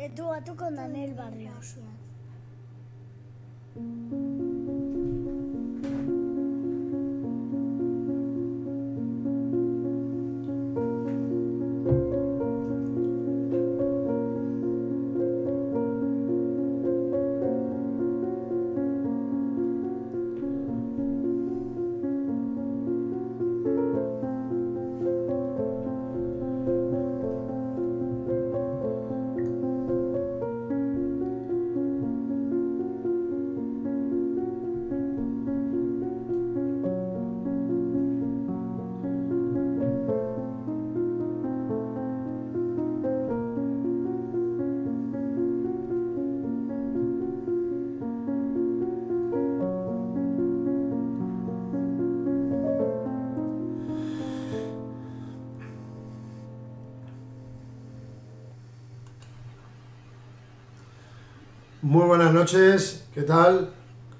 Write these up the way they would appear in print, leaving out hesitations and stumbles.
De tú a tú con Daniel Barrios. Muy buenas noches, ¿qué tal?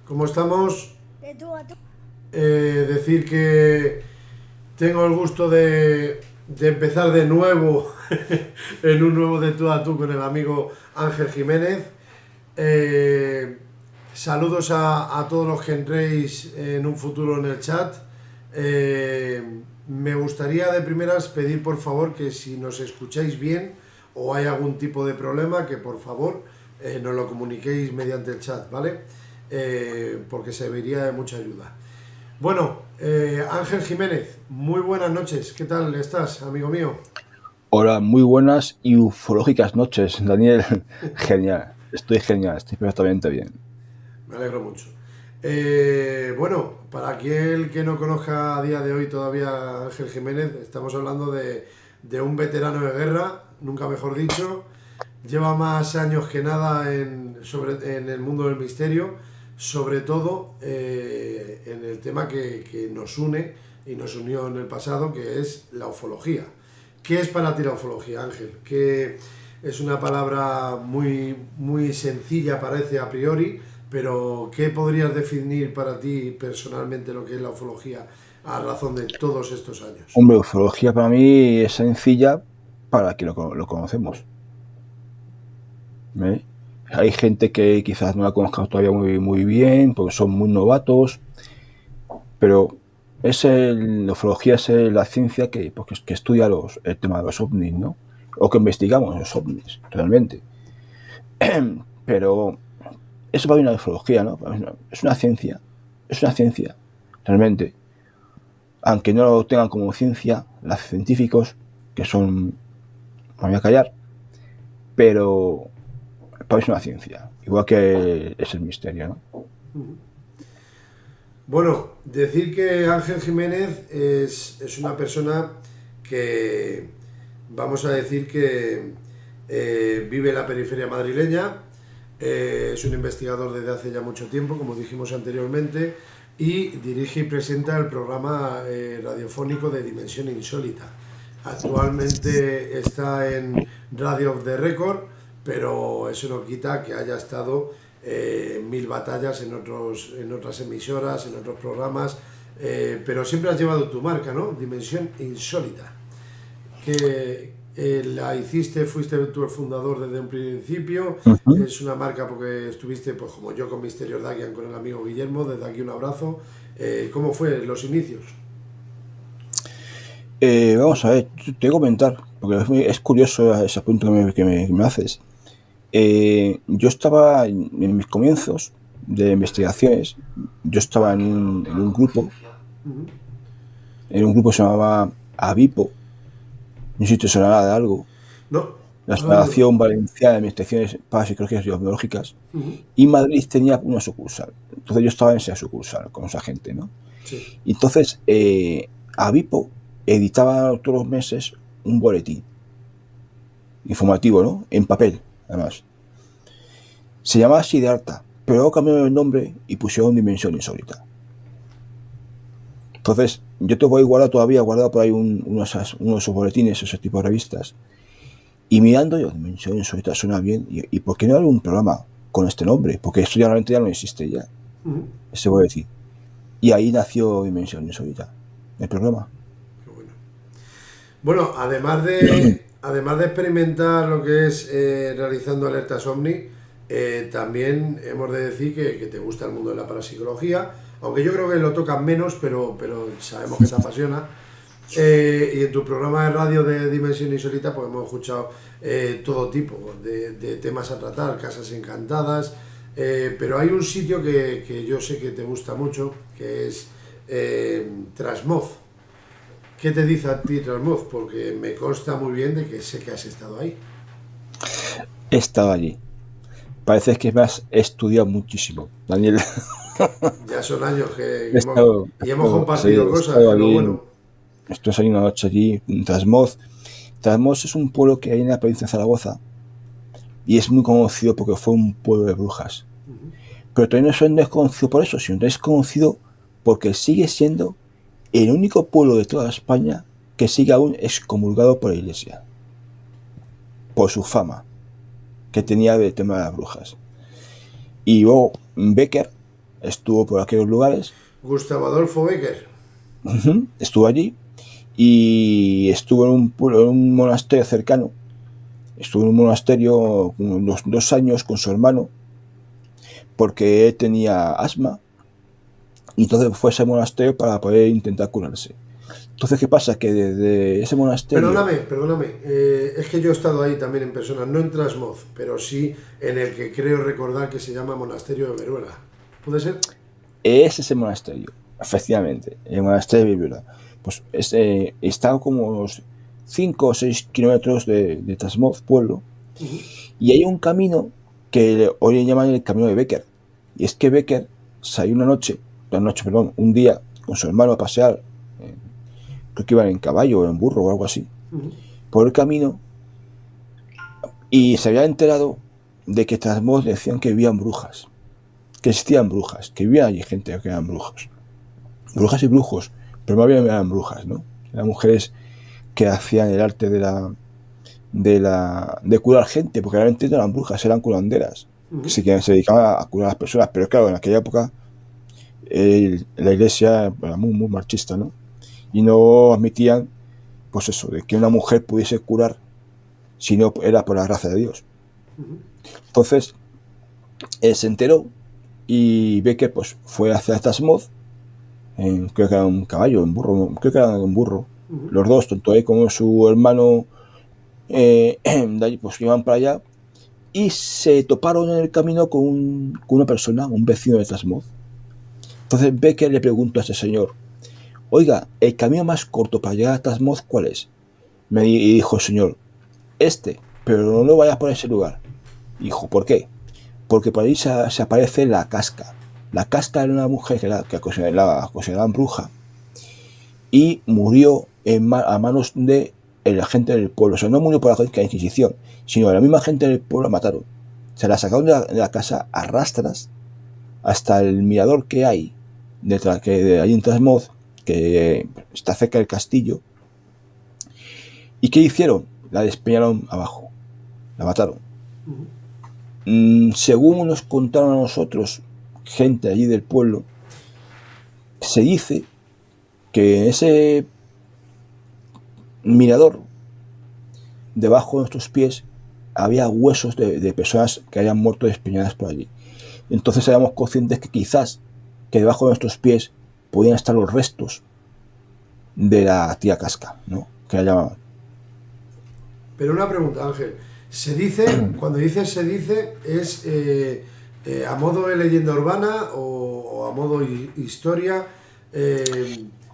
¿Cómo estamos? De tú a tú. Decir que tengo el gusto de empezar de nuevo en un nuevo de tú a tú con el amigo Ángel Jiménez. Saludos a todos los que entréis en un futuro en el chat. Me gustaría de primeras pedir por favor que si nos escucháis bien o hay algún tipo de problema, que por favor nos lo comuniquéis mediante el chat, ¿vale? Porque se vería de mucha ayuda. Bueno, Ángel Jiménez, muy buenas noches. ¿Qué tal estás, amigo mío? Hola, muy buenas y ufológicas noches, Daniel. Genial, estoy perfectamente bien. Me alegro mucho. Bueno, para aquel que no conozca a día de hoy todavía a Ángel Jiménez, estamos hablando de un veterano de guerra, nunca mejor dicho. Lleva más años que nada en el mundo del misterio, sobre todo en el tema que nos une y nos unió en el pasado, que es la ufología. ¿Qué es para ti la ufología, Ángel? Que es una palabra muy, muy sencilla, parece a priori, pero ¿qué podrías definir para ti personalmente lo que es la ufología a razón de todos estos años? Hombre, ufología para mí es sencilla para que lo conocemos. ¿Eh? Hay gente que quizás no la conozca todavía muy bien, porque son muy novatos, pero la ufología es la ciencia que estudia el tema de los ovnis, ¿no? O que investigamos los ovnis, realmente. Pero eso va bien a la ufología, ¿no? Es una ciencia, realmente. Aunque no lo tengan como ciencia, los científicos, que son, me voy a callar, pero para mí es una ciencia, igual que es el misterio, ¿no? Bueno, decir que Ángel Jiménez es una persona que, vamos a decir que vive en la periferia madrileña, es un investigador desde hace ya mucho tiempo, como dijimos anteriormente, y dirige y presenta el programa radiofónico de Dimensión Insólita. Actualmente está en Radio of the Record, pero eso no quita que haya estado 1000 batallas en otras emisoras, en otros programas, pero siempre has llevado tu marca, ¿no? Dimensión Insólita, que la hiciste, fuiste tú el fundador desde un principio. Es una marca porque estuviste, pues como yo, con Misterios Dagian, con el amigo Guillermo, desde aquí un abrazo. ¿Cómo fue los inicios? Vamos a ver, te voy a comentar, porque es curioso ese punto que me haces. Yo estaba en mis comienzos de investigaciones, yo estaba en un grupo, que se llamaba AVIPO, no sé si te sonará de algo. No. La Asociación Valenciana de Investigaciones Parapsicológicas y Biológicas, y Madrid tenía una sucursal. Entonces yo estaba en esa sucursal con esa gente, ¿no? Sí. Entonces, AVIPO editaba todos los meses un boletín informativo, ¿no? En papel, además. Se llamaba Siddhartha, pero luego cambiaron el nombre y pusieron Dimensión Insólita. Entonces, yo te voy guardado por ahí uno de esos boletines, ese tipo de revistas. Y mirando yo, Dimensión Insólita suena bien. ¿Y por qué no hay un programa con este nombre? Porque esto realmente ya no existe ya. Ese boletín. Y ahí nació Dimensión Insólita, el programa. Qué bueno. Bueno, además además de experimentar lo que es realizando alertas OVNI, también hemos de decir que te gusta el mundo de la parapsicología, aunque yo creo que lo tocas menos, pero sabemos que te apasiona. Y en tu programa de radio de Dimensión Insólita pues hemos escuchado todo tipo de temas a tratar, casas encantadas, pero hay un sitio que yo sé que te gusta mucho, que es Trasmoz. ¿Qué te dice a ti Trasmoz? Porque me consta muy bien de que sé que has estado ahí. He estado allí. Parece que me has estudiado muchísimo, Daniel. Ya son años que He hemos compartido cosas, he pero bueno. Estoy ahí una noche allí en Trasmoz. Trasmoz es un pueblo que hay en la provincia de Zaragoza y es muy conocido porque fue un pueblo de brujas. Pero también no es conocido por eso, sino que es conocido porque sigue siendo el único pueblo de toda España que sigue aún excomulgado por la Iglesia, por su fama que tenía del tema de las brujas. Y luego Becker estuvo por aquellos lugares. Gustavo Adolfo Becker. Estuvo allí y estuvo en un monasterio cercano. Estuvo en un monasterio unos 2 años con su hermano porque él tenía asma y entonces fue a ese monasterio para poder intentar curarse. Entonces, ¿qué pasa? Que desde ese monasterio... Perdóname, es que yo he estado ahí también en persona, no en Trasmoz, pero sí en el que creo recordar que se llama Monasterio de Veruela. ¿Puede ser? Es ese monasterio, efectivamente, el monasterio de Veruela. Pues está como unos 5 o 6 kilómetros de Trasmoz, pueblo, y hay un camino que hoy le llaman el camino de Becker. Y es que Becker salió un día con su hermano a pasear, creo que iban en caballo o en burro o algo así, por el camino, y se había enterado de que Trasmoz decían que vivían brujas, que existían brujas, que vivía allí gente que eran brujas y brujos, pero más bien eran brujas, ¿no? Eran mujeres que hacían el arte de curar gente, porque realmente no eran brujas, eran curanderas, que se dedicaban a curar a las personas, pero claro, en aquella época la iglesia era muy, muy machista, ¿no? Y no admitían, pues eso, de que una mujer pudiese curar si no era por la gracia de Dios. Entonces, se enteró y ve que pues fue hacia Trasmoz, creo que era un caballo, un burro, creo que era un burro, los dos, tanto él como su hermano, de allí, pues iban para allá y se toparon en el camino con una persona, un vecino de Trasmoz. Entonces Becker le preguntó a ese señor: oiga, ¿el camino más corto para llegar a Trasmoz cuál es? Y dijo el señor: pero no vayas por ese lugar. Y dijo: ¿por qué? Porque por ahí se aparece la casca. La casca era una mujer que consideraban bruja y murió a manos de la gente del pueblo. O sea, no murió por la Inquisición, sino la misma gente del pueblo la mataron. Se la sacaron de la casa a rastras hasta el mirador que hay de ahí en Trasmoz, que está cerca del castillo. ¿Y qué hicieron? La despeñaron abajo, la mataron. Según nos contaron a nosotros, gente allí del pueblo, se dice que en ese mirador, debajo de nuestros pies, había huesos de personas que habían muerto despeñadas por allí. Entonces éramos conscientes que quizás que debajo de nuestros pies podían estar los restos de la tía Casca, ¿no? Que la llamaban. Pero una pregunta, Ángel. Se dice, cuando dices se dice, ¿es a modo de leyenda urbana o a modo historia?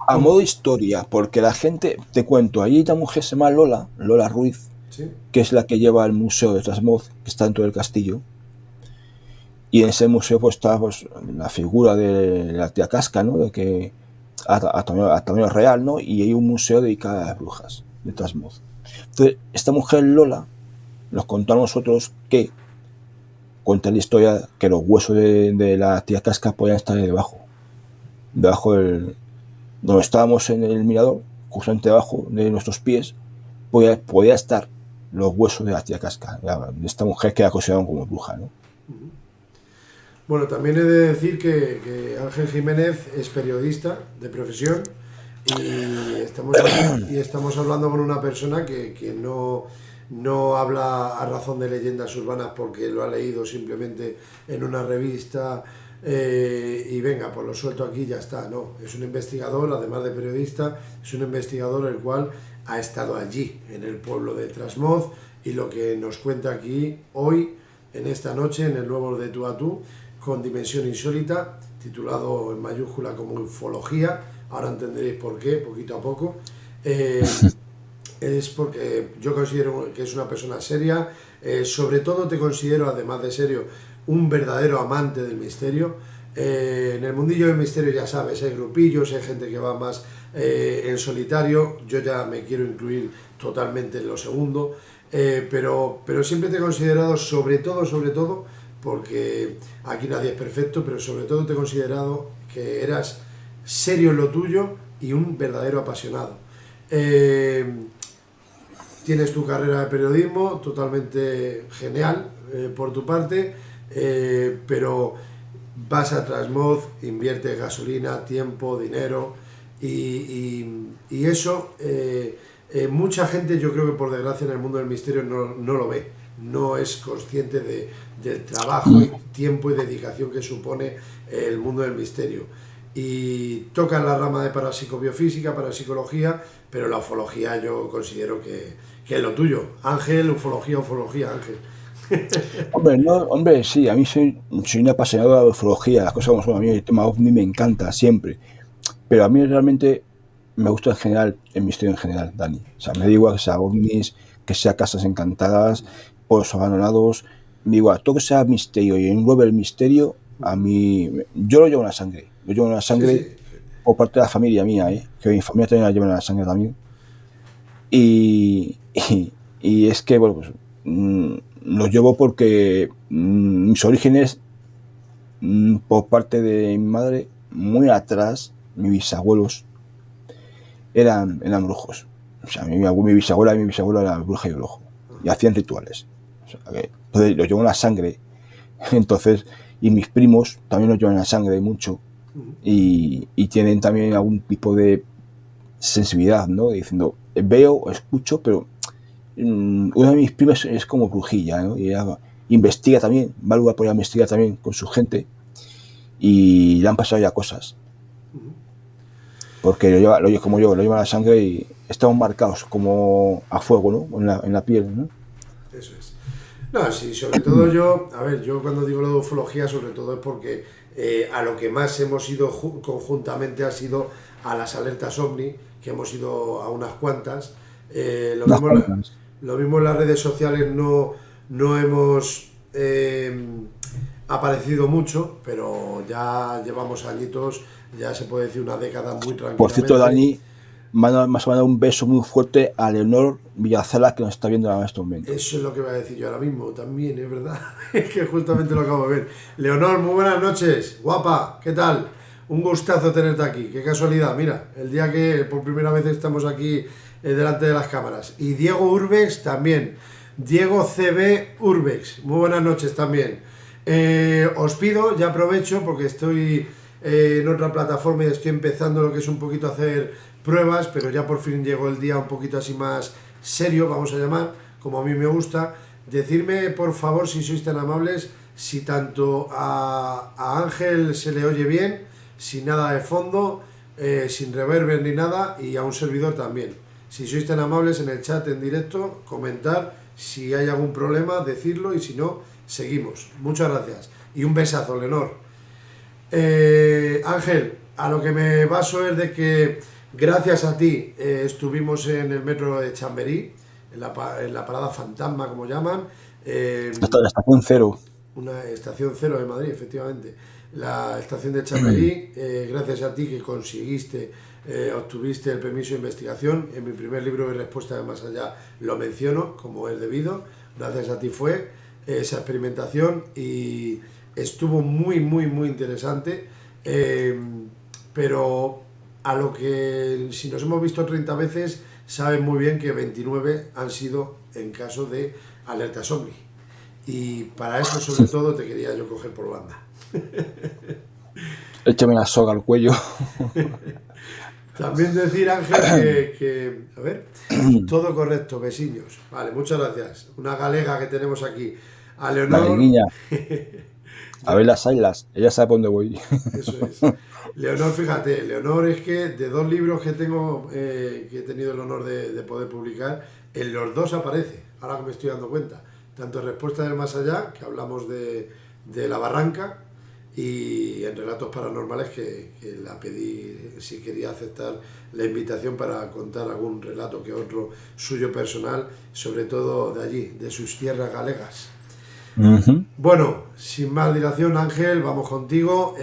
A modo historia, porque la gente, te cuento, allí una mujer se llama Lola Ruiz, ¿sí? Que es la que lleva el museo de Trasmoz, que está dentro del castillo. Y en ese museo pues está pues, la figura de la tía Casca, ¿no? De que a tamaño real, ¿no? Y hay un museo dedicado a las brujas de Trasmoz. Entonces, esta mujer Lola nos contó a nosotros que cuenta la historia que los huesos de la tía Casca podían estar debajo del donde estábamos en el mirador, justamente debajo de nuestros pies, podía estar los huesos de la tía Casca, de esta mujer que la consideraban como bruja, ¿no? Bueno, también he de decir que Ángel Jiménez es periodista de profesión Y estamos hablando con una persona que no habla a razón de leyendas urbanas porque lo ha leído simplemente en una revista y venga, pues lo suelto aquí y ya está. No, es un investigador, además de periodista, es un investigador el cual ha estado allí, en el pueblo de Trasmoz, y lo que nos cuenta aquí hoy, en esta noche, en el nuevo De Tú a Tú, con Dimensión Insólita, titulado en mayúscula como Ufología. Ahora entenderéis por qué, poquito a poco. Es porque yo considero que es una persona seria, sobre todo te considero, además de serio, un verdadero amante del misterio. En el mundillo del misterio, ya sabes, hay grupillos, hay gente que va más en solitario. Yo ya me quiero incluir totalmente en lo segundo, pero siempre te he considerado, sobre todo, porque aquí nadie es perfecto, pero sobre todo te he considerado que eras serio en lo tuyo y un verdadero apasionado. Tienes tu carrera de periodismo totalmente genial por tu parte, pero vas a Trasmoz, inviertes gasolina, tiempo, dinero y eso mucha gente, yo creo que por desgracia en el mundo del misterio no lo ve, no es consciente del trabajo y tiempo y dedicación que supone el mundo del misterio. Y tocan la rama de parapsicobiofísica, parapsicología, pero la ufología yo considero que es lo tuyo. Ángel, ufología, Ángel. Hombre, no, hombre, sí, a mí soy un apasionado de la ufología, las cosas como son, a mí el tema ovni me encanta siempre, pero a mí realmente me gusta en general, el misterio en general, Dani. O sea, me da igual que sea ovnis, que sea casas encantadas, pueblos abandonados, me da igual, todo que sea misterio y englobe el misterio, a mí, yo lo llevo en la sangre, Sí, sí. por parte de la familia mía, que mi familia también la lleva en la sangre también. Y es que, bueno, pues lo llevo porque mis orígenes, por parte de mi madre, muy atrás, mis bisabuelos eran brujos. O sea, mi bisabuela y mi bisabuelo eran bruja y brujo. Y hacían rituales. O sea, entonces lo llevo en la sangre. Entonces, y mis primos también lo llevan en la sangre mucho. Y tienen también algún tipo de sensibilidad, ¿no? Diciendo, veo, escucho, pero una de mis primas es como brujilla, ¿no? Y ella investiga también, va al lugar por allá, investiga también con su gente y le han pasado ya cosas. Porque lo lleva como yo, lo lleva en la sangre y estamos marcados como a fuego, ¿no? En la piel, ¿no? Eso es. No, sí, sobre todo yo cuando digo lo de ufología, sobre todo es porque a lo que más hemos ido conjuntamente ha sido a las alertas OVNI, que hemos ido a unas cuantas. Lo mismo en las redes sociales no hemos aparecido mucho, pero ya llevamos añitos, ya se puede decir una década muy tranquilamente. Por cierto, Dani, me ha mandado un beso muy fuerte a Leonor Villazala, que nos está viendo en este momento. Eso es lo que voy a decir yo ahora mismo, también, es verdad, que justamente lo acabo de ver. Leonor, muy buenas noches, guapa, ¿qué tal? Un gustazo tenerte aquí, qué casualidad, mira, el día que por primera vez estamos aquí delante de las cámaras. Y Diego Urbex también, Diego CB Urbex, muy buenas noches también. Os pido, ya aprovecho porque estoy en otra plataforma y estoy empezando lo que es un poquito a hacer pruebas, pero ya por fin llegó el día un poquito así más serio, vamos a llamar, como a mí me gusta. Decirme, por favor, si sois tan amables, si tanto a Ángel se le oye bien, sin nada de fondo, sin reverber ni nada, y a un servidor también. Si sois tan amables en el chat en directo, comentar si hay algún problema, decirlo, y si no, seguimos. Muchas gracias. Y un besazo, Leonor. Ángel, a lo que me baso es de que gracias a ti estuvimos en el metro de Chamberí, en la parada fantasma, como llaman. La estación cero. Una estación cero de Madrid, efectivamente. La estación de Chamberí, gracias a ti que conseguiste, obtuviste el permiso de investigación. En mi primer libro de Respuesta de Más Allá lo menciono como es debido. Gracias a ti fue esa experimentación y estuvo muy, muy, muy interesante. Pero a lo que, si nos hemos visto 30 veces, saben muy bien que 29 han sido en caso de alertas OVNI. Y para eso, sobre todo, te quería yo coger por banda. Échame la soga al cuello. También decir, Ángel, a ver, todo correcto, vecinos. Vale, muchas gracias. Una galega que tenemos aquí. A Vale, Leonor. niña, a ver las ailas, ella sabe por dónde voy. Eso es. Leonor, fíjate, Leonor es que de 2 libros que tengo, que he tenido el honor de poder publicar, en los 2 aparece, ahora que me estoy dando cuenta. Tanto en Respuesta del Más Allá, que hablamos de la barranca, y en Relatos Paranormales, que la pedí si quería aceptar la invitación para contar algún relato que otro suyo personal, sobre todo de allí, de sus tierras galegas. Ujú. Bueno, sin más dilación, Ángel, vamos contigo.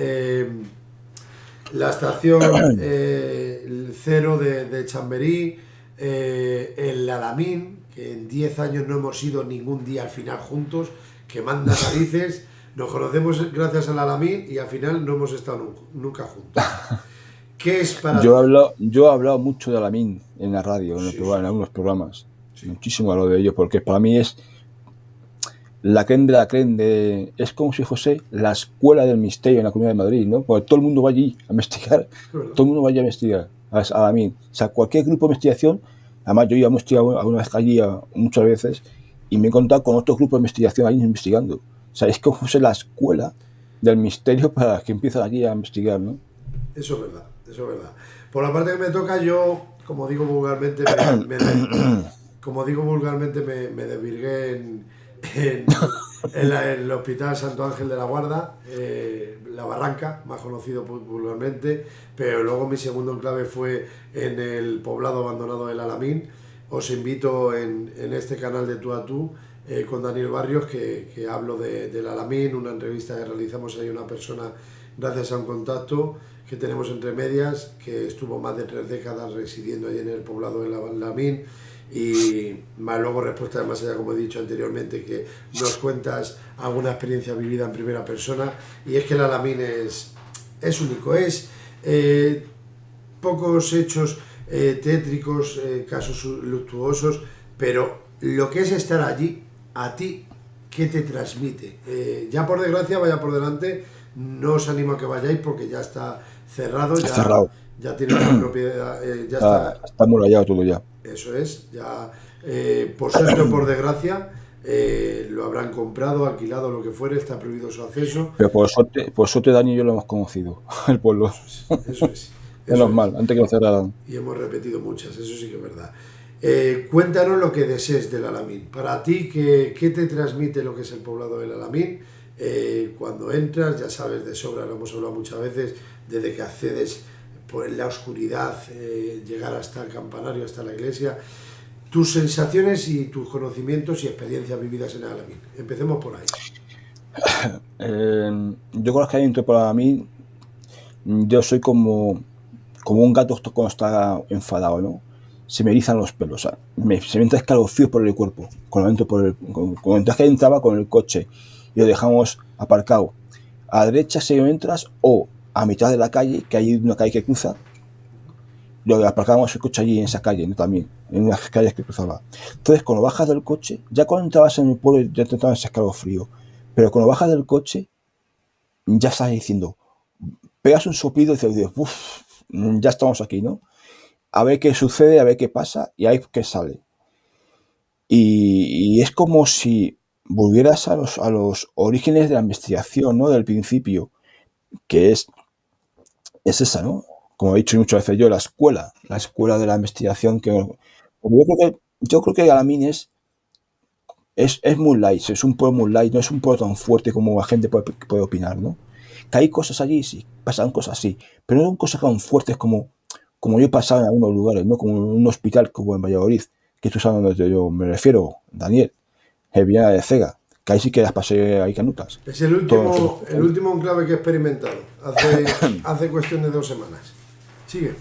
La estación el cero de Chamberí, el Alamín, que en 10 años no hemos ido ningún día al final juntos, que manda narices. Nos conocemos gracias al Alamín y al final no hemos estado nunca juntos. ¿Qué es para ti? Yo he hablado mucho de Alamín en la radio, Sí, en algunos programas. sí. Muchísimo hablo de ello, porque para mí es la creen de la creen es como si fuese la escuela del misterio en la Comunidad de Madrid, ¿no? Porque todo el mundo va allí a investigar, todo el mundo va allí a investigar, a Alamín. O sea, cualquier grupo de investigación, además yo ya he investigado alguna vez allí muchas veces y me he encontrado con otros grupos de investigación allí investigando. O sea, es como si fuese la escuela del misterio para que empiezan allí a investigar, ¿no? Eso es verdad, eso es verdad. Por la parte que me toca, yo, como digo vulgarmente, me desvirgué en el Hospital Santo Ángel de la Guarda, La Barranca, más conocido vulgarmente, pero luego mi segundo enclave fue en el poblado abandonado del Alamín. Os invito en este canal de Tú a Tú, con Daniel Barrios, que hablo del Alamín, una entrevista que realizamos ahí a una persona gracias a un contacto que tenemos entre medias, que estuvo más de 3 décadas residiendo ahí en el poblado del Alamín. Y más luego Respuesta de Más Allá, como he dicho anteriormente, que nos cuentas alguna experiencia vivida en primera persona. Y es que el Alamín es único, es pocos hechos tétricos, casos luctuosos, pero lo que es estar allí, a ti, ¿qué te transmite? Ya por desgracia, vaya por delante, no os animo a que vayáis porque ya está cerrado, ya tiene una propiedad, ya está amurallado todo ya. Eso es, ya por suerte o por desgracia lo habrán comprado, alquilado, lo que fuere, está prohibido su acceso. Pero por suerte Dani y yo lo hemos conocido, el pueblo. Eso es. Menos mal, antes que lo cerraran. Y hemos repetido muchas, eso sí que es verdad. Cuéntanos lo que desees del Alamín. Para ti, ¿qué te transmite lo que es el poblado del Alamín? Cuando entras, ya sabes de sobra, lo hemos hablado muchas veces, desde que accedes por la oscuridad, llegar hasta el campanario, hasta la iglesia, tus sensaciones y tus conocimientos y experiencias vividas en el Alamín. Empecemos por ahí. Yo con los que entro por Alamín, yo soy como un gato cuando está enfadado, ¿no? Se me erizan los pelos, o sea, se me entra escalofríos por el cuerpo cuando entraba con el coche y lo dejamos aparcado a la derecha si entras o a mitad de la calle, que hay una calle que cruza, lo aparcábamos el coche allí en esa calle, ¿no? También, en unas calles que cruzaba. Entonces, cuando bajas del coche, ya cuando entrabas en el pueblo ya te entraba ese escalofrío, pero cuando bajas del coche, ya estás diciendo, pegas un soplido y dices, uff, ya estamos aquí, ¿no? A ver qué sucede, a ver qué pasa y a ver qué sale. Y es como si volvieras a los orígenes de la investigación, ¿no? Del principio, que es esa, ¿no? Como he dicho muchas veces yo, la escuela de la investigación. Yo creo que Alamín es muy light, es un pueblo muy light, no es un pueblo tan fuerte como la gente puede opinar, ¿no? Que hay cosas allí, sí, pasan cosas así, pero no son cosas tan fuertes como yo he pasado en algunos lugares, ¿no? Como en un hospital como en Valladolid, que tú sabes a donde yo me refiero, Daniel, Viana de Cega, que ahí sí que las pasé ahí canutas. Es el último enclave que he experimentado, hace cuestión de 2 semanas. Sigue.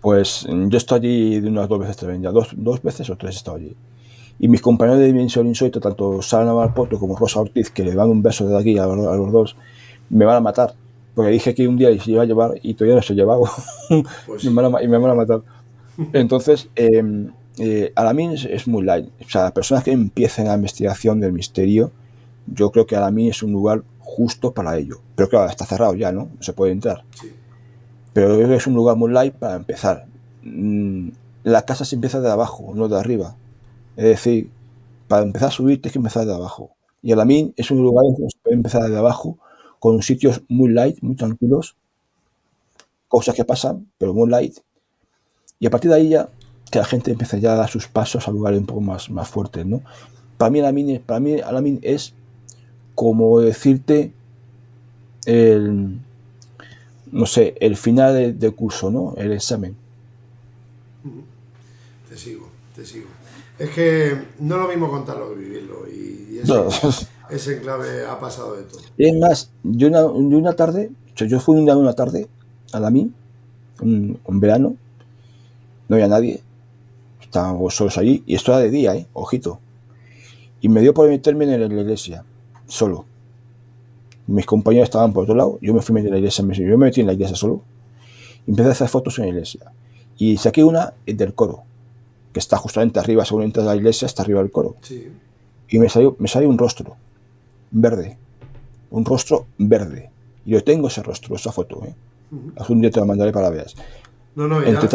Pues yo estoy allí de unas 2 veces también, ya 2 veces o 3 he estado allí. Y mis compañeros de Dimensión Insólita, tanto Sara Navarpoto como Rosa Ortiz, que le dan un beso desde aquí a los dos, me van a matar. Porque dije que un día se iba a llevar y todavía no se ha llevado. Pues y me van a matar. Entonces, Alamín es muy light. O sea, las personas que empiecen la investigación del misterio, yo creo que Alamín es un lugar justo para ello. Pero claro, está cerrado ya, ¿no? No se puede entrar. sí. Pero yo creo que es un lugar muy light para empezar. la casa se empieza de abajo, no de arriba. Es decir, para empezar a subir tienes que empezar de abajo. Y Alamín es un lugar donde se puede empezar de abajo, con sitios muy light, muy tranquilos, cosas que pasan, pero muy light. Y a partir de ahí ya, que la gente empieza ya a dar sus pasos a lugares un poco más fuertes, ¿no? Para mí Alamín es como decirte no sé, el final de curso, ¿no? El examen. Te sigo. Es que no lo mismo contarlo que vivirlo. Y No. ese enclave ha pasado de todo. Es más, yo una tarde, o sea, yo fui una tarde a Alamín, un verano, no había nadie, estábamos solos allí, y esto era de día, ojito. Y me dio por meterme en la iglesia, solo. Mis compañeros estaban por otro lado, yo me fui a meter en la iglesia, yo me metí en la iglesia solo, y empecé a hacer fotos en la iglesia. Y saqué una del coro, que está justamente arriba, según entras a la iglesia, está arriba del coro. Sí. Y me salió un rostro verde, y yo tengo ese rostro, esa foto, Algún día te la mandaré para que la veas. No,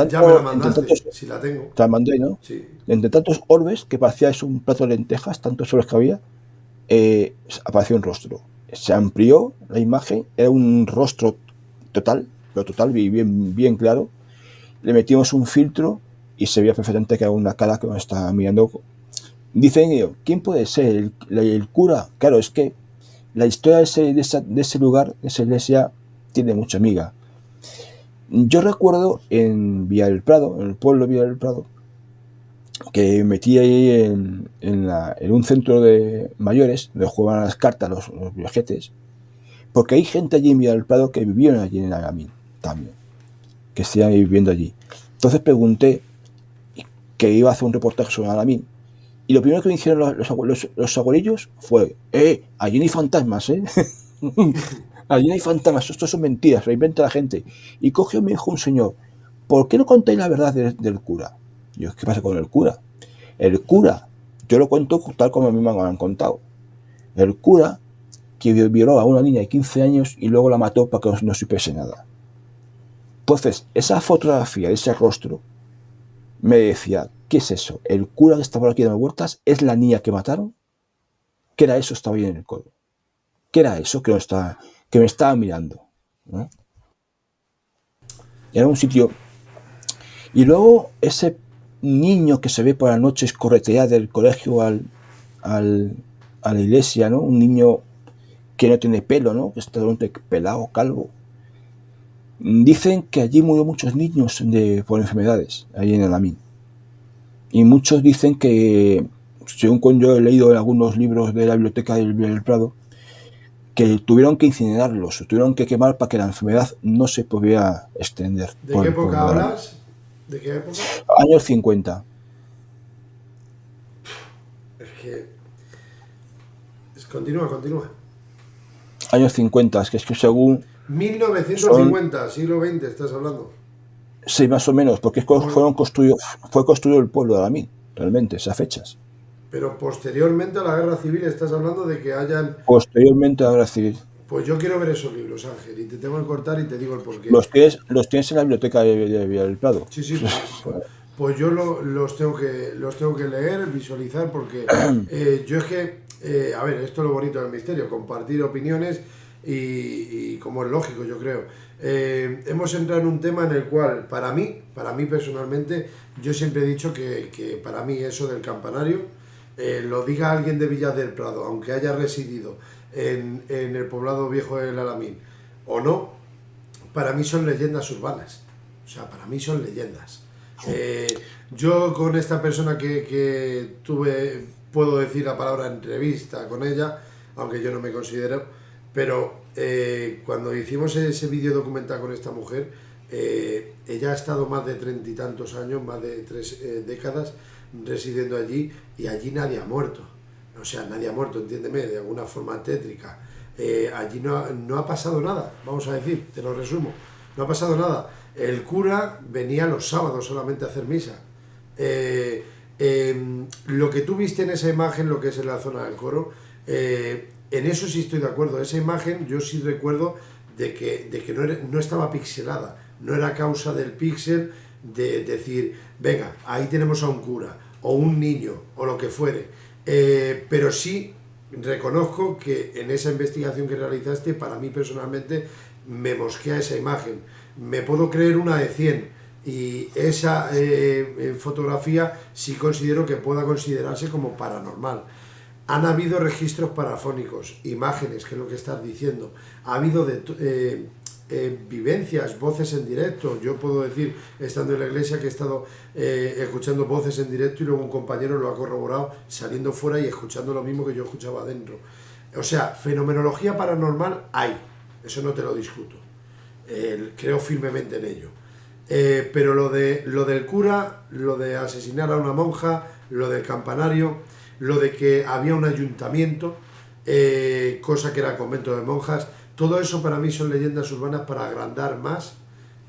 ya me la mandaste, si la tengo. Te la mandé, ¿no? Sí. Entre tantos orbes, que parecía eso un plato de lentejas, tantos orbes que había, apareció un rostro. Se amplió la imagen, era un rostro total, pero total, bien claro. Le metimos un filtro y se veía perfectamente que era una cara que nos estaba mirando. Dicen ellos, ¿quién puede ser? ¿El cura? Claro, es que la historia de ese lugar, de esa iglesia, tiene mucha miga. Yo recuerdo en Villa del Prado, en el pueblo de Villa del Prado, que metí ahí en un centro de mayores, donde jugaban las cartas los viajetes, porque hay gente allí en Villa del Prado que vivieron allí en Alamín también, que estaban viviendo allí. Entonces pregunté que iba a hacer un reportaje sobre Alamín, y lo primero que me dijeron los abuelillos fue, allí no hay fantasmas, allí no hay fantasmas, esto son mentiras, lo inventa la gente. Y cogió y me dijo un señor, ¿por qué no contáis la verdad del cura? Y yo, ¿qué pasa con el cura? El cura, yo lo cuento tal como a mí me lo han contado. El cura que violó a una niña de 15 años y luego la mató para que no supiese nada. Entonces, esa fotografía de ese rostro me decía, ¿qué es eso? ¿El cura que estaba aquí dando vueltas es la niña que mataron? ¿Qué era eso? Estaba ahí en el coro. ¿Qué era eso que me estaba mirando? ¿No? Era un sitio. Y luego ese niño que se ve por las noches corretear del colegio a la iglesia, ¿no? Un niño que no tiene pelo, ¿no? Que está pelado, calvo. Dicen que allí murió muchos niños por enfermedades, ahí en Alamín. Y muchos dicen que, según yo he leído en algunos libros de la biblioteca del Prado, que tuvieron que incinerarlos, tuvieron que quemar para que la enfermedad no se pudiera extender. ¿De qué época hablas? ¿De qué época? Años 50. Es que... Continúa. Años 50, es que según... 1950, siglo XX, estás hablando. Sí, más o menos, porque fue construido el pueblo de Alamín, realmente, esas fechas. Pero posteriormente a la Guerra Civil estás hablando de que hayan... Posteriormente a la Guerra Civil. Pues yo quiero ver esos libros, Ángel, y te tengo que cortar y te digo el porqué. Los tienes en la biblioteca de Villa del Prado. Sí, pues yo los tengo que leer, visualizar, porque yo es que, a ver, esto es lo bonito del misterio, compartir opiniones y como es lógico, yo creo. Hemos entrado en un tema en el cual, para mí personalmente, yo siempre he dicho que para mí eso del campanario, lo diga alguien de Villa del Prado, aunque haya residido en el poblado viejo del Alamín o no, para mí son leyendas urbanas. O sea, para mí son leyendas. Yo con esta persona que tuve, puedo decir la palabra entrevista con ella, aunque yo no me considero, pero cuando hicimos ese vídeo documental con esta mujer, ella ha estado más de 30 y tantos años, más de 3 décadas residiendo allí, y allí nadie ha muerto. O sea, nadie ha muerto, entiéndeme, de alguna forma tétrica. Allí no ha pasado nada, vamos a decir, te lo resumo, no ha pasado nada. El cura venía los sábados solamente a hacer misa. Lo que tú viste en esa imagen, lo que es en la zona del coro, en eso sí estoy de acuerdo. Esa imagen yo sí recuerdo de que no estaba pixelada, no era causa del píxel de decir, venga, ahí tenemos a un cura, o un niño, o lo que fuere. Pero sí reconozco que en esa investigación que realizaste, para mí personalmente, me mosquea esa imagen. Me puedo creer una de 100, y esa fotografía sí considero que pueda considerarse como paranormal. Han habido registros parafónicos, imágenes, que es lo que estás diciendo. Ha habido vivencias, voces en directo. Yo puedo decir, estando en la iglesia, que he estado escuchando voces en directo, y luego un compañero lo ha corroborado saliendo fuera y escuchando lo mismo que yo escuchaba adentro. O sea, fenomenología paranormal hay, eso no te lo discuto. Creo firmemente en ello. Pero lo del cura, lo de asesinar a una monja, lo del campanario, lo de que había un ayuntamiento, cosa que era convento de monjas, todo eso para mí son leyendas urbanas para agrandar más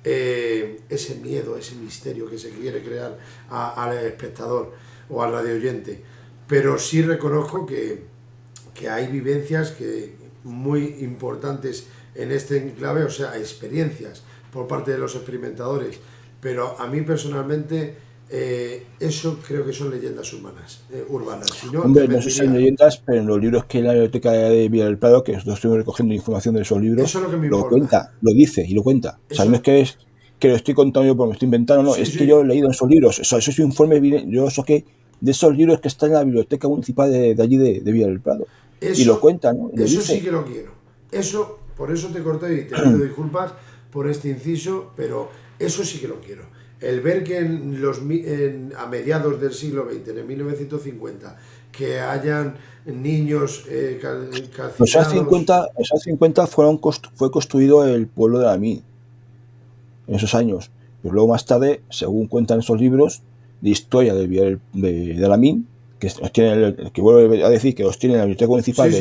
ese miedo, ese misterio que se quiere crear al espectador o al radioyente. Pero sí reconozco que hay vivencias muy importantes en este enclave, o sea, experiencias por parte de los experimentadores. Pero a mí personalmente eso creo que son leyendas urbanas. Si no, hombre, no sé si hay leyendas, pero en los libros que hay en la biblioteca de Villa del Prado, que nosotros estuvimos recogiendo información de esos libros, eso es lo que me lo importa. cuenta, lo dice y lo cuenta. Eso... O sea, no es que lo estoy contando yo porque me estoy inventando, no, sí, es sí. que yo he leído esos libros. O sea, eso es un informe, yo saqué de esos libros que están en la biblioteca municipal de allí de Villa del Prado. Eso, y lo cuenta, ¿no? Y lo eso dice. Sí que lo quiero. Eso, por eso te corté y te pido disculpas por este inciso, pero eso sí que lo quiero. El ver que a mediados del siglo XX, en el 1950, que hayan niños calcinados... Los años 50 fue construido el pueblo de Alamín, en esos años. Pero luego más tarde, según cuentan esos libros de historia de Alamín, que vuelvo a decir que los tiene en la biblioteca municipal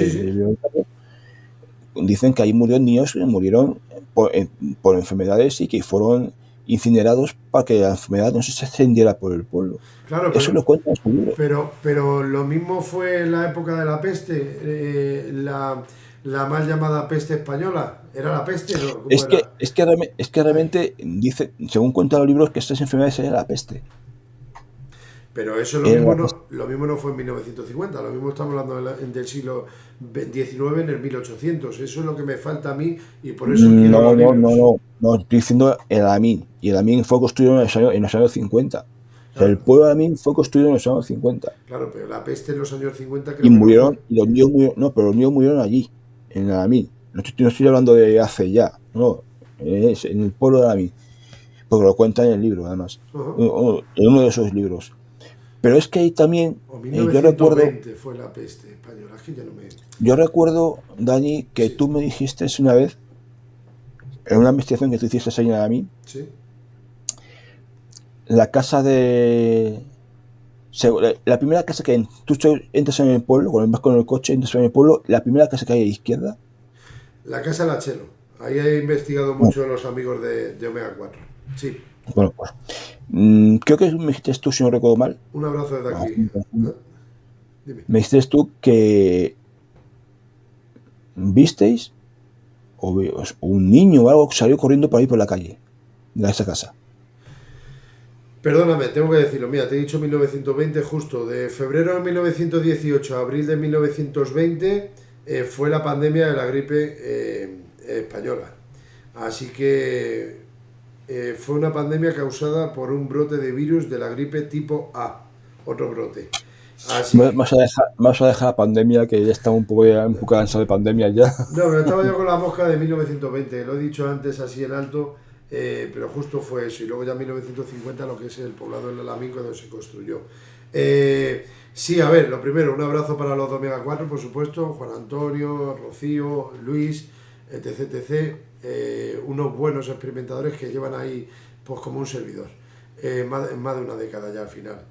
dicen que ahí murieron niños que murieron por enfermedades y que fueron incinerados para que la enfermedad no se extendiera por el pueblo. Claro, eso lo cuenta en su libro. Pero lo mismo fue en la época de la peste, la mal llamada peste española. ¿Era la peste? ¿No? Es que realmente dice, según cuentan los libros, que estas enfermedades eran la peste. Pero eso lo mismo no fue en 1950, lo mismo estamos hablando del siglo XIX, en el 1800. Eso es lo que me falta a mí, y por eso quiero los libros. No, estoy diciendo el Alamín. Y el Alamín fue construido en los años 50. Claro. O sea, el pueblo de Alamín fue construido en los años 50. Claro, pero la peste en los años 50 creo y murieron, y los niños murieron, no, pero los niños murieron allí, en Alamín. No estoy hablando de hace ya, no, es en el pueblo de Alamín. Porque lo cuenta en el libro, además. En uno de esos libros. Pero es que ahí también, yo recuerdo, fue la peste española, que ya no me... Yo recuerdo, Dani, que tú me dijiste una vez, en una investigación que tú hiciste ahí en Alamín, la casa la primera casa que tú entras en el pueblo, cuando vas con el coche, entras en el pueblo, la primera casa que hay a la izquierda. La casa Lachelo. Ahí he investigado mucho los amigos de Omega 4. Sí. Bueno, pues creo que me dijiste tú, si no recuerdo mal. Un abrazo desde aquí. Dime. Me dijiste tú que visteis o un niño o algo que salió corriendo por ahí por la calle de esa casa. Perdóname, tengo que decirlo. Mira, te he dicho 1920, justo de febrero de 1918 a abril de 1920 fue la pandemia de la gripe española. Así que fue una pandemia causada por un brote de virus de la gripe tipo A, otro brote. Vamos a dejar la pandemia, que ya está un poco cansado de pandemia ya. No, pero estaba yo con la mosca de 1920, lo he dicho antes así en alto, pero justo fue eso. Y luego ya en 1950 lo que es el poblado del Alamín, cuando se construyó. Sí, a ver, lo primero, un abrazo para los de Omega 4, por supuesto, Juan Antonio, Rocío, Luis, etc. Unos buenos experimentadores que llevan ahí pues como un servidor, más de una década ya al final.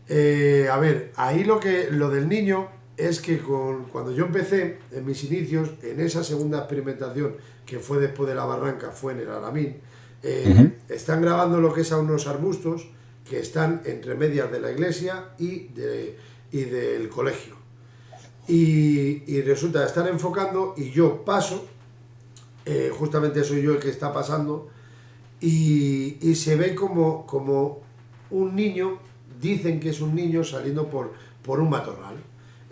A ver, ahí lo del niño es que cuando yo empecé en mis inicios, en esa segunda experimentación que fue después de la barranca, fue en el Alamín, están grabando lo que es a unos arbustos que están entre medias de la iglesia y del colegio. Y resulta que están enfocando y yo paso, justamente soy yo el que está pasando, y se ve como un niño, dicen que es un niño saliendo por un matorral.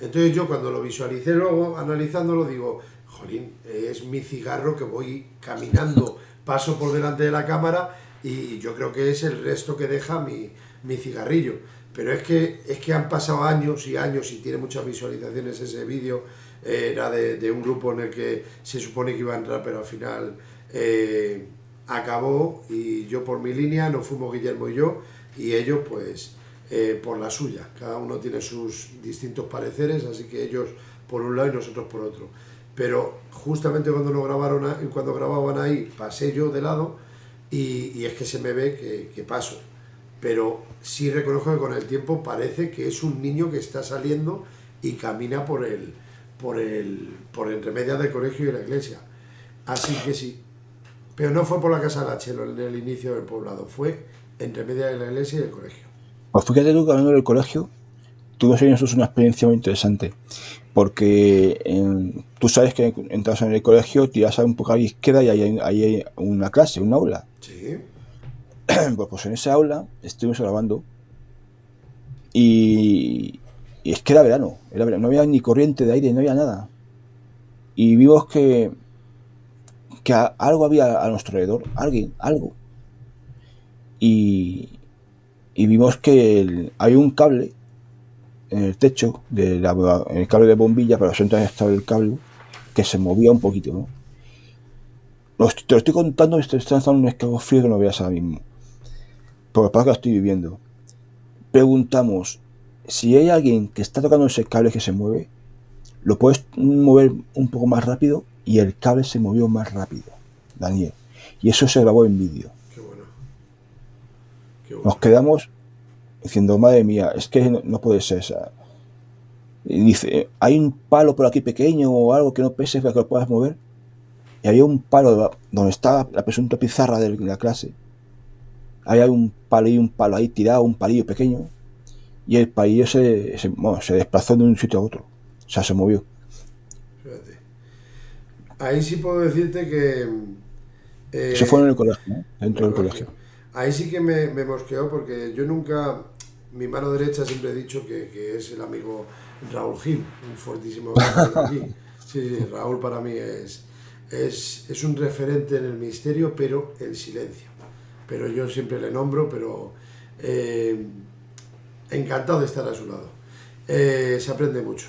Entonces yo cuando lo visualicé luego, analizándolo, digo, jolín, es mi cigarro que voy caminando, paso por delante de la cámara y yo creo que es el resto que deja mi cigarrillo. Pero es que han pasado años y años y tiene muchas visualizaciones ese vídeo. Era de un grupo en el que se supone que iba a entrar, pero al final acabó, y yo por mi línea, nos fuimos Guillermo y yo, y ellos pues por la suya. Cada uno tiene sus distintos pareceres, así que ellos por un lado y nosotros por otro. Pero justamente cuando grababan ahí, pasé yo de lado y es que se me ve que paso. Pero sí reconozco que con el tiempo parece que es un niño que está saliendo y camina por entre medias del colegio y la iglesia. Así que sí. Pero no fue por la casa de la Chelo en el inicio del poblado, fue entre medias de la iglesia y el colegio. Pues fíjate tú que hablando del colegio, tuve una experiencia muy interesante. Porque tú sabes que entras en el colegio, tiras un poco a la izquierda y ahí hay una clase, un aula. Sí. Pues en esa aula estuvimos grabando y es que era verano, no había ni corriente de aire, no había nada. Y vimos que algo había a nuestro alrededor, algo. Y vimos que hay un cable en el techo, en el cable de bombilla, pero siempre estaba el cable, que se movía un poquito, ¿no? Te lo estoy contando y te está dando un escalofrío que no veas ahora mismo. Por el paso que estoy viviendo. Preguntamos, si hay alguien que está tocando ese cable que se mueve, lo puedes mover un poco más rápido, y el cable se movió más rápido, Daniel. Y eso se grabó en vídeo. Qué bueno. Nos quedamos diciendo, madre mía, es que no puede ser esa. Y dice, hay un palo por aquí pequeño o algo que no pese para que lo puedas mover. Y había un palo donde estaba la presunta pizarra de la clase. Había un palo ahí tirado, un palillo pequeño. Y el palillo se desplazó de un sitio a otro. O sea, se movió. Fíjate. Ahí sí puedo decirte que... Eso fue en el colegio, ¿no? Dentro del colegio. Ahí sí que me mosqueó, porque yo nunca... Mi mano derecha siempre he dicho que es el amigo Raúl Gil, un fortísimo abrazo de aquí. Sí, Raúl para mí es un referente en el misterio, pero en silencio. Pero yo siempre le nombro, pero encantado de estar a su lado. Se aprende mucho.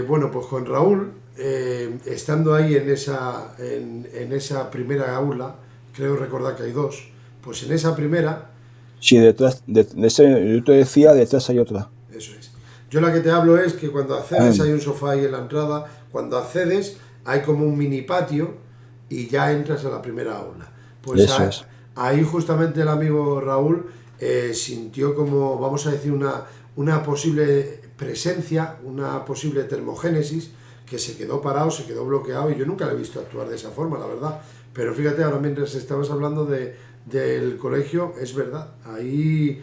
Bueno, pues con Raúl, estando ahí en esa primera aula, creo recordar que hay dos, pues en esa primera... Sí, detrás de ese, yo te decía, detrás hay otra. Eso es. Yo la que te hablo es que cuando accedes hay un sofá ahí en la entrada, cuando accedes hay como un mini patio y ya entras a la primera aula. Pues ahí justamente el amigo Raúl sintió como, vamos a decir, una posible presencia, una posible termogénesis, que se quedó parado, se quedó bloqueado, y yo nunca le he visto actuar de esa forma, la verdad. Pero fíjate, ahora mientras estabas hablando del colegio, es verdad, ahí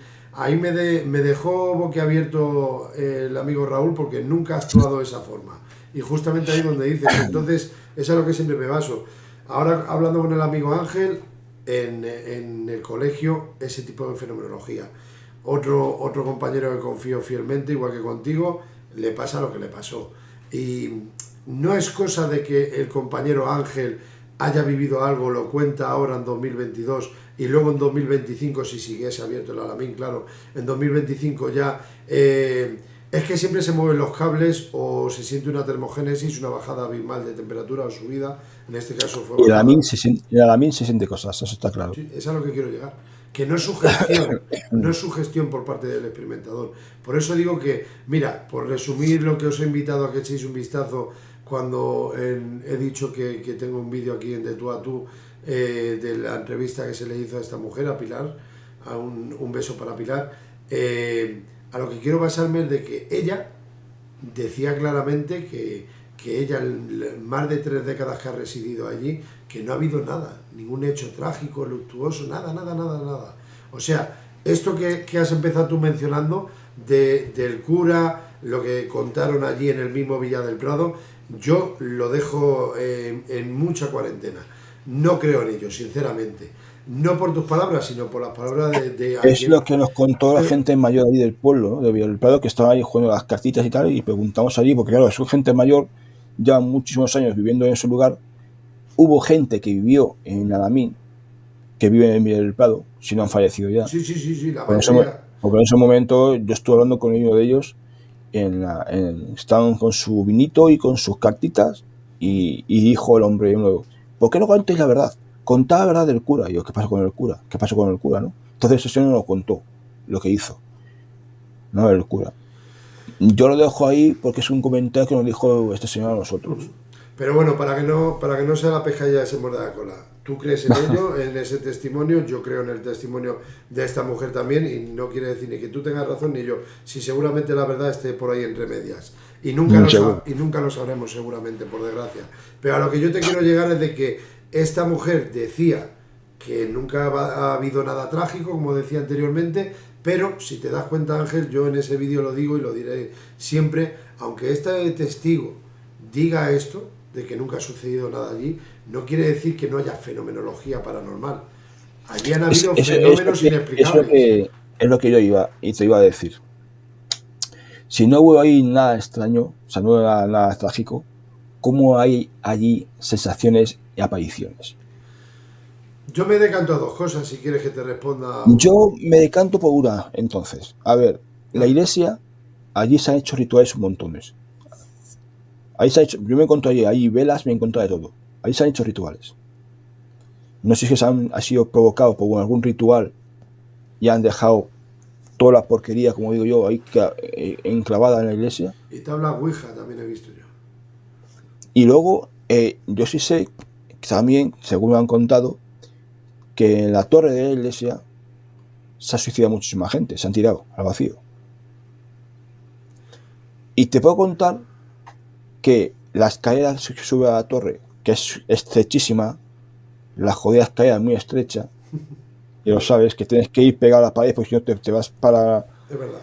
me dejó boquiabierto el amigo Raúl, porque nunca ha actuado de esa forma. Y justamente ahí donde dices, entonces, es a lo que siempre me baso. Ahora, hablando con el amigo Ángel, en el colegio, ese tipo de fenomenología. Otro compañero que confío fielmente, igual que contigo, le pasa lo que le pasó. Y no es cosa de que el compañero Ángel haya vivido algo, lo cuenta ahora en 2022, y luego en 2025, si siguiese abierto el Alamín, claro, en 2025 ya... es que siempre se mueven los cables, o se siente una termogénesis, una bajada abismal de temperatura o subida. En este caso fue... El Alamín se siente cosas, eso está claro. Sí, es a lo que quiero llegar. Que no es sugestión, no es sugestión por parte del experimentador. Por eso digo que, mira, por resumir lo que os he invitado a que echéis un vistazo, cuando he dicho que tengo un vídeo aquí en De Tú a Tú, de la entrevista que se le hizo a esta mujer, a Pilar, a un beso para Pilar, a lo que quiero basarme es de que ella decía claramente que ella, en más de 3 décadas que ha residido allí, que no ha habido nada, ningún hecho trágico, luctuoso, nada. O sea, esto que has empezado tú mencionando del cura, lo que contaron allí en el mismo Villa del Prado, yo lo dejo en mucha cuarentena. No creo en ello, sinceramente. No por tus palabras, sino por las palabras de Es alguien. lo que nos contó la Pero- gente mayor allí del pueblo, ¿no? De Villa del Prado, que estaba ahí jugando las cartitas y tal, y preguntamos allí, porque claro, es gente mayor, ya muchísimos años viviendo en ese lugar. Hubo gente que vivió en Alamín, que vive en Villa del Prado, si no han fallecido ya. Sí, la Porque mayoría. porque en ese momento yo estuve hablando con uno de ellos, estaban con su vinito y con sus cartitas, y dijo el hombre nuevo, ¿por qué no contéis la verdad? Contad la verdad del cura. Y yo, ¿qué pasó con el cura? ¿Qué pasó con el cura, no? Entonces ese señor no lo contó, lo que hizo, no el cura. Yo lo dejo ahí porque es un comentario que nos dijo este señor a nosotros. Pero bueno, para que no sea la pesca ya se muerda la cola. Tú crees en ello, en ese testimonio, yo creo en el testimonio de esta mujer también, y no quiere decir ni que tú tengas razón ni yo, si seguramente la verdad esté por ahí entre medias. Y nunca lo sabremos seguramente, por desgracia. Pero a lo que yo te quiero llegar es de que esta mujer decía que nunca ha habido nada trágico, como decía anteriormente, pero si te das cuenta, Ángel, yo en ese vídeo lo digo y lo diré siempre, aunque este testigo diga esto, de que nunca ha sucedido nada allí, no quiere decir que no haya fenomenología paranormal. Allí han habido fenómenos inexplicables. Es lo que yo te iba a decir. Si no hubo ahí nada extraño, o sea, no hubo nada trágico, ¿cómo hay allí sensaciones y apariciones? Yo me decanto a dos cosas, si quieres que te responda. Yo me decanto por una, entonces. A ver, la iglesia, allí se han hecho rituales un montones. Ahí se ha hecho, yo me encontré allí, hay velas, me encontré de todo. Ahí se han hecho rituales. No sé si ha sido provocado por algún ritual y han dejado toda la porquería, como digo yo, ahí enclavada en la iglesia. Y tabla Ouija también he visto yo. Y luego, yo sí sé, también, según me han contado, que en la torre de la iglesia se ha suicidado muchísima gente, se han tirado al vacío. Y te puedo contar que la escalera que sube a la torre, que es estrechísima, la jodida escalera muy estrecha, y lo sabes, que tienes que ir pegado a la pared porque si no te vas para... Es verdad.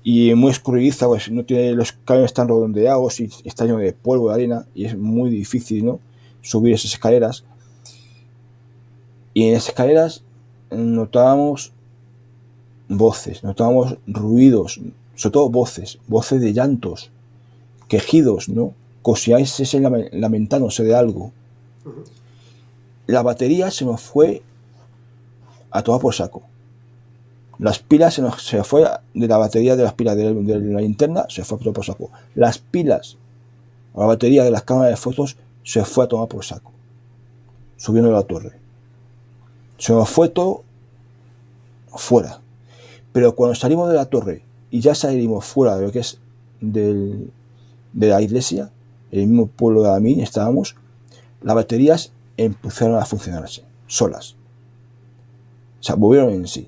Y muy escurridiza, pues no tiene, los camiones están redondeados y está lleno de polvo, de arena, y es muy difícil, ¿no?, subir esas escaleras. Y en esas escaleras notábamos voces, notábamos ruidos, sobre todo voces de llantos, quejidos, ¿no?, como si se lamentándose de algo. La batería se nos fue a tomar por saco. Las pilas se fue de la batería de las pilas de la linterna, se fue a tomar por saco. Las pilas o la batería de las cámaras de fotos se fue a tomar por saco, subiendo a la torre. Se nos fue todo fuera. Pero cuando salimos de la torre y ya salimos fuera de lo que es de la iglesia, el mismo pueblo de Alamín estábamos, las baterías empezaron a funcionarse solas. O sea, volvieron en sí.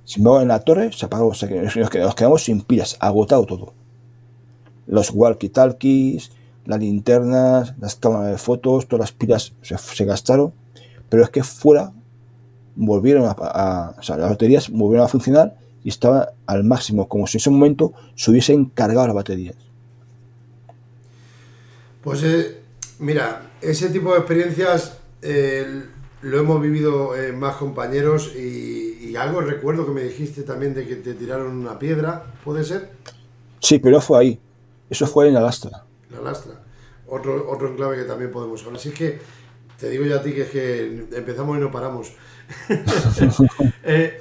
Sin embargo, en la torre se apagó, o sea, que nos quedamos sin pilas, agotado todo. Los walkie-talkies, las linternas, las cámaras de fotos, todas las pilas se gastaron, pero es que fuera volvieron o sea, las baterías volvieron a funcionar y estaban al máximo, como si en ese momento se hubiesen cargado las baterías. Pues mira, ese tipo de experiencias lo hemos vivido más compañeros y algo recuerdo que me dijiste también de que te tiraron una piedra, ¿puede ser? Sí, pero fue ahí. Eso fue en la lastra. La lastra. Otro enclave que también podemos hablar. Así es que te digo yo a ti que es que empezamos y no paramos.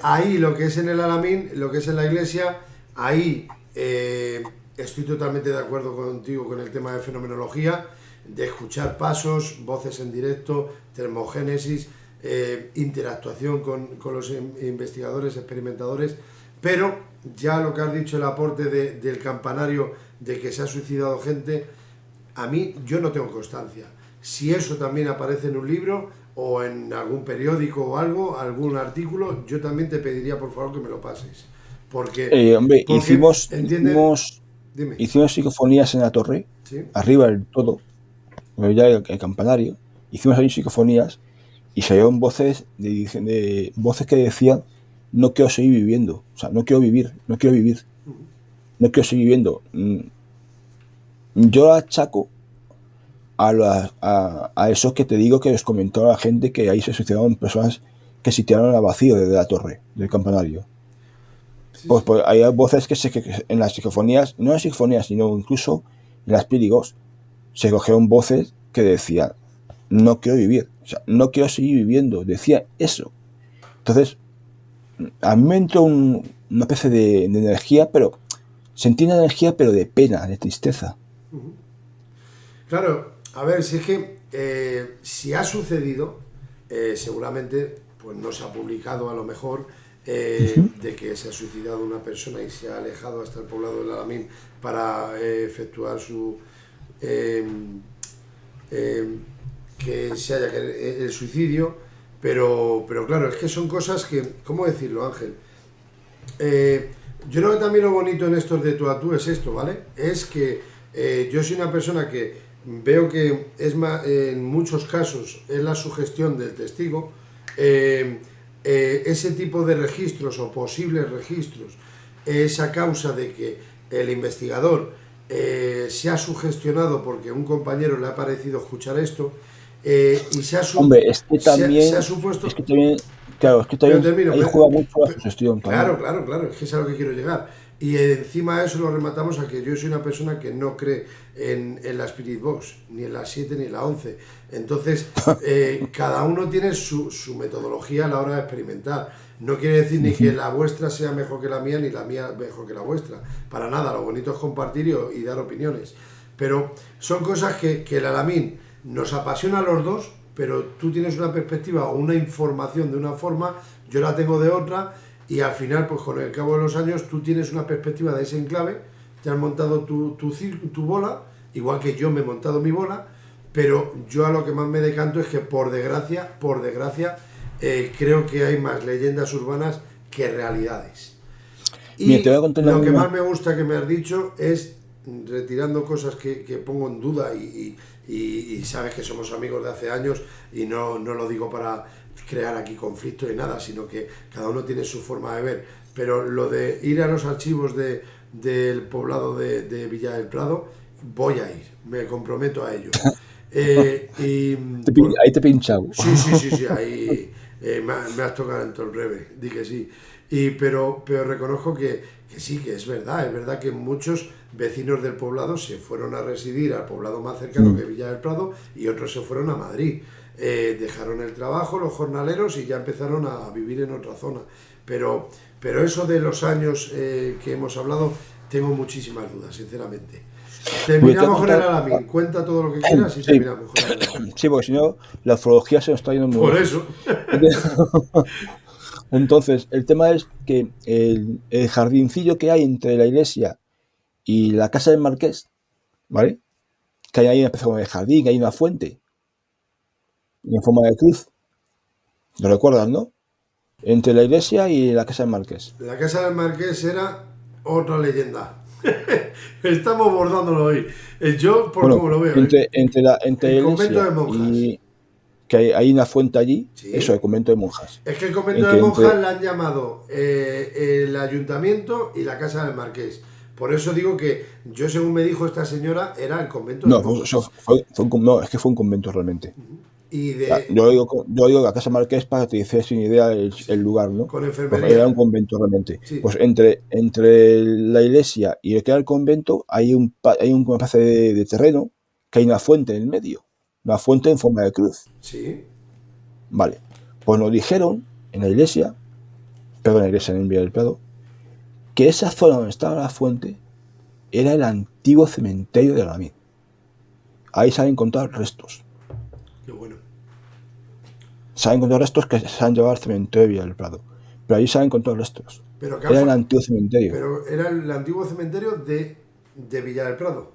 Ahí lo que es en el Alamín, lo que es en la iglesia, ahí estoy totalmente de acuerdo contigo con el tema de fenomenología, de escuchar pasos, voces en directo, termogénesis, interactuación con los investigadores, experimentadores, pero ya lo que has dicho, el aporte del campanario de que se ha suicidado gente, a mí yo no tengo constancia. Si eso también aparece en un libro o en algún periódico o algo, algún artículo, yo también te pediría por favor que me lo pases. Porque hicimos psicofonías en la torre, ¿sí?, arriba del todo, ya el campanario, hicimos ahí psicofonías y salieron voces de voces que decían: no quiero seguir viviendo, o sea, no quiero vivir, no quiero seguir viviendo. Yo achaco a eso que te digo que os comentó la gente, que ahí se suicidaron personas que se tiraron al vacío desde la torre, del campanario. Sí, Pues, sí. pues hay voces que en las psicofonías, no en las psicofonías, sino incluso en las pírigos, se cogieron voces que decían: no quiero vivir, o sea, no quiero seguir viviendo, decía eso. Entonces, a mí me entró una especie de energía, pero sentí una energía, pero de pena, de tristeza. Claro, a ver, si es que si ha sucedido, seguramente pues no se ha publicado a lo mejor de que se ha suicidado una persona y se ha alejado hasta el poblado del Alamín para efectuar su eh, que se haya el suicidio, pero claro, es que son cosas que, ¿cómo decirlo, Ángel? Yo creo que también lo bonito en estos de tú a tú es esto, ¿vale? Es que yo soy una persona que veo que es más, en muchos casos es la sugestión del testigo, ese tipo de registros o posibles registros es a causa de que el investigador se ha sugestionado porque un compañero le ha parecido escuchar esto y Hombre, es que se también, ha supuesto. claro, es que Pero también termino, ahí juega mucho la sugestión claro, también. claro, claro, es que es a lo que quiero llegar. Y encima de eso lo rematamos a que yo soy una persona que no cree en la Spirit Box, ni en la 7 ni en la 11. Entonces, cada uno tiene su metodología a la hora de experimentar. No quiere decir ni que la vuestra sea mejor que la mía, ni la mía mejor que la vuestra. Para nada, lo bonito es compartir y dar opiniones. Pero son cosas que el Alamín nos apasiona a los dos, pero tú tienes una perspectiva o una información de una forma, yo la tengo de otra, y al final, pues con el cabo de los años, tú tienes una perspectiva de ese enclave, te has montado tu bola, igual que yo me he montado mi bola, pero yo a lo que más me decanto es que por desgracia, creo que hay más leyendas urbanas que realidades. Mira, Y te voy a contar lo que una. más me gusta que me has dicho es, retirando cosas que pongo en duda y sabes que somos amigos de hace años y no lo digo para crear aquí conflicto y nada, sino que cada uno tiene su forma de ver, pero lo de ir a los archivos del poblado de Villa del Prado, voy a ir, me comprometo a ello. Ahí te he pinchado. Sí, ahí me has tocado en todo el breve, di que sí. Pero reconozco que sí, que es verdad que muchos vecinos del poblado se fueron a residir al poblado más cercano que Villa del Prado y otros se fueron a Madrid. Dejaron el trabajo, los jornaleros, y ya empezaron a vivir en otra zona. Pero eso de los años que hemos hablado, tengo muchísimas dudas, sinceramente. Terminamos con el Alamín, cuenta todo lo que quieras y Sí, terminamos con el Alamín. sí, porque si no, la ufología se nos está yendo muy Por lejos. eso. Entonces, el tema es que el jardincillo que hay entre la iglesia y la casa del marqués, ¿vale? Que hay ahí una especie de jardín, que hay una fuente en forma de cruz. ¿Lo recuerdas, no? Entre la iglesia y la casa del marqués. La casa del Marqués era otra leyenda. Estamos bordándolo hoy. Yo, por Bueno, como lo veo, entre la el convento iglesia de monjas. y que hay una fuente allí, Sí. eso, el convento de monjas. Es que el convento En de que monjas la han llamado el ayuntamiento y la casa del Marqués. Por eso digo que yo, según me dijo esta señora, era el convento de No, monjas. no, es que fue un convento realmente. Y Yo digo la casa marqués para que te dices sin idea el lugar, ¿no? con Porque enfermería. era un convento realmente. Sí. Pues entre la iglesia y el que era el convento hay una especie de terreno que hay una fuente en el medio. Una fuente en forma de cruz. Sí. Vale. Pues nos dijeron en la iglesia en Villa del Prado, que esa zona donde estaba la fuente era el antiguo cementerio de Alamín. Ahí se han encontrado restos. Qué bueno. Se han encontrado restos que se han llevado al cementerio de Villa del Prado. Pero ahí se han encontrado restos. Pero Era el antiguo cementerio. Pero era el antiguo cementerio de Villa del Prado.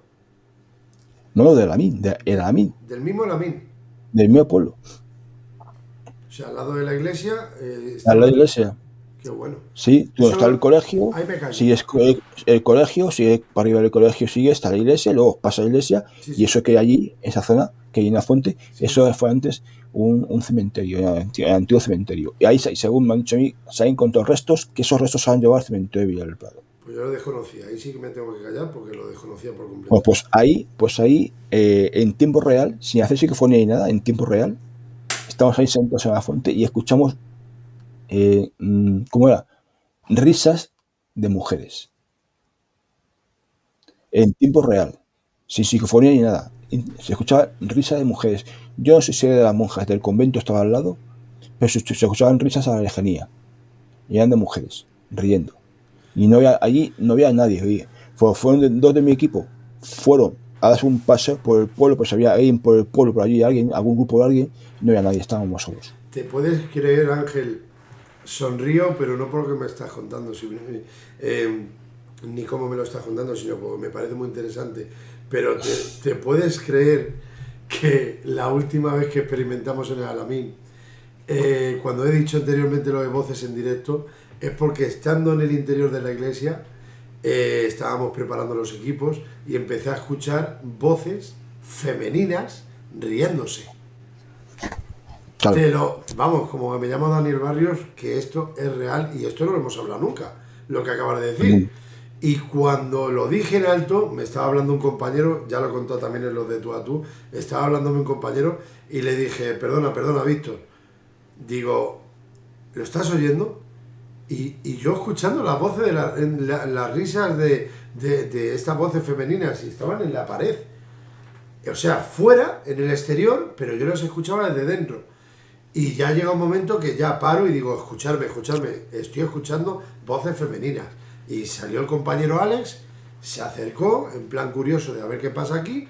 No de Alamín, de Alamín. Del mismo Alamín. Del mismo pueblo. O sea, al lado de la iglesia. Al lado de la iglesia. Qué bueno. Sí, donde está el colegio. Ahí me callo. Sigues el colegio, sigue para arriba del colegio, sigue, está la iglesia, luego pasa la iglesia, Sí. Y eso que hay allí, esa zona, que hay una fuente, sí. Eso fue antes un cementerio, el antiguo cementerio. Y ahí, según me han dicho a mí, se han encontrado restos, que esos restos se han llevado al cementerio de Villa del Prado. Pues yo lo desconocía, ahí sí que me tengo que callar porque lo desconocía por completo. Bueno, pues ahí en tiempo real, sin hacer psicofonía ni nada, en tiempo real, estamos ahí sentados en la fuente y escuchamos, ¿cómo era? Risas de mujeres. En tiempo real, sin psicofonía ni nada. Se escuchaba risas de mujeres. Yo no sé si era de las monjas del convento, estaba al lado, pero se escuchaban risas a la lejanía. Y eran de mujeres, riendo. Y allí no había nadie. Oye. Fueron dos de mi equipo. Fueron a darse un paseo por el pueblo, pues había alguien por el pueblo, por allí, algún grupo de alguien, y no había nadie, estábamos solos. ¿Te puedes creer, Ángel? Sonrío, pero no por lo que me estás contando, ni cómo me lo estás contando, sino porque me parece muy interesante. Pero ¿te puedes creer que la última vez que experimentamos en el Alamín, cuando he dicho anteriormente lo de voces en directo, es porque estando en el interior de la iglesia, estábamos preparando los equipos y empecé a escuchar voces femeninas riéndose. Claro. Vamos, como me llamo Daniel Barrios, que esto es real y esto no lo hemos hablado nunca, lo que acabas de decir. Y cuando lo dije en alto, me estaba hablando un compañero, ya lo contó también en los de tú a tú, estaba hablándome un compañero y le dije, perdona, Víctor, digo, ¿lo estás oyendo? Y yo escuchando las voces de las risas de estas voces femeninas, y estaban en la pared. O sea, fuera, en el exterior, pero yo las escuchaba desde dentro. Y ya llega un momento que ya paro y digo, escucharme, estoy escuchando voces femeninas. Y salió el compañero Alex, se acercó, en plan curioso de a ver qué pasa aquí,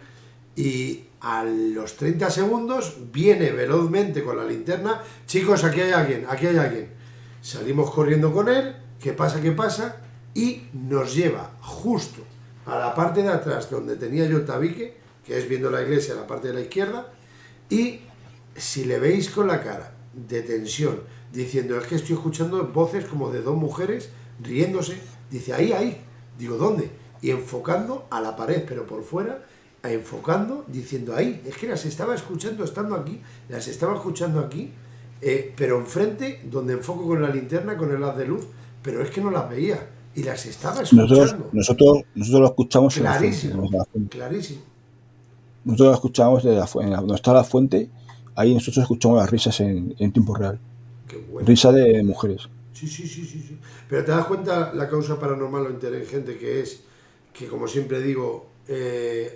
y a los 30 segundos viene velozmente con la linterna, chicos, aquí hay alguien. Salimos corriendo con él, ¿qué pasa? Y nos lleva justo a la parte de atrás donde tenía yo el tabique, que es viendo la iglesia, la parte de la izquierda, y si le veis con la cara de tensión, diciendo, es que estoy escuchando voces como de dos mujeres riéndose, dice, ahí, digo, ¿dónde? Y enfocando a la pared, pero por fuera, enfocando, diciendo, ahí, es que las estaba escuchando estando aquí, pero enfrente, donde enfoco con la linterna, con el haz de luz, pero es que no las veía, y las estaba escuchando. Nosotros lo escuchamos clarísimo, en la fuente. Clarísimo. Nosotros lo escuchamos desde la fuente, donde está la fuente, ahí nosotros escuchamos las risas en tiempo real. Qué bueno. Risa de mujeres. Sí. Pero te das cuenta la causa paranormal o inteligente que es, que como siempre digo,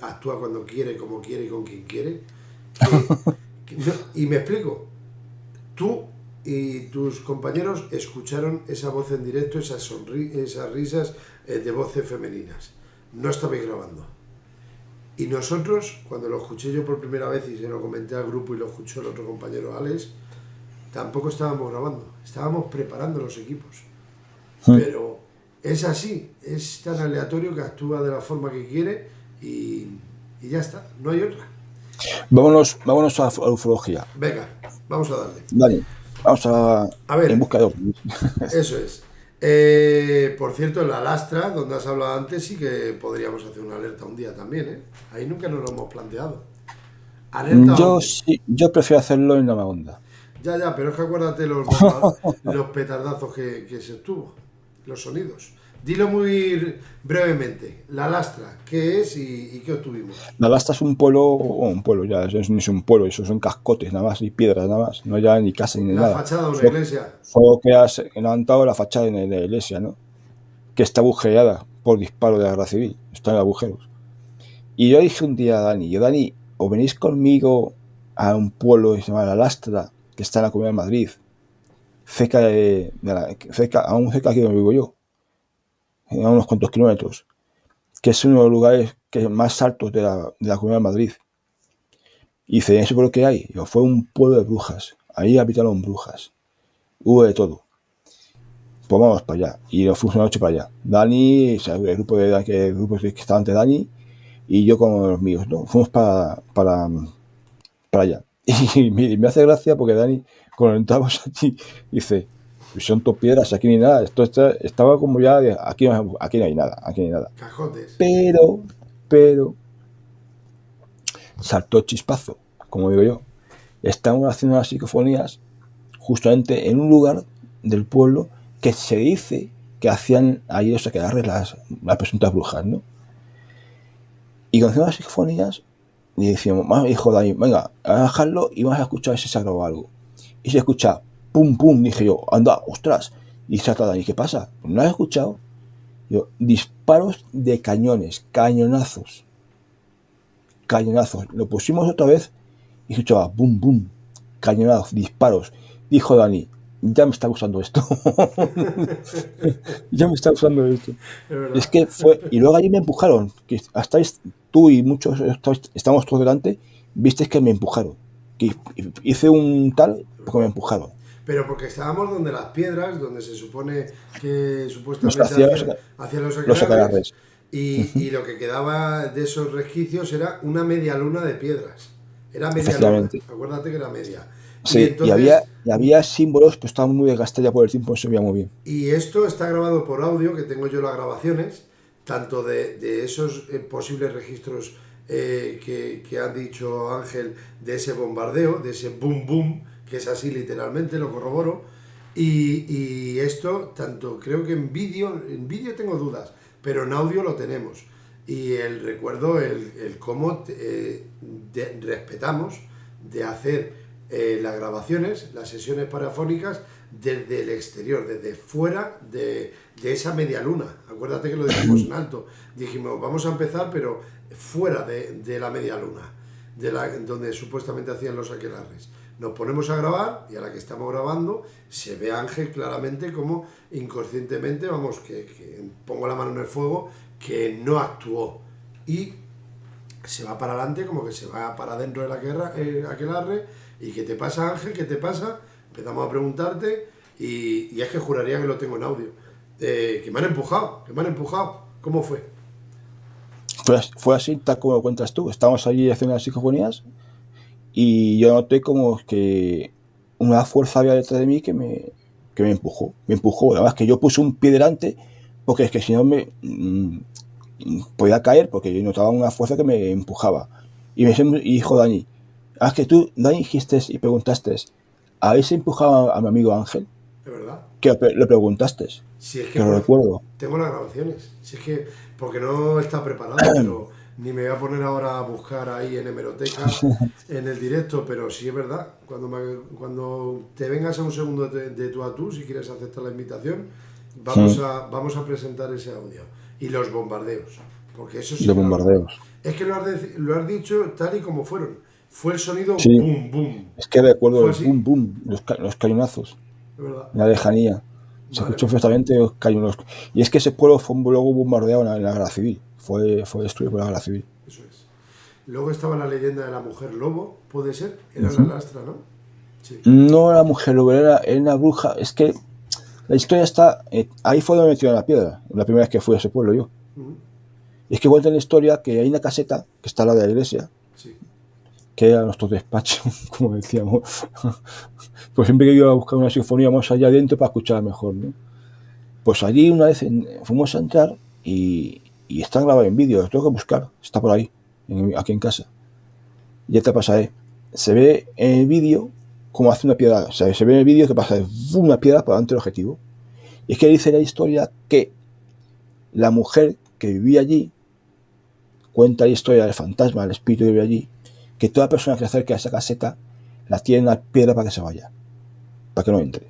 actúa cuando quiere, como quiere y con quien quiere. Y me explico. Tú y tus compañeros escucharon esa voz en directo, esas risas de voces femeninas. No estabais grabando. Y nosotros, cuando lo escuché yo por primera vez y se lo comenté al grupo y lo escuchó el otro compañero Alex, tampoco estábamos grabando, estábamos preparando los equipos. Pero es así, es tan aleatorio que actúa de la forma que quiere y ya está, no hay otra. Vámonos a la ufología. Venga, vamos a darle. Dale, vamos a ver, en busca de ovnis. Eso es. Por cierto, en la lastra, donde has hablado antes, sí que podríamos hacer una alerta un día también, ¿eh? Ahí nunca nos lo hemos planteado. Alerta yo prefiero hacerlo en la onda. Ya, pero es que acuérdate los petardazos que se tuvo, los sonidos. Dilo muy brevemente. La lastra, ¿qué es y qué obtuvimos? La lastra es un pueblo, ya, eso no es un pueblo, eso son cascotes nada más y piedras nada más, no hay ya ni casa ni nada. La fachada de una iglesia. Solo que has levantado la fachada de la iglesia, ¿no? Que está agujereada por disparo de la Guerra Civil, está en agujeros. Y yo dije un día a Dani, o venís conmigo a un pueblo que se llama La Lastra, que está en la Comunidad de Madrid, cerca aquí donde vivo yo, a unos cuantos kilómetros, que es uno de los lugares más altos de la Comunidad de Madrid. Y dice, ¿eso por lo que hay? Fue un pueblo de brujas, ahí habitaron brujas, hubo de todo. Pues vamos para allá, y nos fuimos una noche para allá. Dani, el grupo que estaba ante Dani, y yo con los míos, ¿no? Fuimos para allá. Y me hace gracia porque Dani, cuando entramos allí, dice, son dos piedras, aquí ni nada. Esto estaba como ya, aquí no hay nada. Cajotes. Pero, saltó el chispazo, como digo yo. Estamos haciendo las psicofonías justamente en un lugar del pueblo que se dice que hacían ahí los aquelarres las presuntas brujas, ¿no? Y cuando hacían las psicofonías, y decíamos, hijo Dani, venga, a bajarlo y vas a escuchar si se ha grabado algo. Y se escucha, pum, pum, dije yo, anda, ostras. Y se trata Dani, ¿qué pasa? ¿No has escuchado? Yo, disparos de cañones, cañonazos. Lo pusimos otra vez y escuchaba, bum, bum, cañonazos, disparos. Dijo Dani, ya me está gustando esto. Ya me está gustando esto. Es que fue, y luego allí me empujaron, que hasta tú y muchos estamos todos delante, visteis que me empujaron, que hice un tal porque me empujaron. Pero porque estábamos donde las piedras, donde se supone que supuestamente hacían los aquelarres, y lo que quedaba de esos resquicios era una media luna de piedras. Era media luna, acuérdate que era media. Sí, y, entonces, y había símbolos, pues estaban muy desgastados ya por el tiempo, se veía muy bien. Y esto está grabado por audio, que tengo yo las grabaciones, tanto de esos posibles registros que han dicho Ángel, de ese bombardeo, de ese boom boom, que es así literalmente, lo corroboro, y esto, tanto creo que en vídeo tengo dudas, pero en audio lo tenemos. Y recuerdo el cómo respetamos de hacer las grabaciones, las sesiones parafónicas desde el exterior, desde fuera de esa media luna. Acuérdate que lo dijimos en alto. Dijimos, vamos a empezar, pero fuera de la media luna, donde supuestamente hacían los aquelarres. Nos ponemos a grabar y a la que estamos grabando se ve a Ángel claramente como inconscientemente, vamos, que pongo la mano en el fuego, que no actuó. Y se va para adelante, como que se va para adentro del aquelarre. ¿Y qué te pasa, Ángel? ¿Qué te pasa? Empezamos a preguntarte y es que juraría que lo tengo en audio. Que me han empujado. ¿Cómo fue? Fue así, tal como lo cuentas tú. Estábamos allí haciendo las psicofonías y yo noté como que una fuerza había detrás de mí que me empujó. Me empujó. Además que yo puse un pie delante porque es que si no me podía caer porque yo notaba una fuerza que me empujaba. Y dijo Dani, es que tú, Dani, dijiste y preguntaste, ¿habéis empujado a mi amigo Ángel? ¿De verdad? Que le preguntaste. Si es que lo recuerdo. Tengo las grabaciones. Si es que, porque no está preparado, pero ni me voy a poner ahora a buscar ahí en hemeroteca, en el directo, pero sí es verdad. Cuando te vengas a un segundo de tú a tú, si quieres aceptar la invitación, vamos a presentar ese audio. Y los bombardeos. Porque eso sí. Los bombardeos. Es que lo has dicho tal y como fueron. Fue el sonido boom, boom. Es que recuerdo el boom, boom, los cañonazos. Es verdad. La lejanía. Se escuchó perfectamente los cañones. Y es que ese pueblo fue luego bombardeado en la guerra civil. Fue destruido por la guerra civil. Eso es. Luego estaba la leyenda de la mujer lobo, ¿puede ser? Era la lastra, ¿no? Sí. No era mujer lobo, era una bruja. Es que la historia está... ahí fue donde me metieron la piedra. La primera vez que fui a ese pueblo yo. Y es que cuenta la historia que hay una caseta que está al lado de la iglesia. Sí. Que era nuestro despacho, como decíamos. Pues siempre que yo iba a buscar una sinfonía más allá adentro para escucharla mejor, ¿no? Pues allí una vez fuimos a entrar y están grabados en vídeo, lo tengo que buscar, está por ahí, aquí en casa. Ya te pasaré. Se ve en el vídeo como hace una piedra, o sea, se ve en el vídeo que pasa una piedra por delante del objetivo. Y es que dice la historia que la mujer que vivía allí, cuenta la historia del fantasma, del espíritu que vive allí, que toda persona que se acerque a esa caseta la tiene una piedra para que se vaya, para que no entre.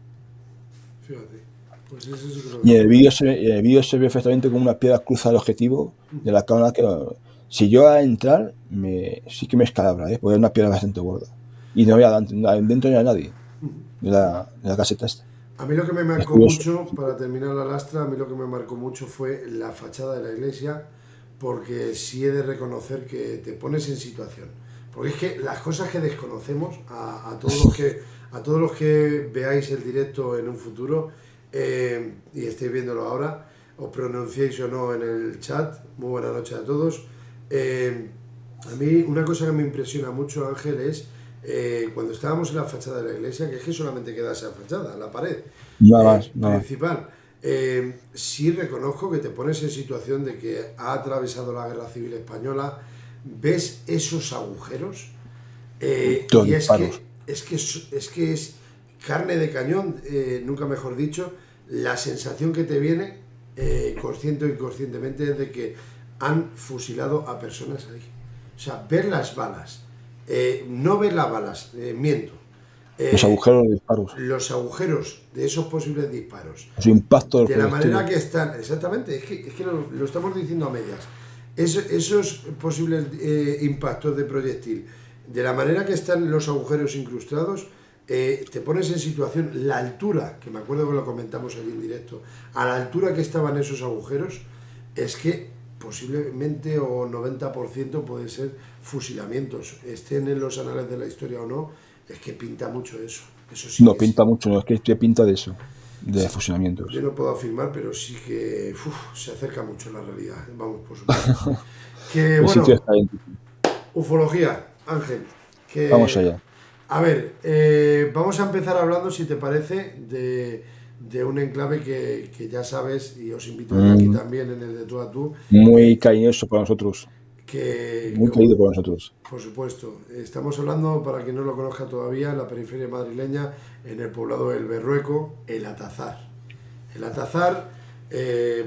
Fíjate. Pues eso sí que lo... Y en el vídeo se ve perfectamente como una piedra cruza el objetivo de la cámara que si yo a entrar sí que me escalabra, porque es una piedra bastante gorda. Y no había dentro no había nadie de la caseta esta. A mí lo que me marcó mucho, para terminar la lastra, a mí lo que me marcó mucho fue la fachada de la iglesia, porque sí he de reconocer que te pones en situación. Porque es que las cosas que desconocemos, a todos los que veáis el directo en un futuro y estéis viéndolo ahora, os pronunciéis o no en el chat, muy buena noche a todos. A mí una cosa que me impresiona mucho, Ángel, es cuando estábamos en la fachada de la iglesia, que es que solamente queda esa fachada, la pared principal. Sí reconozco que te pones en situación de que ha atravesado la Guerra Civil Española, ves esos agujeros y es que es carne de cañón, nunca mejor dicho, la sensación que te viene consciente o inconscientemente, es de que han fusilado a personas ahí. O sea, ver las balas, no ver las balas, miento. Los agujeros de los disparos, Los agujeros de esos posibles disparos, los impactos del de la manera proyectil. que están, exactamente, es que lo estamos diciendo a medias. Esos posibles impactos de proyectil, de la manera que están los agujeros incrustados, te pones en situación, la altura, que me acuerdo que lo comentamos allí en directo, a la altura que estaban esos agujeros, es que posiblemente o 90% pueden ser fusilamientos, estén en los anales de la historia o no, es que pinta mucho eso. Eso sí No que es. pinta mucho, no es que te pinta de eso, de Sí, fusionamientos. yo no puedo afirmar, pero sí que se acerca mucho a la realidad. Vamos, por supuesto. Que El sitio bueno, está bien. ufología, Ángel. Vamos Que, allá. a ver, vamos a empezar hablando, si te parece, de un enclave que ya sabes, y os invito yo aquí Mm, también en el de tú a tú, Muy cariñoso para nosotros, que muy querido por nosotros. por supuesto, estamos hablando, para quien no lo conozca todavía, en la periferia madrileña, en el poblado del Berrueco, el Atazar. El Atazar,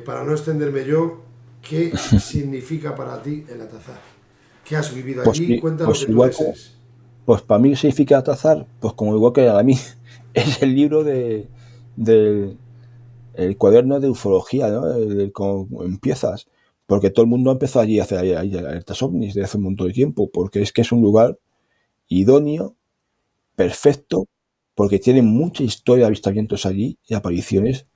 para no extenderme yo, ¿qué significa para ti el Atazar? ¿Qué has vivido Pues, allí? Cuenta lo que pues tú igual como, desees. pues para mí significa atazar, pues como igual que a mí, es el libro del el cuaderno de ufología, ¿no? Cómo empiezas, porque todo el mundo empezó allí a hacer ahí alertas ovnis desde hace un montón de tiempo, porque es que es un lugar idóneo, perfecto, porque tiene mucha historia de avistamientos allí y apariciones.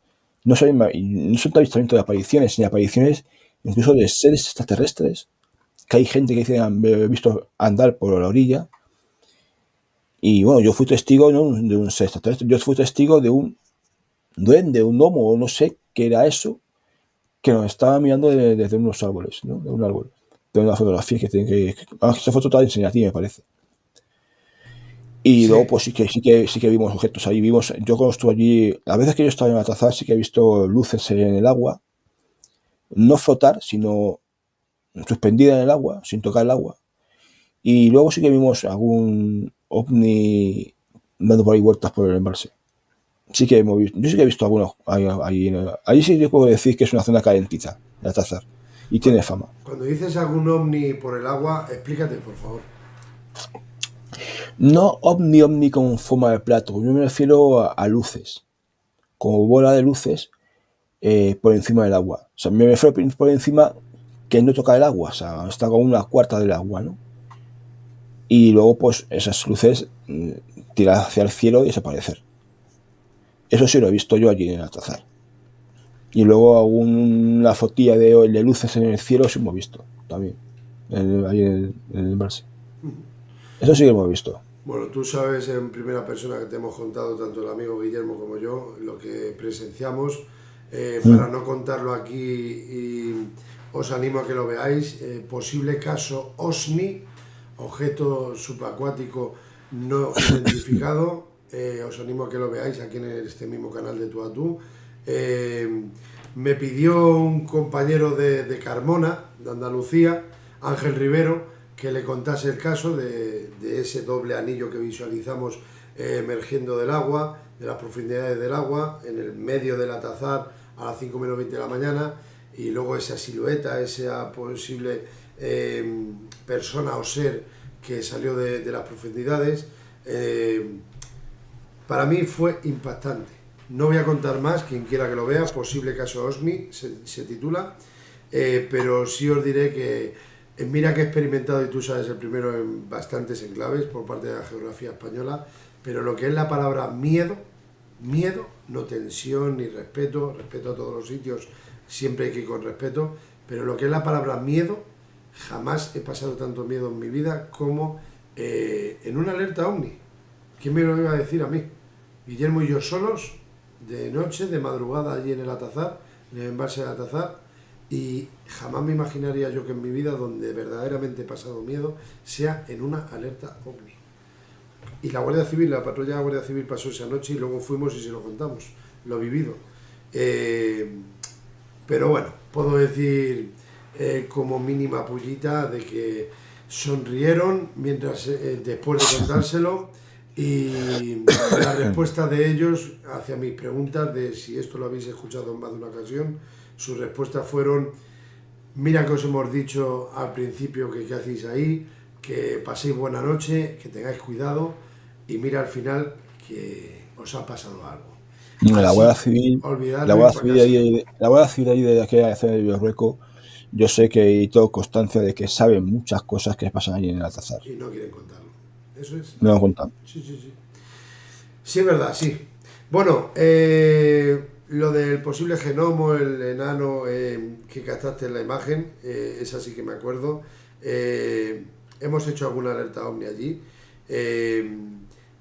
No son avistamientos de apariciones, sino apariciones incluso de seres extraterrestres, que hay gente que dice he visto andar por la orilla. Y bueno, yo fui testigo no de un ser extraterrestre, yo fui testigo de un duende, un gnomo, o no sé qué era eso, que nos estaba mirando desde unos árboles, ¿no? De un árbol. De una fotografía que tiene esa foto te la enseñé a ti, me parece. Y luego, Sí, pues sí que vimos objetos ahí. Yo cuando estuve allí, a veces que yo estaba en Atazar, sí que he visto luces en el agua, no flotar, sino suspendida en el agua, sin tocar el agua. Y luego sí que vimos algún ovni dando por ahí vueltas por el embalse. Sí que hemos visto, yo sí que he visto algunos ahí sí que puedo decir que es una zona calentita, el Atazar, y tiene fama. cuando dices algún ovni por el agua, explícate, por favor. No ovni con forma de plato, yo me refiero a luces, como bola de luces por encima del agua. O sea, me refiero por encima que no toca el agua, o sea, está con una cuarta del agua, ¿no? Y luego, pues, esas luces tirar hacia el cielo y desaparecer. Eso sí lo he visto yo allí en Altazar. Y luego alguna fotilla de luces en el cielo sí hemos visto también, ahí en el embalse. Eso sí que hemos visto. Bueno, tú sabes en primera persona que te hemos contado, tanto el amigo Guillermo como yo, lo que presenciamos. Para no contarlo aquí, y os animo a que lo veáis. Posible caso OSNI, objeto subacuático no identificado. Os animo a que lo veáis aquí en este mismo canal de Tú a Tú. Me pidió un compañero de Carmona, de Andalucía, Ángel Rivero, que le contase el caso de ese doble anillo que visualizamos emergiendo del agua, de las profundidades del agua, en el medio del Atazar a las 5 menos 20 de la mañana, y luego esa silueta, esa posible persona o ser que salió de las profundidades. Para mí fue impactante. No voy a contar más, quien quiera que lo vea, posible caso OSNI se titula, pero sí os diré que mira que he experimentado, y tú sabes, el primero en bastantes enclaves por parte de la geografía española, pero lo que es la palabra miedo, miedo, no tensión ni respeto, respeto a todos los sitios, siempre hay que ir con respeto, pero lo que es la palabra miedo, jamás he pasado tanto miedo en mi vida como en una alerta OVNI. ¿Quién me lo iba a decir a mí? Guillermo y yo solos, de noche, de madrugada, allí en el Atazar, en el embalse del Atazar, y jamás me imaginaría yo que en mi vida, donde verdaderamente he pasado miedo, sea en una alerta OVNI. Y la Guardia Civil, la patrulla de la Guardia Civil pasó esa noche y luego fuimos y se lo contamos, lo vivido. Pero bueno, puedo decir como mínima pullita de que sonrieron mientras después de contárselo, y la respuesta de ellos hacia mis preguntas de si esto lo habéis escuchado en más de una ocasión sus respuestas fueron: mira que os hemos dicho al principio que qué hacéis ahí, que paséis buena noche, que tengáis cuidado, y mira al final que os ha pasado algo. La Así, Guardia Civil, olvidadlo la y Guardia pa' Civil casa. ahí, la Guardia Civil ahí de aquella zona de Villarrueco, yo sé que hay toda constancia de que saben muchas cosas que pasan allí en el Alcázar. Y no quieren contarlo. Eso es. Me lo han contado. Sí, sí, sí. Sí, es verdad, sí. Bueno, lo del posible genomo, el enano que captaste en la imagen, esa sí que me acuerdo. Hemos hecho alguna alerta OVNI allí,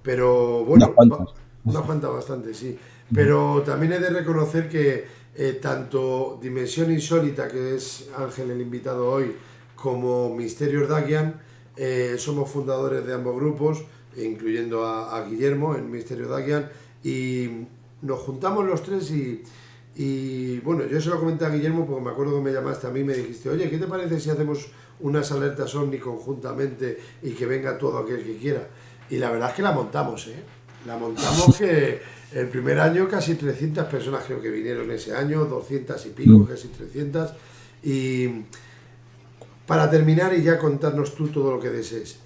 pero Unas bueno, cuantas. unas cuantas bastante, sí. Pero también he de reconocer que tanto Dimensión Insólita, que es Ángel el invitado hoy, como Misterios Dagian, somos fundadores de ambos grupos, incluyendo a Guillermo en Misterios Dagian, y nos juntamos los tres y bueno, yo se lo comenté a Guillermo porque me acuerdo que me llamaste a mí y me dijiste: oye, ¿qué te parece si hacemos unas alertas OVNI conjuntamente y que venga todo aquel que quiera? Y la verdad es que la montamos, ¿eh? La montamos que el primer año casi 300 personas creo que vinieron ese año, 200 y pico, casi 300. Y para terminar y ya contarnos tú todo lo que desees,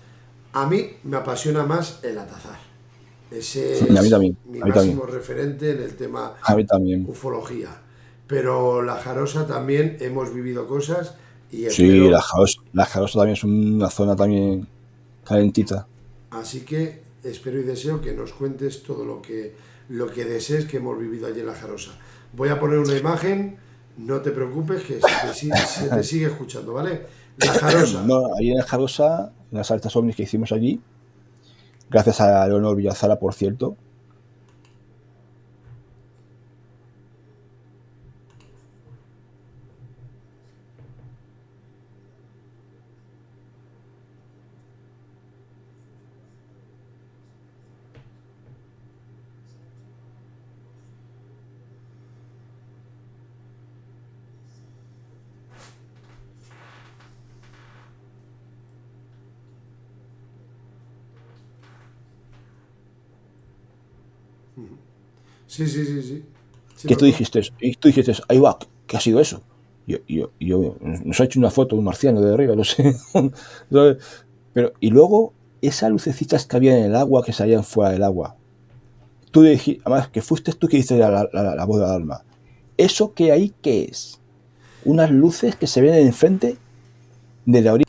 a mí me apasiona más el Atazar. Ese A mí es también, mi a mí también, máximo referente en el tema a mí también. ufología. Pero la Jarosa también hemos vivido cosas y Sí, espero. la Jarosa también es una zona también calentita. Así que espero y deseo que nos cuentes todo lo que desees que hemos vivido allí en la Jarosa. Voy a poner una imagen, no te preocupes que se te sigue escuchando, ¿vale? La Jarosa. No, ahí en la Jarosa, en las alertas ovnis que hicimos allí, gracias a Leonor Villazara, por cierto, Sí, sí, sí, sí. Sí que lo conozco. tú dijiste, ahí va, ¿qué ha sido eso? Yo, nos ha hecho una foto de un marciano de arriba, no sé. ¿Sabes? Pero, y luego, esas lucecitas que había en el agua, que salían fuera del agua. Tú dijiste, además, que fuiste tú que hiciste la voz de alarma. ¿Eso que hay qué es? Unas luces que se ven enfrente de la orilla.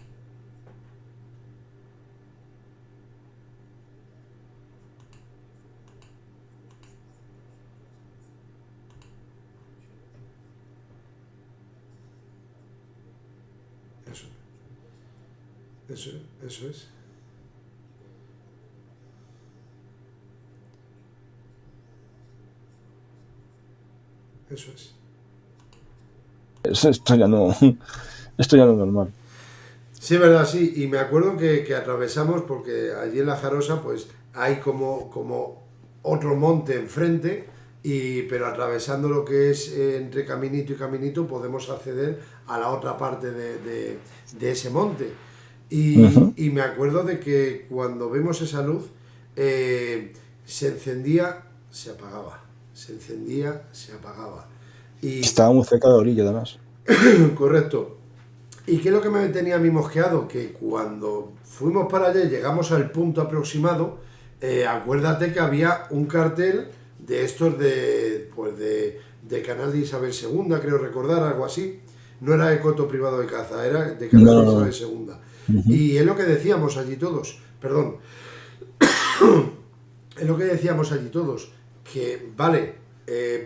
Eso, eso, eso es. Eso es. Esto ya no, esto ya no es normal. Sí, verdad, sí. Y me acuerdo que atravesamos, porque allí en la Jarosa, pues hay como otro monte enfrente, pero atravesando lo que es entre caminito y caminito, podemos acceder a la otra parte de ese monte. Ujú. Y me acuerdo de que cuando vemos esa luz, se encendía, se apagaba. Se encendía, se apagaba. Y Estaba muy cerca de la orilla, además. correcto. ¿Y qué es lo que me tenía a mí mosqueado? Que cuando fuimos para allá y llegamos al punto aproximado, acuérdate que había un cartel de estos de canal de Isabel II, creo recordar, algo así. No era de coto privado de caza, era de No, canal de no, Isabel no. II. Ujú. Y es lo que decíamos allí todos, perdón, es lo que decíamos allí todos, que vale,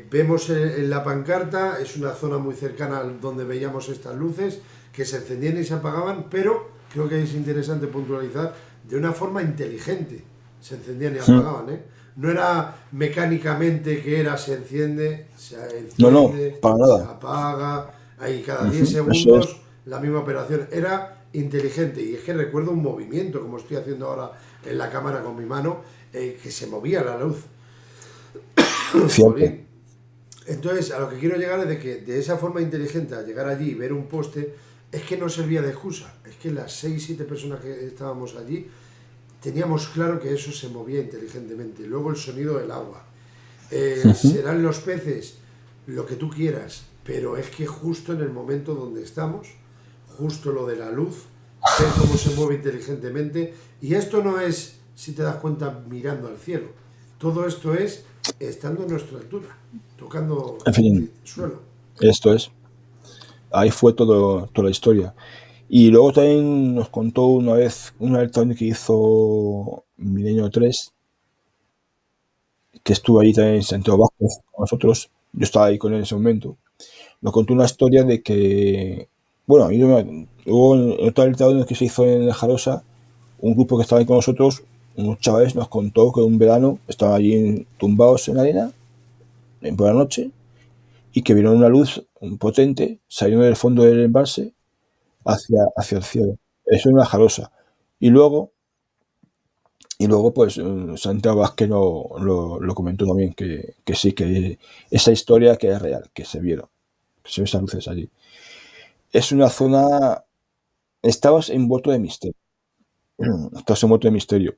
vemos en la pancarta, es una zona muy cercana donde veíamos estas luces, que se encendían y se apagaban, pero creo que es interesante puntualizar, de una forma inteligente, se encendían y apagaban, ¿eh? No era mecánicamente que era se enciende, se No, no, enciende, para se nada. apaga, ahí cada 10 Ujú. Eso es. segundos la misma operación, era inteligente. Y es que recuerdo un movimiento, como estoy haciendo ahora en la cámara con mi mano, que se movía la luz. Cierto. Jolín. Entonces, a lo que quiero llegar es de que de esa forma inteligente, al llegar allí y ver un poste, es que no servía de excusa. Es que las 6 7 personas que estábamos allí teníamos claro que eso se movía inteligentemente. Luego el sonido del agua. Serán los peces, lo que tú quieras, pero es que justo en el momento donde estamos, justo lo de la luz, ver cómo se mueve inteligentemente, y esto no es, si te das cuenta, mirando al cielo, todo esto es estando a nuestra altura, tocando En fin, el suelo. esto es. Ahí fue toda la historia. Y luego también nos contó una vez también que hizo Milenio 3, que estuvo ahí también Santiago Vázquez con nosotros. Yo estaba ahí con él en ese momento. Nos contó una historia de que, bueno, luego en otra alerta que se hizo en la Jarosa, un grupo que estaba ahí con nosotros, unos chavales, nos contó que un verano estaban allí tumbados en la arena por la noche y que vieron una luz potente saliendo del fondo del embalse hacia el cielo. Eso en la Jarosa. Y luego pues Santiago Vázquez lo comentó también, que sí, que esa historia que es real, que se vieron, que se ven esas luces allí. Es una zona, estabas envuelto de misterio. Estás envuelto de misterio.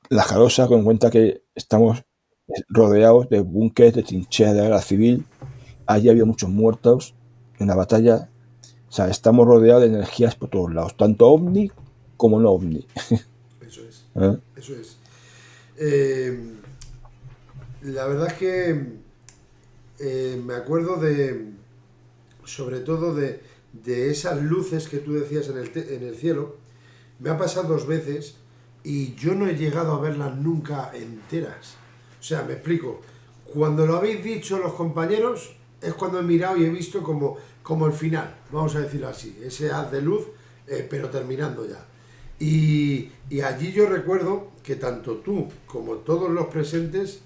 La Jarosa, con cuenta que estamos rodeados de búnkeres, de trincheras de guerra civil. Allí había muchos muertos en la batalla. O sea, estamos rodeados de energías por todos lados, tanto ovni como no ovni. Eso es, ¿Eh? eso es. La verdad es que me acuerdo sobre todo de esas luces que tú decías en el cielo. Me ha pasado 2 veces y yo no he llegado a verlas nunca enteras. O sea, me explico. Cuando lo habéis dicho los compañeros, es cuando he mirado y he visto como el final, vamos a decirlo así, ese haz de luz, pero terminando ya. Y allí yo recuerdo que tanto tú como todos los presentes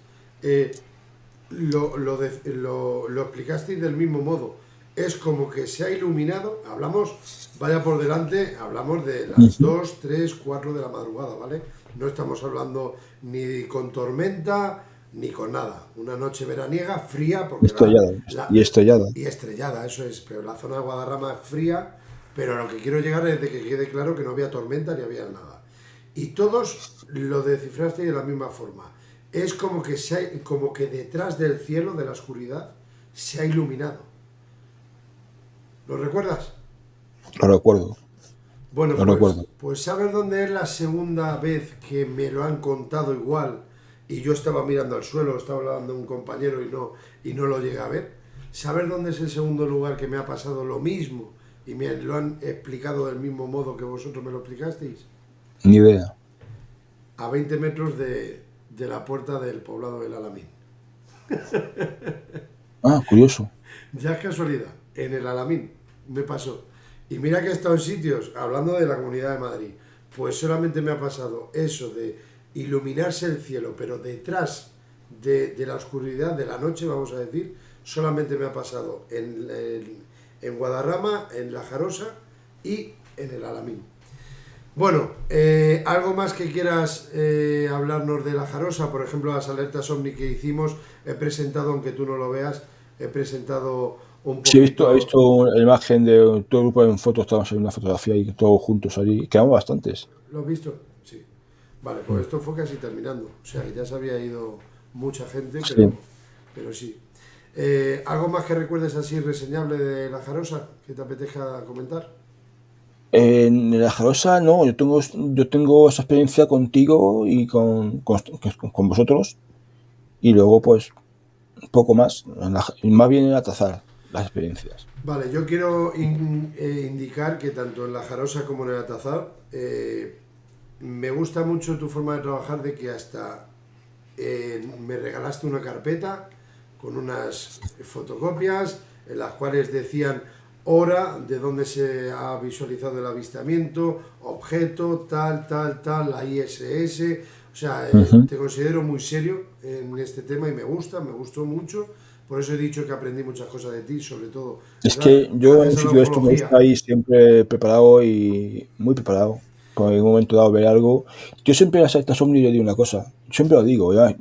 lo explicasteis del mismo modo. Es como que se ha iluminado, hablamos, vaya por delante, hablamos de las 2, 3, 4 de la madrugada, ¿vale? No estamos hablando ni con tormenta ni con nada. Una noche veraniega, fría, porque Estrellada. y estrellada, eso es, pero la zona de Guadarrama es fría, pero a lo que quiero llegar es de que quede claro que no había tormenta ni había nada. Y todos lo descifrasteis de la misma forma. Es como que detrás del cielo, de la oscuridad, se ha iluminado. ¿Lo recuerdas? Lo recuerdo. Bueno, Lo recuerdo. pues ¿sabes dónde es la segunda vez que me lo han contado igual y yo estaba mirando al suelo, estaba hablando de un compañero y no lo llegué a ver? ¿Sabes dónde es el segundo lugar que me ha pasado lo mismo y me lo han explicado del mismo modo que vosotros me lo explicasteis? Ni idea. A 20 metros de la puerta del poblado del Alamín. Ah, curioso. Ya es casualidad, en el Alamín me pasó. Y mira que he estado en sitios, hablando de la Comunidad de Madrid, pues solamente me ha pasado eso de iluminarse el cielo, pero detrás de la oscuridad de la noche, vamos a decir, solamente me ha pasado en Guadarrama, en La Jarosa y en el Alamín. Bueno, algo más que quieras hablarnos de La Jarosa, por ejemplo, las alertas OVNI que hicimos, he presentado, aunque tú no lo veas, he presentado un poquito... Sí, he visto la imagen de todo el grupo en fotos, estábamos en una fotografía y todos juntos allí, quedamos bastantes. ¿Lo has visto? Sí. Vale, pues esto fue casi terminando, o sea, que ya se había ido mucha gente, pero sí. ¿Algo más que recuerdes así reseñable de La Jarosa que te apetezca comentar? En La Jarosa no, yo tengo esa experiencia contigo y con vosotros, y luego pues un poco más, más bien en Atazar las experiencias. Vale, yo quiero indicar que tanto en La Jarosa como en el Atazar me gusta mucho tu forma de trabajar, de que hasta me regalaste una carpeta con unas fotocopias en las cuales decían hora, de dónde se ha visualizado el avistamiento, objeto, tal, la ISS. O sea, te considero muy serio en este tema y me gustó mucho. Por eso he dicho que aprendí muchas cosas de ti, sobre todo. Es que yo en un sitio de esto me gusta ir siempre preparado y muy preparado. Con en un momento dado ver algo. Yo siempre en las sectas OVNI yo digo una cosa, siempre lo digo, ya.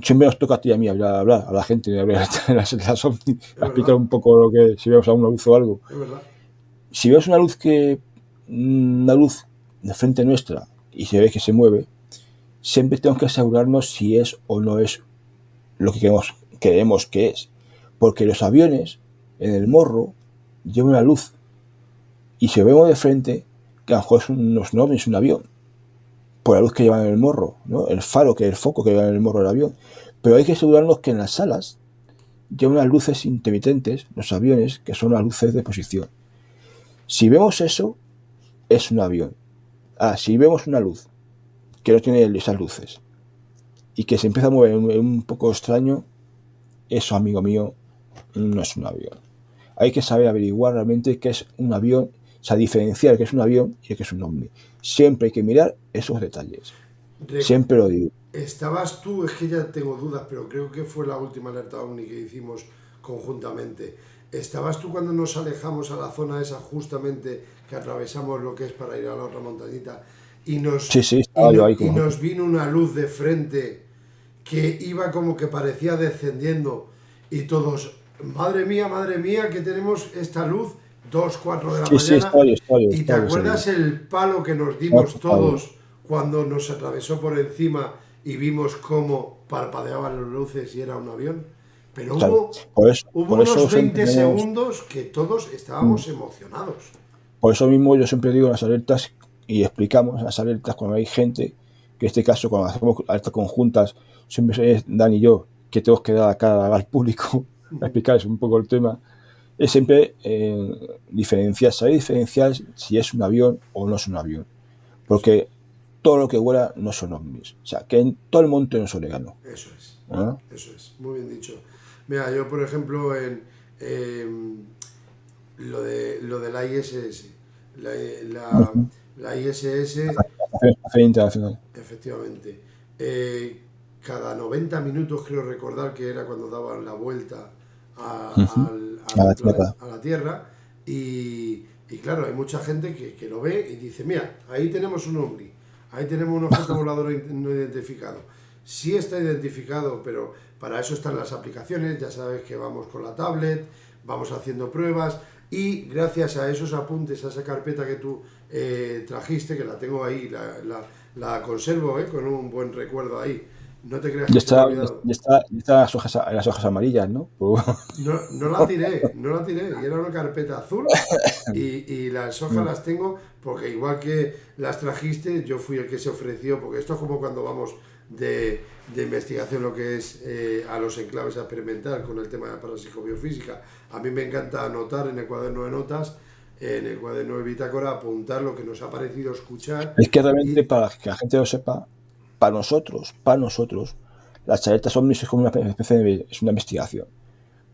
Siempre nos toca a ti y a mí hablar a la gente, hablar de las OVNI, explicar un poco lo que, si vemos alguna luz o algo. Es verdad. Si vemos una luz de frente nuestra y se ve que se mueve, siempre tenemos que asegurarnos si es o no es lo que creemos que es. Porque los aviones en el morro llevan una luz y si lo vemos de frente, que a lo mejor no es un avión, por la luz que llevan en el morro, ¿no? El faro, que el foco que llevan en el morro del avión. Pero hay que asegurarnos que en las salas llevan unas luces intermitentes, los aviones, que son las luces de posición. Si vemos eso, es un avión. Si vemos una luz que no tiene esas luces y que se empieza a mover un poco extraño, eso, amigo mío, no es un avión. Hay que saber averiguar realmente qué es un avión, o sea, diferenciar qué es un avión y qué es un ovni. Siempre hay que mirar esos detalles. Siempre lo digo. Estabas tú, es que ya tengo dudas, pero creo que fue la última alerta OVNI que hicimos conjuntamente. ¿Estabas tú cuando nos alejamos a la zona esa justamente que atravesamos lo que es para ir a la otra montañita y Sí, estaba yo ahí y nos vino una luz de frente que iba como que parecía descendiendo y todos, madre mía, que tenemos esta luz, 2, 4 de la mañana, y te acuerdas el palo que nos dimos todos cuando nos atravesó por encima y vimos cómo parpadeaban las luces y era un avión? Pero Claro, hubo unos 20 segundos que todos estábamos emocionados. Por eso mismo yo siempre digo en las alertas y explicamos las alertas cuando hay gente, que en este caso cuando hacemos alertas conjuntas, siempre es Dan y yo, que tenemos que dar a cara al público, a explicarles un poco el tema, es siempre saber diferenciar si es un avión o no es un avión. Porque todo lo que vuela no son ovnis. O sea, que en todo el monte no es orégano. Eso es. ¿Ah? Eso es. Muy bien dicho. Mira, yo por ejemplo en lo de la ISS. La ISS. La Internacional. Efectivamente. Cada 90 minutos creo recordar que era cuando daban la vuelta a la Tierra. Y claro, hay mucha gente que lo ve y dice, mira, ahí tenemos un ovni, ahí tenemos un objeto volador no identificado. Sí está identificado, pero para eso están las aplicaciones, ya sabes que vamos con la tablet, vamos haciendo pruebas y gracias a esos apuntes, a esa carpeta que tú trajiste, que la tengo ahí, la conservo con un buen recuerdo ahí. No te creas que se me ha olvidado. Ya está las hojas amarillas, ¿no? No la tiré, y era una carpeta azul y las hojas las tengo porque igual que las trajiste, yo fui el que se ofreció, porque esto es como cuando vamos de investigación, lo que es a los enclaves a experimentar con el tema de la parapsicobiofísica. A mí me encanta anotar en el cuaderno de notas, en el cuaderno de bitácora, apuntar lo que nos ha parecido escuchar. Es que realmente, para que la gente lo sepa, para nosotros, las alertas ovnis es como una especie es una investigación.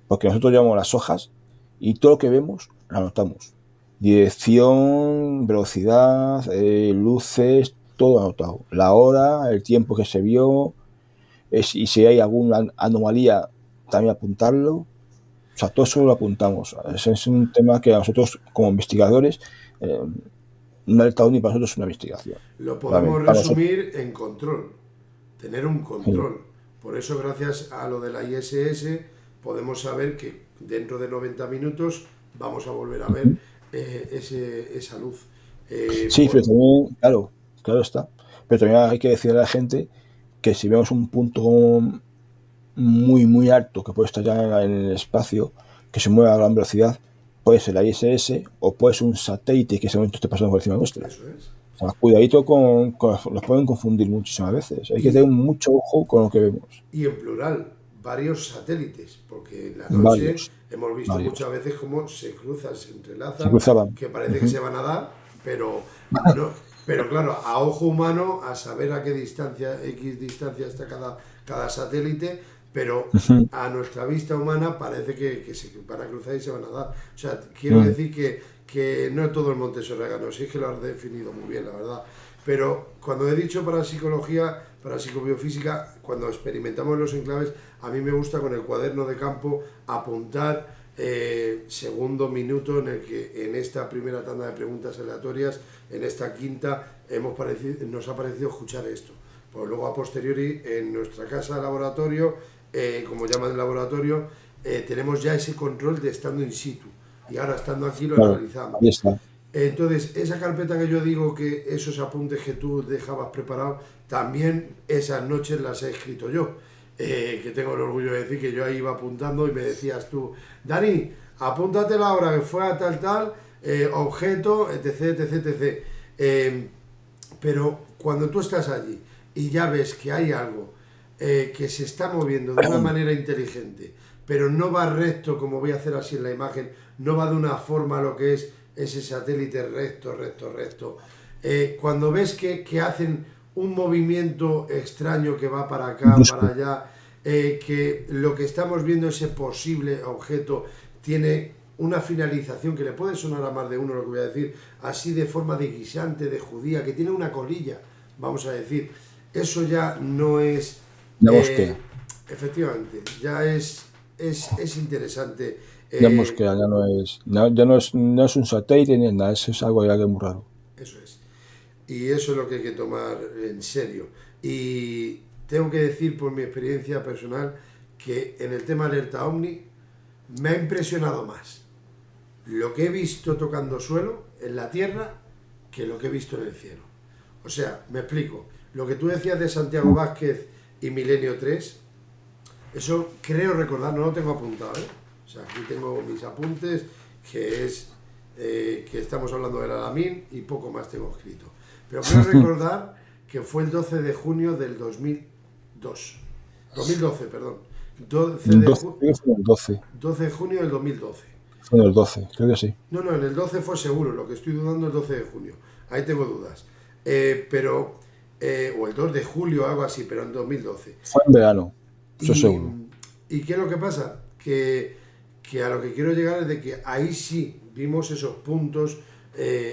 Porque nosotros llevamos las hojas y todo lo que vemos lo anotamos. Dirección, velocidad, luces, todo anotado. La hora, el tiempo que se vio, y si hay alguna anomalía, también apuntarlo. O sea, todo eso lo apuntamos. Ese es un tema que a nosotros, como investigadores, una alerta OVNI para nosotros es una investigación. Lo podemos resumir en control, tener un control. Sí. Por eso, gracias a lo de la ISS, podemos saber que dentro de 90 minutos vamos a volver a ver esa luz. Sí, pero también, claro está. Pero también hay que decirle a la gente que si vemos un punto muy, muy alto que puede estar ya en el espacio, que se mueve a gran velocidad, puede ser la ISS o puede ser un satélite que en ese momento esté pasando por encima nuestra. Eso es. O sea, cuidadito los pueden confundir muchísimas veces. Hay que tener mucho ojo con lo que vemos. Y en plural, varios satélites, porque en la noche hemos visto muchas veces cómo se cruzan, se entrelazan, que parece que se van a dar, pero claro, a ojo humano, a saber a qué distancia, X distancia está cada satélite, pero a nuestra vista humana parece que se van a cruzar y se van a dar. O sea, quiero decir que no todo el monte es orégano, sí que lo has definido muy bien, la verdad. Pero cuando he dicho parapsicología, parapsicobiofísica, cuando experimentamos los enclaves, a mí me gusta con el cuaderno de campo apuntar segundo, minuto en el que en esta primera tanda de preguntas aleatorias, en esta quinta, nos ha parecido escuchar esto. Pues luego a posteriori en nuestra casa de laboratorio, como llaman el laboratorio, tenemos ya ese control de estando in situ. Y ahora estando aquí lo analizamos. Ahí está. Entonces, esa carpeta que yo digo que esos apuntes que tú dejabas preparados, también esas noches las he escrito yo. que tengo el orgullo de decir que yo ahí iba apuntando y me decías tú, Dani, apúntate la hora que fue a tal, objeto, etc, etc, etc. Pero cuando tú estás allí y ya ves que hay algo que se está moviendo de una manera inteligente, pero no va recto, como voy a hacer así en la imagen, no va de una forma a lo que es ese satélite recto, cuando ves que hacen un movimiento extraño que va para acá, para allá, que lo que estamos viendo, ese posible objeto, tiene una finalización que le puede sonar a más de uno lo que voy a decir, así de forma de guisante, de judía, que tiene una colilla, vamos a decir, eso ya no es... efectivamente, ya es interesante. Ya mosquea, no es un satélite ni nada, eso es algo ya que es muy raro. Eso es. Y eso es lo que hay que tomar en serio. Y tengo que decir por mi experiencia personal que en el tema alerta OVNI me ha impresionado más lo que he visto tocando suelo en la tierra que lo que he visto en el cielo. O sea, me explico. Lo que tú decías de Santiago Vázquez y Milenio 3, eso creo recordar, no lo tengo apuntado, ¿eh? O sea, aquí tengo mis apuntes, que es que estamos hablando del Alamín y poco más tengo escrito. Pero creo recordar que fue el 12 de junio del 2012, perdón. 12 de junio del 2012. Fue en el 12, creo que sí. No, en el 12 fue seguro, lo que estoy dudando es el 12 de junio. Ahí tengo dudas. O el 2 de julio, algo así, pero en 2012. Fue en verano, eso seguro. ¿Y qué es lo que pasa? Que a lo que quiero llegar es de que ahí sí vimos esos puntos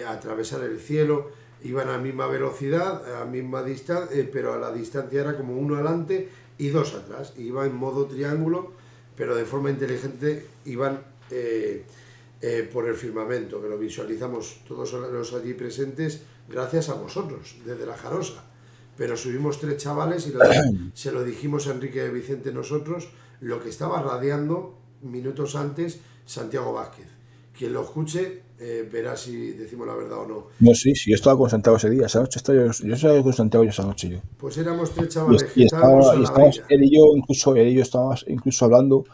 atravesar el cielo, iban a la misma velocidad, a la misma distancia, pero a la distancia era como uno adelante y dos atrás. Iba en modo triángulo, pero de forma inteligente iban por el firmamento, que lo visualizamos todos los allí presentes gracias a vosotros, desde la Jarosa. Pero subimos 3 chavales y se lo dijimos a Enrique Vicente nosotros, lo que estaba radiando minutos antes Santiago Vázquez. Quien lo escuche verá si decimos la verdad o no. No, sí, yo estaba con Santiago ese día, esa noche yo estaba con Santiago esa noche. Pues éramos 3 chavales y estábamos a la orilla. Él y yo estábamos incluso hablando,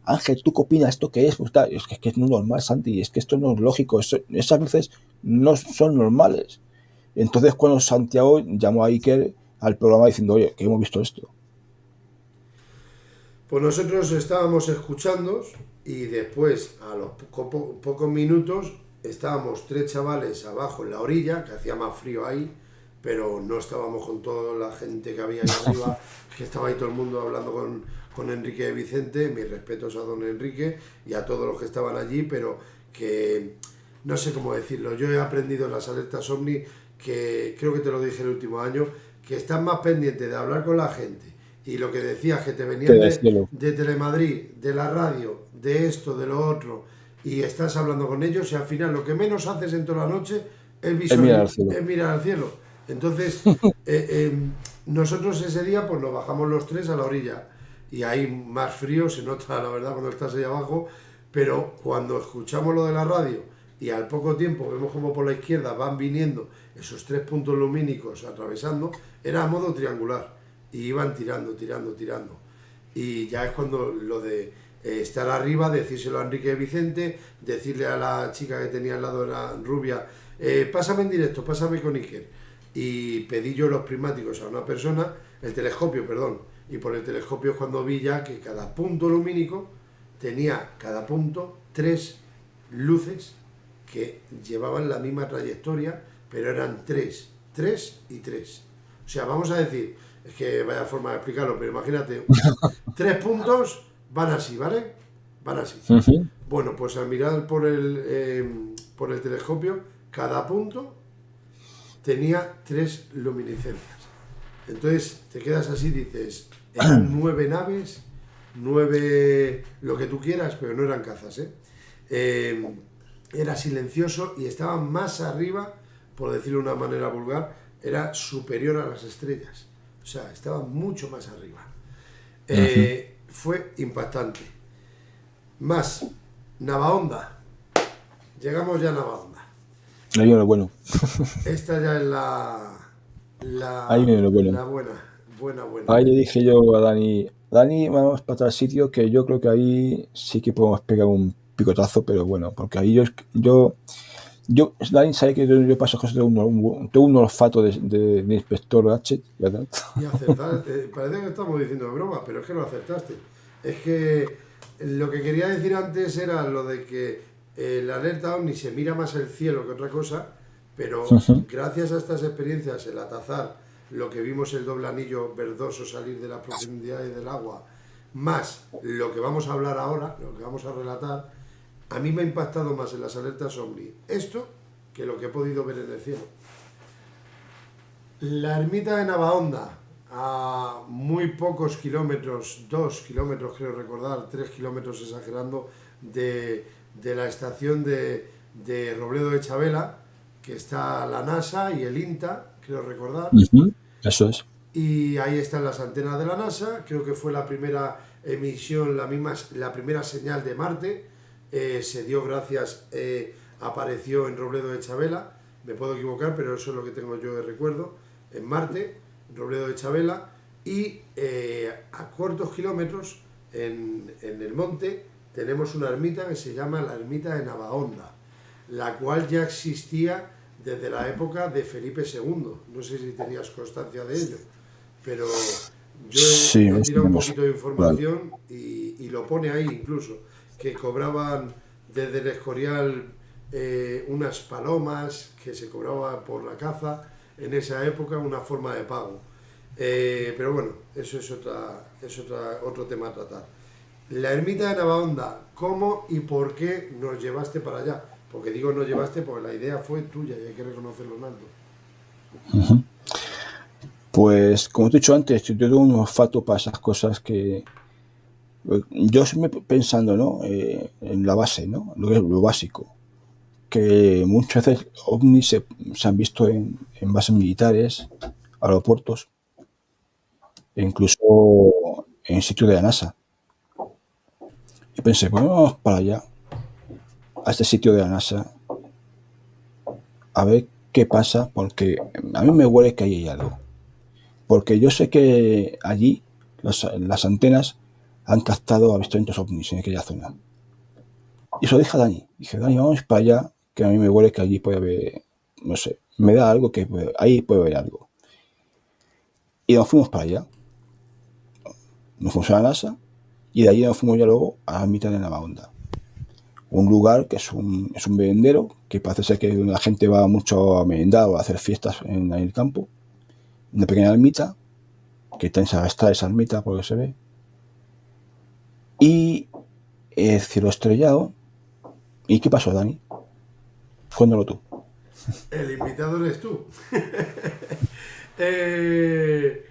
Ángel, ¿tú qué opinas? ¿Esto qué es? Pues, es que no es normal, Santi, es que esto no es lógico, esas luces no son normales. Entonces cuando Santiago llamó a Iker al programa diciendo, oye, que hemos visto esto. Pues nosotros estábamos escuchando y después, a los pocos minutos, estábamos 3 chavales abajo en la orilla, que hacía más frío ahí, pero no estábamos con toda la gente que había ahí arriba, que estaba ahí todo el mundo hablando con Enrique Vicente, mis respetos a don Enrique y a todos los que estaban allí, pero que no sé cómo decirlo, yo he aprendido en las alertas OVNI, que creo que te lo dije el último año, que estás más pendiente de hablar con la gente y lo que decías, que te venían de Telemadrid, de la radio, de esto, de lo otro, y estás hablando con ellos y al final lo que menos haces en toda la noche es mirar al cielo. Entonces, nosotros ese día pues nos bajamos los 3 a la orilla y ahí más frío, se nota la verdad cuando estás ahí abajo, pero cuando escuchamos lo de la radio y al poco tiempo vemos como por la izquierda van viniendo esos 3 puntos lumínicos atravesando, era a modo triangular y iban tirando. Y ya es cuando lo de estar arriba, decírselo a Enrique Vicente, decirle a la chica que tenía al lado, era rubia, pásame en directo, pásame con Iker. Y pedí yo los prismáticos a una persona, el telescopio, perdón, y por el telescopio es cuando vi ya que cada punto lumínico tenía cada punto 3 luces que llevaban la misma trayectoria, pero eran 3 y 3. O sea, vamos a decir, es que vaya forma de explicarlo, pero imagínate, 3 puntos van así, ¿vale? Van así. Bueno, pues al mirar por el telescopio, cada punto tenía 3 luminiscencias. Entonces te quedas así, dices, eran 9 naves, 9 lo que tú quieras, pero no eran cazas, era silencioso y estaba más arriba, por decirlo de una manera vulgar, era superior a las estrellas. O sea, estaba mucho más arriba. Fue impactante. Más, Navahonda. Llegamos ya a Navahonda. Ahí viene lo bueno. Esta ya es ahí viene lo bueno. la buena. Ahí le dije yo a Dani, Dani, vamos para tal sitio que yo creo que ahí sí que podemos pegar un picotazo, pero bueno, porque ahí Dani sabe que yo paso cosas, tengo un olfato de inspector H, ¿verdad? Y acertaste, parece que estamos diciendo de broma, pero es que lo acertaste. Es que lo que quería decir antes era lo de que la alerta OVNI se mira más el cielo que otra cosa, pero gracias a estas experiencias, el atazar, lo que vimos el doble anillo verdoso salir de las profundidades del agua, más lo que vamos a hablar ahora, lo que vamos a relatar, a mí me ha impactado más en las alertas OVNI esto que lo que he podido ver en el cielo. La ermita de Navahonda, a muy pocos kilómetros, 2 kilómetros creo recordar, 3 kilómetros exagerando, de la estación de Robledo de Chabela, que está la NASA y el INTA, creo recordar, Eso es. y ahí están las antenas de la NASA, creo que fue la primera emisión, la primera señal de Marte, se dio gracias, apareció en Robledo de Chabela, me puedo equivocar, pero eso es lo que tengo yo de recuerdo, en Marte, Robledo de Chabela, y a cortos kilómetros, en el monte, tenemos una ermita que se llama la ermita de Navahonda, la cual ya existía desde la época de Felipe II. No sé si tenías constancia de ello, pero yo Sí, he no tirado un tenemos. poquito de Vale. información y lo pone ahí incluso, que cobraban desde el Escorial unas palomas, que se cobraba por la caza, en esa época una forma de pago. Pero bueno, eso es otro tema a tratar. La ermita de Navahonda, ¿cómo y por qué nos llevaste para allá? Porque digo nos llevaste porque la idea fue tuya y hay que reconocerlo, Nando. Pues, como te he dicho antes, yo tengo un olfato para esas cosas que. Yo siempre pensando, ¿no? En la base, ¿no? Lo básico. Que muchas veces ovnis se han visto en bases militares, aeropuertos, e incluso en sitios de la NASA. Y pensé, pues vamos para allá, a este sitio de la NASA, a ver qué pasa, porque a mí me huele que ahí hay algo. Porque yo sé que allí las antenas han captado avistamientos ovnis en aquella zona. Y eso dije a Dani. Dije, Dani, vamos para allá, que a mí me huele que allí puede haber, no sé, me da algo que ahí puede haber algo. Y nos fuimos para allá. Nos fuimos a la NASA y de allí nos fuimos ya luego a la mitad de Navahonda. Un lugar que es un merendero, que parece ser que la gente va mucho a merendar o a hacer fiestas en el campo. Una pequeña ermita, que está esa ermita por lo que se ve. Y el cielo estrellado. ¿Y qué pasó, Dani? Cuéntalo tú. El invitado eres tú. Eh,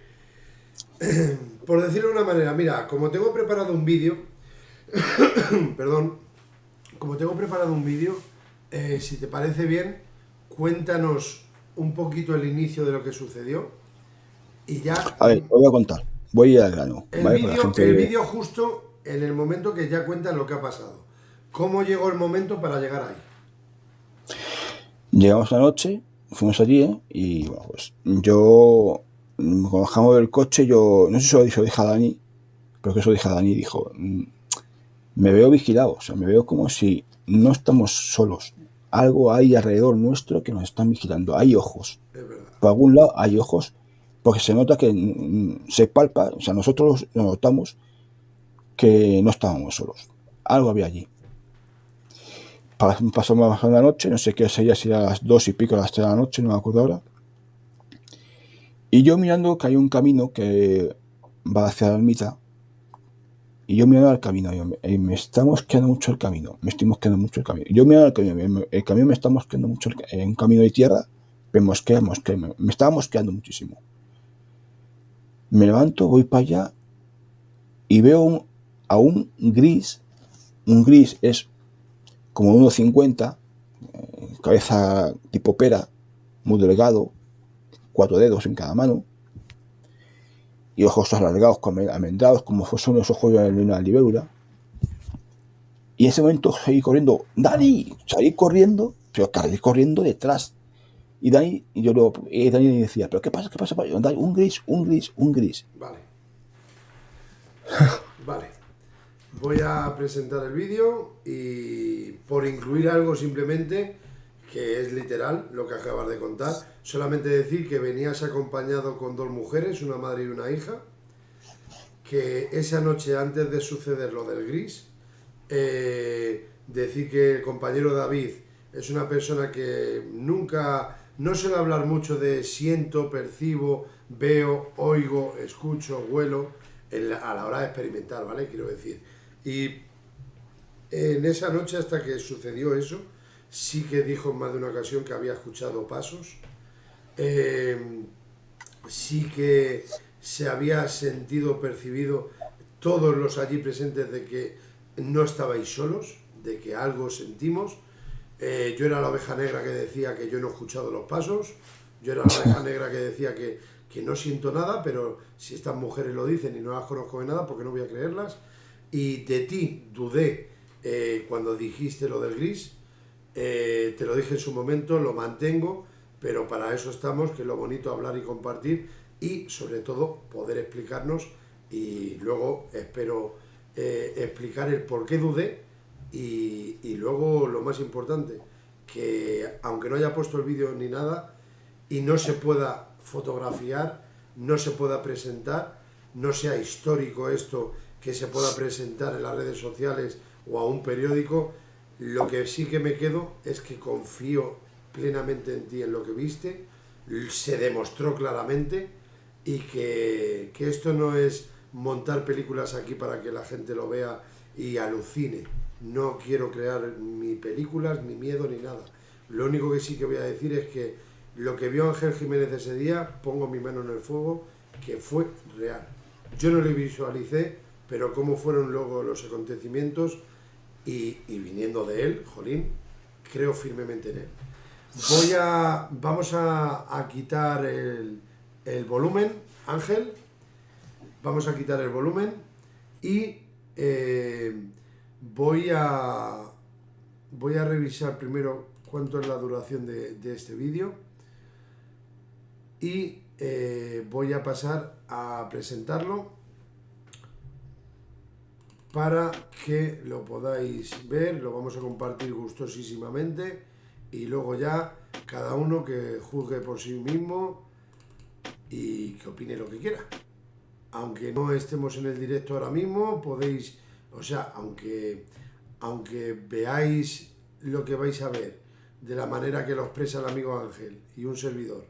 por decirlo de una manera, mira, como tengo preparado un vídeo, perdón, como tengo preparado un vídeo, si te parece bien, cuéntanos un poquito el inicio de lo que sucedió y ya A ver, os voy a contar. Voy a ir al grano, el ¿vale? Para la vídeo, gente. el vídeo justo en el momento que ya cuenta lo que ha pasado. ¿Cómo llegó el momento para llegar ahí? Llegamos la noche, fuimos allí, y bueno, pues yo, cuando bajamos del coche, yo, no sé si eso dije a Dani, pero que eso dije a Dani, dijo, me veo vigilado, o sea, me veo como si no estamos solos. Algo hay alrededor nuestro que nos están vigilando. Hay ojos. Es verdad. Por algún lado hay ojos, porque se nota que se palpa, o sea, nosotros lo notamos que no estábamos solos. Algo había allí. Pasamos la noche, no sé qué sería, si era las 2 y pico, las 3 de la noche, no me acuerdo ahora. Y yo mirando que hay un camino que va hacia la ermita, y yo mirando al camino, me está mosqueando mucho el camino, me estoy mosqueando mucho el camino. Yo mirando al camino, el camino me está mosqueando mucho, un camino de tierra, me estaba mosqueando muchísimo. Me levanto, voy para allá, y veo a un gris es como 1,50, cabeza tipo pera, muy delgado, 4 dedos en cada mano, y ojos alargados, amendrados, como son los ojos de una libélula. Y en ese momento seguí corriendo, Dani, salí corriendo, pero salí corriendo detrás. Y Dani, Dani decía, ¿pero qué pasa? Dani, un gris. Vale. Vale, voy a presentar el vídeo y por incluir algo simplemente, que es literal lo que acabas de contar, solamente decir que venías acompañado con 2 mujeres, una madre y una hija, que esa noche antes de suceder lo del gris, decir que el compañero David es una persona que no suele hablar mucho de siento, percibo, veo, oigo, escucho, huelo, a la hora de experimentar, ¿vale? Quiero decir. Y en esa noche, hasta que sucedió eso, sí que dijo en más de una ocasión que había escuchado pasos, sí que se había sentido, percibido todos los allí presentes de que no estabais solos, de que algo sentimos. Yo era la oveja negra que decía que yo no he escuchado los pasos, yo era la oveja negra que decía que no siento nada, pero si estas mujeres lo dicen y no las conozco de nada, ¿por qué no voy a creerlas? Y de ti dudé cuando dijiste lo del gris, te lo dije en su momento, lo mantengo, pero para eso estamos, que es lo bonito, hablar y compartir y sobre todo poder explicarnos, y luego espero explicar el por qué dudé y luego lo más importante, que aunque no haya puesto el vídeo ni nada y no se pueda fotografiar, no se pueda presentar, no sea histórico esto, que se pueda presentar en las redes sociales o a un periódico, lo que sí que me quedo es que confío plenamente en ti, en lo que viste, se demostró claramente, y que esto no es montar películas aquí para que la gente lo vea y alucine. No quiero crear ni películas, ni miedo, ni nada. Lo único que sí que voy a decir es que lo que vio Ángel Jiménez ese día, pongo mi mano en el fuego, que fue real. Yo no lo visualicé, pero cómo fueron luego los acontecimientos y viniendo de él, jolín, creo firmemente en él. Vamos a quitar el volumen, Ángel, vamos a quitar el volumen y voy a revisar primero cuánto es la duración de este vídeo y voy a pasar a presentarlo para que lo podáis ver. Lo vamos a compartir gustosísimamente y luego ya cada uno que juzgue por sí mismo y que opine lo que quiera. Aunque no estemos en el directo ahora mismo, podéis, o sea, aunque veáis lo que vais a ver de la manera que lo expresa el amigo Ángel y un servidor,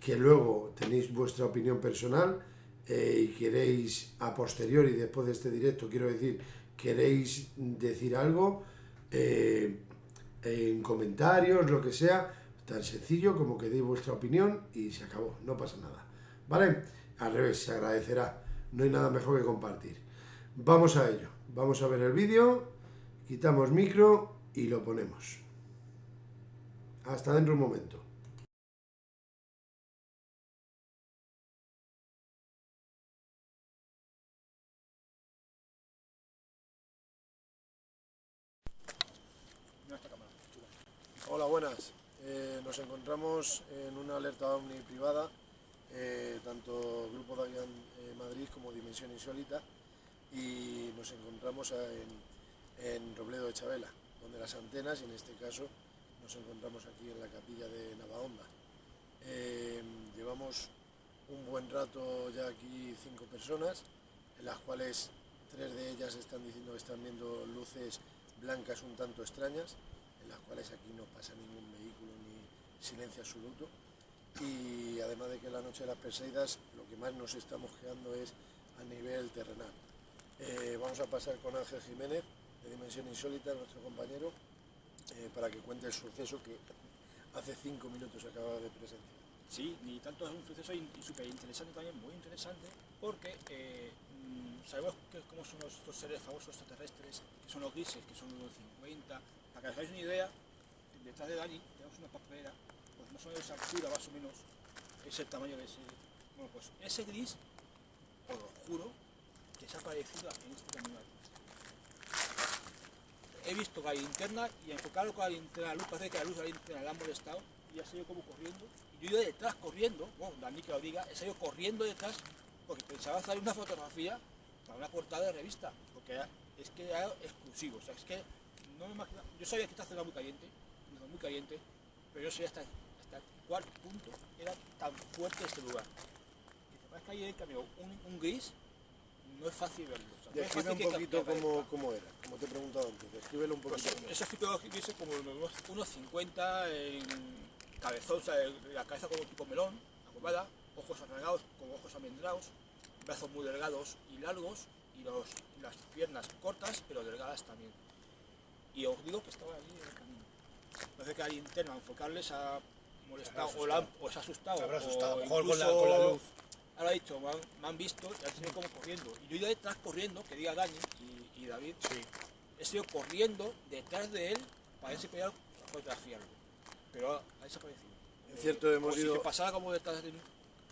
que luego tenéis vuestra opinión personal y queréis a posteriori, después de este directo, quiero decir, queréis decir algo en comentarios, lo que sea, tan sencillo como que deis vuestra opinión y se acabó, no pasa nada, ¿vale? Al revés, se agradecerá, no hay nada mejor que compartir. Vamos a ello, vamos a ver el vídeo, quitamos micro y lo ponemos. Hasta dentro de un momento. Hola, buenas. Nos encontramos en una alerta OVNI privada, tanto Grupo Davián Madrid como Dimensión Insólita, y nos encontramos en Robledo de Chabela, donde las antenas, y en este caso nos encontramos aquí en la capilla de Navahonda. Llevamos un buen rato ya aquí 5 personas, en las cuales 3 de ellas están diciendo que están viendo luces blancas un tanto extrañas, en las cuales aquí no pasa ningún vehículo ni silencio absoluto, y además de que en la noche de las Perseidas lo que más nos estamos quedando es a nivel terrenal. Vamos a pasar con Ángel Jiménez, de Dimensión Insólita, nuestro compañero, para que cuente el suceso que hace 5 minutos acaba de presenciar. Sí, y tanto es un suceso súper interesante también, muy interesante, porque sabemos cómo son estos seres famosos extraterrestres, que son los grises, que son los 50. Para que os hagáis una idea, detrás de Dani tenemos una papelera, pues más o menos esa altura, más o menos, es el tamaño de ese. Bueno, pues ese gris, os lo juro, que se ha aparecido en este camino aquí. He visto la linterna y enfocarlo con la linterna, la luz, parece que la luz de la linterna la ha molestado y ha salido como corriendo. Y yo he ido detrás corriendo, bueno, Dani que lo diga, he salido corriendo detrás porque pensaba hacer una fotografía para una portada de revista, porque es que era exclusivo, o sea, es que no me imagino, yo sabía que esta zona era muy caliente, pero yo sabía hasta cuál punto era tan fuerte este lugar. Y te parece que ahí en cambio un gris no es fácil verlo. O sea, no es Describe fácil un poquito que cómo era, como te he preguntado antes, descríbelo un pues, poquito. esos tipos de grises como unos 50 en cabezón, o sea, la cabeza como tipo melón, acobada, ojos alargados, con ojos almendrados, brazos muy delgados y largos, y las piernas cortas pero delgadas también. Y os digo que estaba allí en el camino. Parece que la linterna, enfocarles ha molestado o se ha asustado. Se habrá asustado, o mejor incluso, con la luz. Ahora ha dicho, me han visto y han sido como corriendo. Y yo he ido detrás corriendo, que diga Dani y David, he sido corriendo detrás de él para ver si podía fotografiarlo. Pero ha desaparecido. Es cierto, hemos como ido... si pasara como detrás de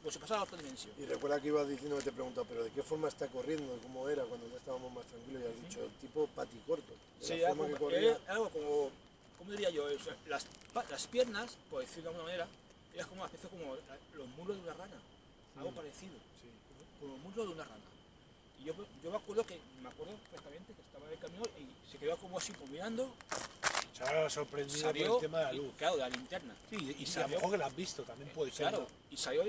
como si pasara a otra dimensión. Y recuerda que ibas diciendo que te he preguntado, pero ¿de qué forma está corriendo? ¿Cómo era cuando ya estábamos más tranquilos? Y has dicho, tipo paticorto. De Sí, la forma que corría. algo como, ¿cómo diría yo? O sea, las piernas, por decirlo de alguna manera, eran como una especie como los muslos de una rana, algo parecido, como los muslos de una rana. Y yo me acuerdo perfectamente que estaba en el camino y se quedó como así, como mirando, Se habrá sorprendido por salió, el tema de la luz. y, claro, de la linterna. Sí, y a lo salió, mejor que la has visto, también puede ser. claro, ¿no? y salió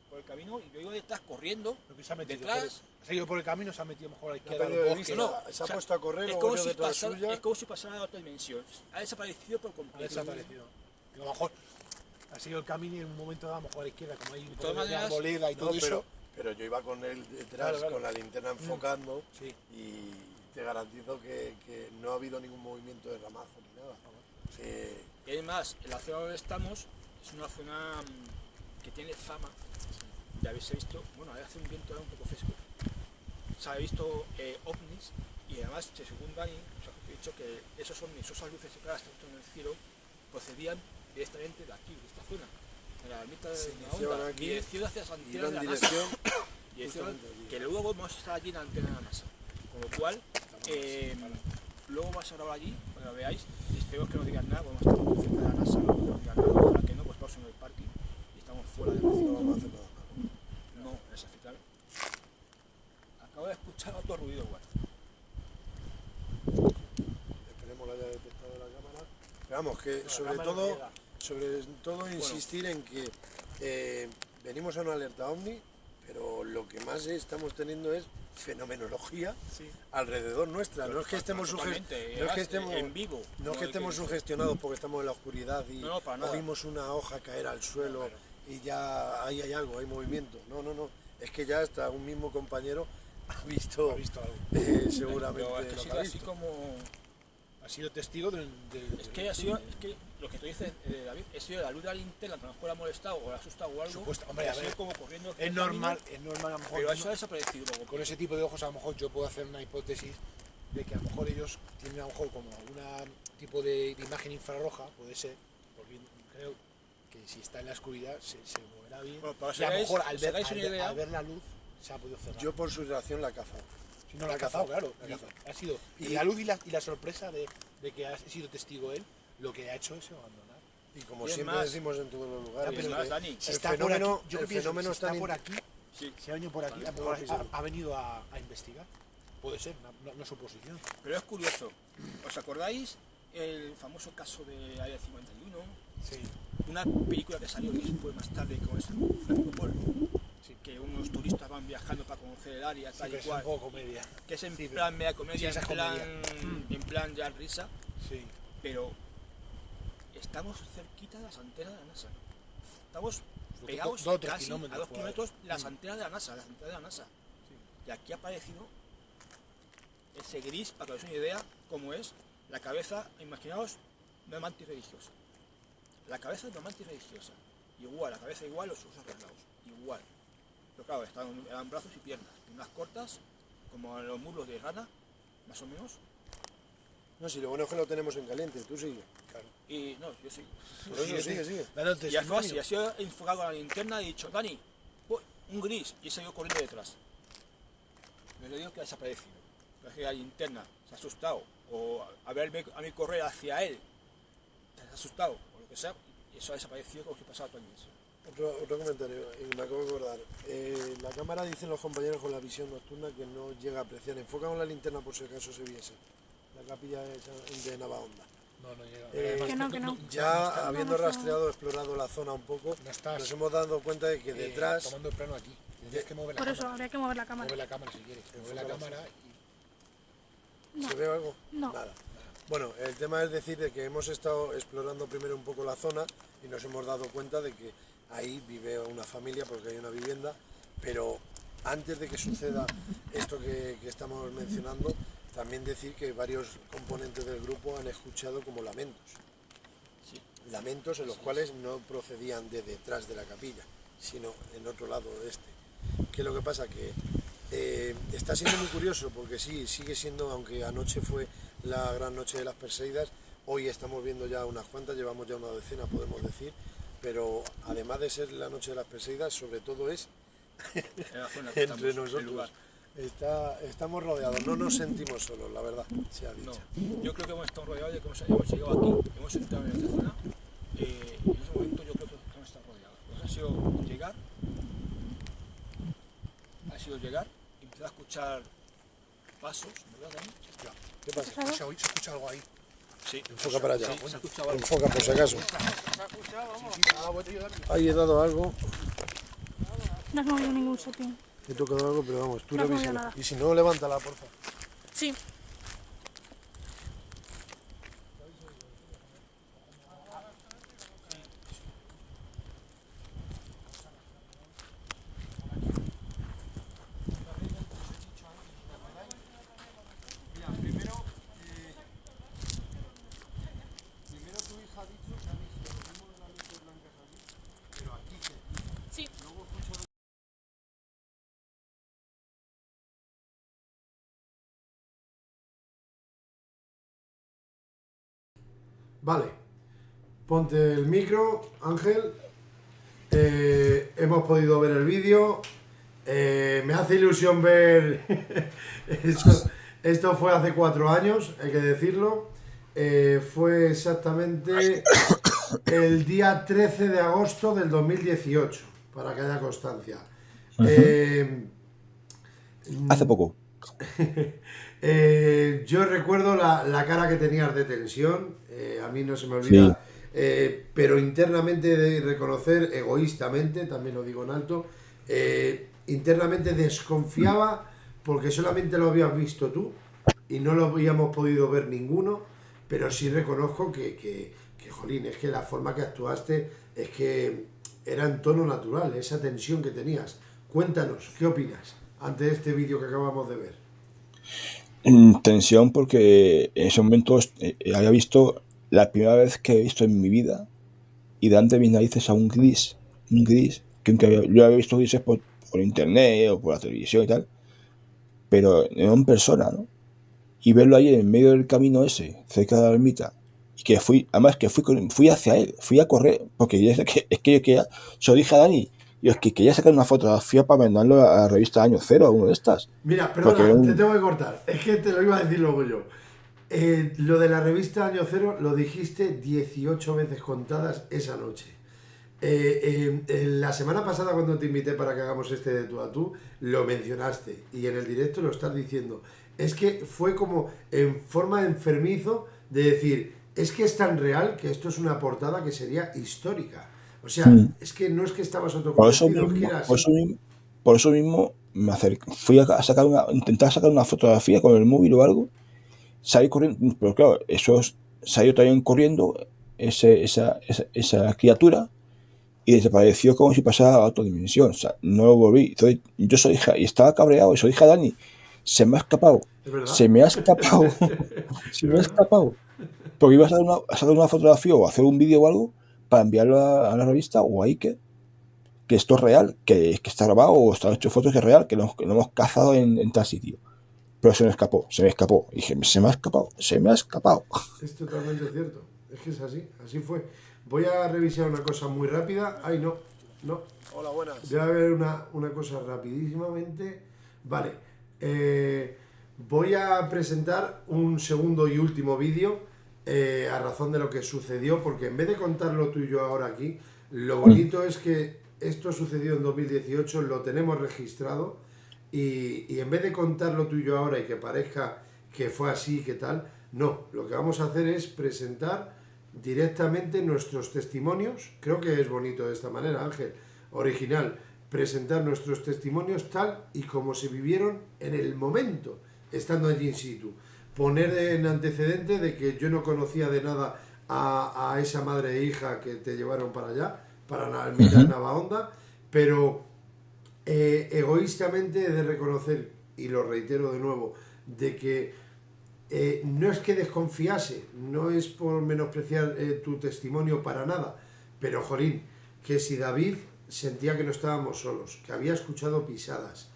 por el camino y yo iba detrás corriendo, Lo que se ha metido detrás. se ha ido por el camino, se ha metido mejor a la Ha izquierda perdido del de bosque. vista, No, se ha o sea, puesto a correr, es luego como, yo si detrás pasara, suya. es como si pasara a otra dimensión. Ha desaparecido por Ha completo. desaparecido. A lo mejor ha seguido el camino y en un momento dado a lo mejor a la izquierda, como hay un todas poco de maneras, arboleda y No, todo eso. pero yo iba con él detrás, Claro, claro. con la linterna enfocando, Sí. y te garantizo que no ha habido ningún movimiento de ramazo ni nada. Y además, en la zona donde estamos es una zona que tiene fama. Ya habéis visto, bueno, hace un viento ahora un poco fresco. Se ha visto ovnis y además, según Dani, os he dicho que esos ovnis, esas luces que ahora están en el cielo, procedían directamente de aquí, de esta zona, de la ermita de iniciaban Onda, aquí, dirección hacia las antenas iban de la dirección NASA. Dirección justamente allí. que luego vamos a estar allí en la antena de la NASA. Con lo cual, luego vas a grabar allí, para que lo veáis, y espero que no digan nada, vamos a estar muy cerca de la NASA, no digan nada, ojalá que no, pues estamos en el parking y estamos fuera de la No ciudad. vamos a hacer nada malo. No, exactamente. Acabo de escuchar otro ruido igual. Esperemos lo haya detectado la cámara. Pero vamos, que La sobre cámara todo, llega. insistir en que venimos a una alerta OVNI, pero lo que más estamos teniendo es fenomenología alrededor nuestra. No es que estemos Totalmente, no es que además, estemos en vivo. no es que estemos sugestionados porque estamos en la oscuridad y No, para nada. oímos una hoja caer al suelo y ya ahí hay algo, hay movimiento. No. Es que ya hasta un mismo compañero ha visto, Ha visto algo. seguramente Pero es que ha lo que sido ha así visto. como... Ha sido testigo del. Es que lo que tú dices, David, ha sido la luz de la linterna que a lo mejor le ha molestado o le ha asustado o algo. Supuesto, hombre, y a ha sido ver, como corriendo. Es normal a lo mejor. Pero eso ha desaparecido luego. Con ese tipo de ojos a lo mejor yo puedo hacer una hipótesis de que a lo mejor ellos tienen a lo mejor como algún tipo de imagen infrarroja, puede ser, porque creo que si está en la oscuridad se moverá bien. Bueno, para y a lo os mejor hagáis- os hagáis una idea- al ver la luz se ha podido cerrar. Yo por su reacción la he cazado. Si no la ha cazado, claro. la ha Y cazado. ha sido. Y Y- la luz y la sorpresa de que ha sido testigo él, lo que ha hecho es abandonar. Y como Y es siempre más- decimos en todos los lugares, pero es más, Dani, Si el está fenómeno, por aquí, yo el pienso que fenómeno si está está por aquí, Sí. si ha venido por aquí, a lo no lo mejor pisamos. ha venido a investigar. Puede ser, una suposición. Pero es curioso. ¿Os acordáis el famoso caso de Área 51? Sí. Una película que salió después más tarde con ese Francisco Pol, Sí. que unos turistas van viajando para conocer el área, Sí, tal pero y es un cual. poco comedia. Que es en Sí, pero- plan media comedia, sí, esa es en plan ya risa, Sí. pero estamos cerquita de las antenas de la NASA. Estamos Dos o pegados tres casi kilómetros a 2 por ahí. kilómetros de las antenas de la NASA, Y aquí ha aparecido ese gris, para que os hagáis una idea, cómo es la cabeza, imaginaos, una mantis religiosa. La cabeza de una mantis religiosa. Igual, la cabeza igual, los ojos arreglados. Igual. Pero claro, eran brazos y piernas. Piernas cortas, como los muslos de rana, más o menos. No, si lo bueno es que lo tenemos en caliente, tú sigue. Y no, yo sí. Por eso sigue. Dando Y ya fue así, testimonio. ha sido enfocado a la linterna y he dicho, Dani, un gris, y he seguido corriendo detrás. Me lo digo que ha desaparecido. Pero la linterna se ha asustado, o a verme a mí correr hacia él, se ha asustado, o lo que sea, y eso ha desaparecido como si pasara otra dimensión. Otro comentario, me acabo de acordar. La cámara, dicen los compañeros con la visión nocturna, que no llega a apreciar. Enfocamos la linterna por si acaso se viese. La capilla de Navahonda. No, no llega. Que no. Ya habiendo rastreado, explorado la zona un poco, No estás, nos hemos dado cuenta de que detrás... tomando el plano aquí. Tienes que mover la Por eso cámara. habría que mover la cámara. Mueve la cámara si quieres. Mueve la Enfócala. cámara y... ¿Se ve algo? No. Nada. Bueno, el tema es decir de que hemos estado explorando primero un poco la zona y nos hemos dado cuenta de que ahí vive una familia porque hay una vivienda, pero antes de que suceda esto que estamos mencionando, también decir que varios componentes del grupo han escuchado como lamentos. Lamentos en los cuales no procedían de detrás de la capilla, sino en otro lado de este. ¿Qué es lo que pasa? Que está siendo muy curioso porque sí, sigue siendo, aunque anoche fue la gran noche de las Perseidas, hoy estamos viendo ya unas cuantas, llevamos ya una decena, podemos decir, pero además de ser la noche de las Perseidas, sobre todo es En la zona que entre estamos, el nosotros. lugar. Estamos rodeados, no nos sentimos solos, la verdad, se ha dicho. No, yo creo que hemos estado rodeados y que hemos llegado aquí, hemos entrado en esta zona. En ese momento yo creo que hemos estado rodeados. Lo que ha sido llegar, empezar a escuchar pasos, ¿verdad, Dani? ¿Qué pasa? Se escucha algo ahí. Sí. Enfoca para allá. Se ha escuchado algo. Enfoca por si acaso. Ahí he dado algo, No has movido ningún setting. he tocado algo, pero vamos, tú No has movido revísalo. nada. Y si no, levántala, por favor. Sí. Primero tu hija ha dicho que ha visto lo mismo de las luces blancas aquí, pero aquí se... Sí. Luego escucho... Vale, ponte el micro, Ángel. Hemos podido ver el vídeo. Me hace ilusión ver... esto fue hace 4 años, hay que decirlo. Fue exactamente el día 13 de agosto del 2018, para que haya constancia. Hace poco. Yo recuerdo la cara que tenías de tensión, a mí no se me olvida, pero internamente de reconocer, egoístamente, también lo digo en alto, internamente desconfiaba porque solamente lo habías visto tú y no lo habíamos podido ver ninguno, pero sí reconozco que jolín, es que la forma que actuaste es que era en tono natural, esa tensión que tenías. Cuéntanos, ¿qué opinas ante este vídeo que acabamos de ver? Tensión porque en ese momento había visto la primera vez que he visto en mi vida y delante de mis narices a un gris, que aunque yo había visto grises por internet o por la televisión y tal, pero no en persona, ¿no? Y verlo ahí en medio del camino ese, cerca de la ermita, y que además que fui hacia él, fui a correr, porque es que yo quería, se lo dije a Dani, yo es que quería sacar una fotografía para mandarlo a la revista Año Cero, a uno de estas. Mira, perdona, te tengo que cortar, es que te lo iba a decir luego yo. Lo de la revista Año Cero lo dijiste 18 veces contadas esa noche. La semana pasada cuando te invité para que hagamos este de tú a tú, lo mencionaste y en el directo lo estás diciendo. Es que fue como en forma de enfermizo de decir, es que es tan real que esto es una portada que sería histórica. O sea, es que no es que estabas autoconvencido, que era así. Por eso mismo me fui a intentar sacar una fotografía con el móvil o algo, salí corriendo, pero claro, salió también corriendo esa criatura y desapareció como si pasara a otra dimensión. O sea, no lo volví. Entonces, yo soy hija y estaba cabreado y soy hija Dani. Se me ha escapado. Se me ha escapado. Se me ha escapado. Porque iba a sacar una fotografía o hacer un vídeo o algo para enviarlo a la revista o a Iker, que esto es real, que está grabado o está hecho fotos que es real, que lo hemos cazado en tal sitio. Pero se me escapó. Y dije, se me ha escapado. Es totalmente cierto. Es que es así, así fue. Voy a revisar una cosa muy rápida. Ay, no. Hola, buenas. Voy a ver una cosa rapidísimamente. Vale. Voy a presentar un segundo y último vídeo a razón de lo que sucedió, porque en vez de contarlo tú y yo ahora aquí, Lo bonito es que esto sucedió en 2018, lo tenemos registrado y en vez de contarlo tú y yo ahora y que parezca que fue así, que tal, no, lo que vamos a hacer es presentar directamente nuestros testimonios. Creo que es bonito de esta manera, Ángel, original, presentar nuestros testimonios tal y como se vivieron en el momento, estando allí in situ. Poner en antecedente de que yo no conocía de nada a esa madre e hija que te llevaron para allá, para la ermita de Navahonda, pero egoístamente he de reconocer, y lo reitero de nuevo, de que no es que desconfiase, no es por menospreciar tu testimonio para nada, pero Jorín, que si David sentía que no estábamos solos, que había escuchado pisadas,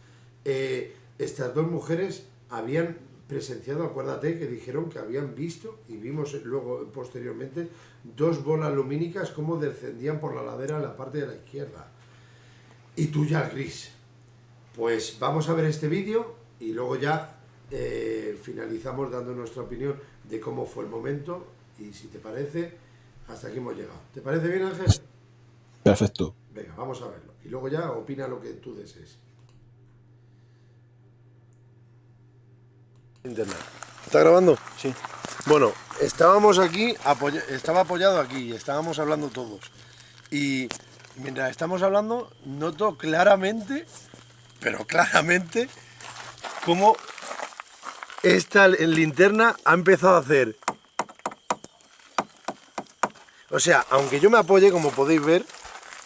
estas dos mujeres habían presenciado, acuérdate que dijeron que habían visto, y vimos luego posteriormente, dos bolas lumínicas como descendían por la ladera en la parte de la izquierda, y tú ya el gris. Pues vamos a ver este vídeo y luego ya finalizamos dando nuestra opinión de cómo fue el momento, y si te parece, hasta aquí hemos llegado. ¿Te parece bien, Ángel? Perfecto. Venga, vamos a verlo. Y luego ya opina lo que tú desees. Internet. ¿Está grabando? Sí. Bueno, estábamos aquí, estaba apoyado aquí, y estábamos hablando todos. Y mientras estamos hablando, noto claramente, pero claramente, cómo esta linterna ha empezado a hacer. O sea, aunque yo me apoye, como podéis ver,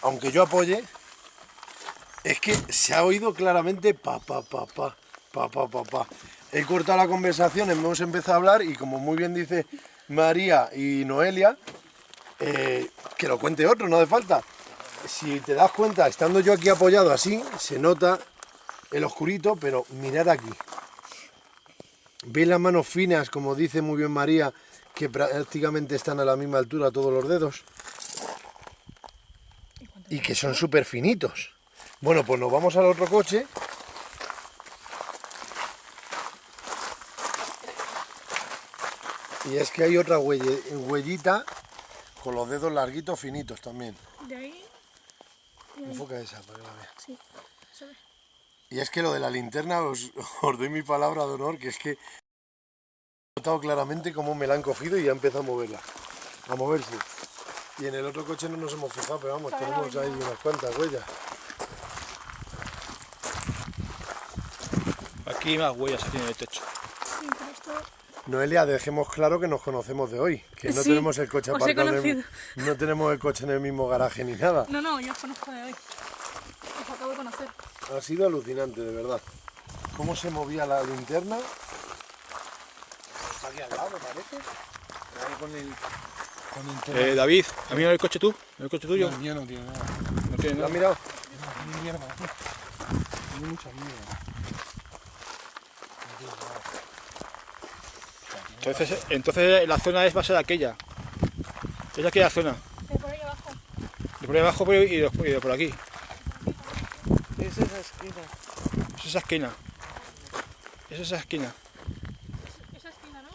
aunque yo apoye, es que se ha oído claramente pa. He cortado la conversación, hemos empezado a hablar y como muy bien dice María y Noelia, que lo cuente otro, no hace falta. Si te das cuenta, estando yo aquí apoyado así, se nota el oscurito, pero mirad aquí. ¿Veis las manos finas, como dice muy bien María, que prácticamente están a la misma altura todos los dedos? Y que son súper finitos. Bueno, pues nos vamos al otro coche. Y es que hay otra huellita con los dedos larguitos, finitos también. De ahí. Enfoca esa para que la veas. Sí, se ve. Y es que lo de la linterna, os doy mi palabra de honor, que es que he notado claramente cómo me la han cogido y ha empezado a moverla. A moverse. Y en el otro coche no nos hemos fijado, pero vamos, tenemos ahí unas cuantas huellas. Aquí más huellas aquí en el techo. Sí, pero esto. Noelia, dejemos claro que nos conocemos de hoy, que no Sí, tenemos el coche os he aparcado, conocido. no tenemos el coche en el mismo garaje ni nada. No, yo os conozco de hoy. Os acabo de conocer. Ha sido alucinante, de verdad. Cómo se movía la linterna. Está aquí al lado, parece. Ahí con el David, ¿has mirado el coche tú? ¿El coche tuyo? el mío no tiene nada. No tiene ¿Lo has nada. mirado? Tiene mierda. Tiene mucha mierda. Entonces la zona va a ser aquella. Es aquella zona. De por ahí abajo. De por ahí abajo y de por aquí. Es esa esquina. Es esa esquina. Es esa esquina. Esa esquina, ¿no?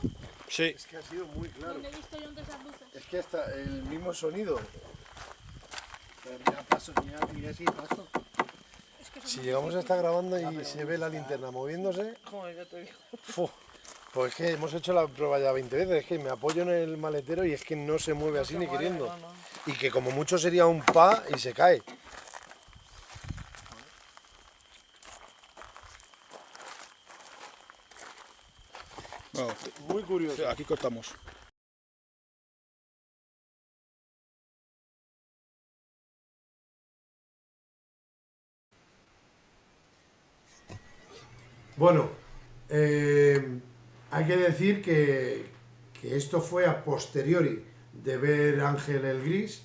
Sí. Es que ha sido muy claro. Donde he visto yo antes las luces. Es que hasta el mismo sonido. Mira, paso, mira si paso. Es que Si llegamos a estar grabando y se ve la linterna moviéndose, Joder, ya te digo. pues es que hemos hecho la prueba ya 20 veces, es que me apoyo en el maletero y es que no se mueve así ni queriendo. No. Y que como mucho sería un pa y se cae. Bueno, Muy curioso. aquí cortamos. Bueno, hay que decir que esto fue a posteriori de ver Ángel el Gris.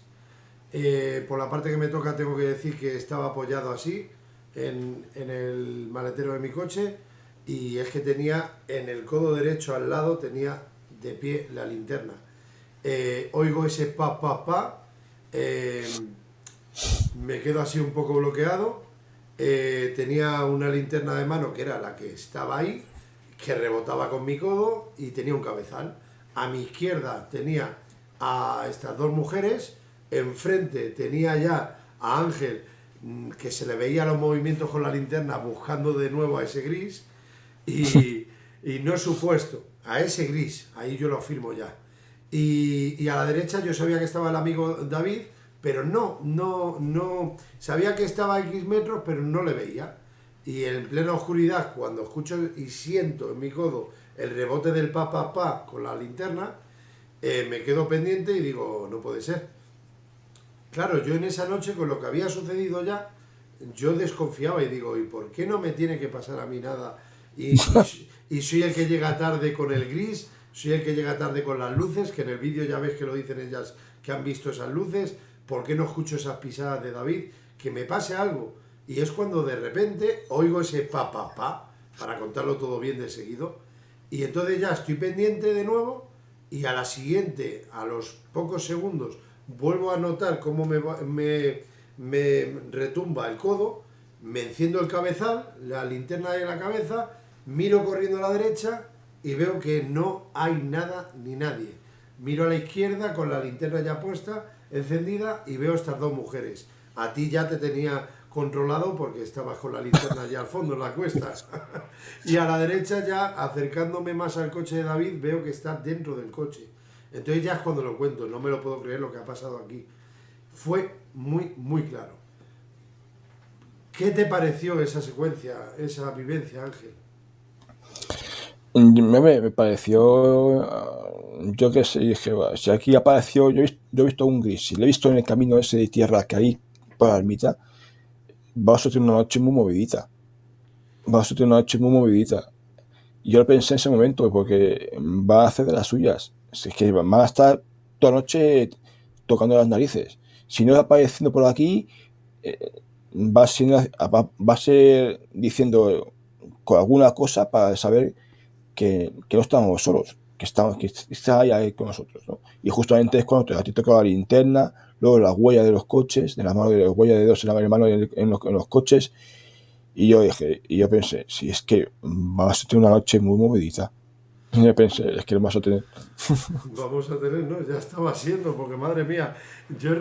Por la parte que me toca tengo que decir que estaba apoyado así en el maletero de mi coche y es que tenía en el codo derecho al lado, tenía de pie la linterna. Oigo ese pa, me quedo así un poco bloqueado. Tenía una linterna de mano que era la que estaba ahí, que rebotaba con mi codo y tenía un cabezal. A mi izquierda tenía a estas dos mujeres, enfrente tenía ya a Ángel, que se le veía los movimientos con la linterna buscando de nuevo a ese gris, y no su puesto, a ese gris, ahí yo lo afirmo ya. Y a la derecha yo sabía que estaba el amigo David, pero no, sabía que estaba a X metros, pero no le veía. Y en plena oscuridad, cuando escucho y siento en mi codo el rebote del pa con la linterna, me quedo pendiente y digo, no puede ser. Claro, yo en esa noche, con lo que había sucedido ya, yo desconfiaba y digo, ¿y por qué no me tiene que pasar a mí nada? Y soy el que llega tarde con el gris, soy el que llega tarde con las luces, que en el vídeo ya ves que lo dicen ellas que han visto esas luces. ¿Por qué no escucho esas pisadas de David? Que me pase algo. Y es cuando de repente oigo ese para contarlo todo bien de seguido. Y entonces ya estoy pendiente de nuevo y a la siguiente, a los pocos segundos, vuelvo a notar cómo me retumba el codo, me enciendo el cabezal, la linterna de la cabeza, miro corriendo a la derecha y veo que no hay nada ni nadie. Miro a la izquierda con la linterna ya puesta, encendida, y veo estas dos mujeres. A ti ya te tenía controlado porque estabas con la linterna ya al fondo en la cuesta. Y a la derecha, ya acercándome más al coche de David, veo que está dentro del coche. Entonces ya es cuando lo cuento, no me lo puedo creer lo que ha pasado aquí. Fue muy claro. ¿Qué te pareció esa secuencia, esa vivencia, Ángel? Me pareció, yo qué sé, dije, "Bueno, si aquí apareció, yo he visto un gris, si lo he visto en el camino ese de tierra que hay por la ermita, vamos a tener una noche muy movidita. Y yo lo pensé en ese momento, porque va a hacer de las suyas. Es que van a estar toda la noche tocando las narices. Si no va apareciendo por aquí, va a ser diciendo con alguna cosa para saber que no estamos solos, que está ahí con nosotros, ¿no? Y justamente es cuando a ti toca la linterna, luego las huellas de los coches, de las manos de las huellas de dedos en la mano en los coches, y yo pensé, si es que vamos a tener una noche muy movidita. Y yo pensé, es que lo vamos a tener. Vamos a tener, ¿no? Ya estaba siendo, porque madre mía, yo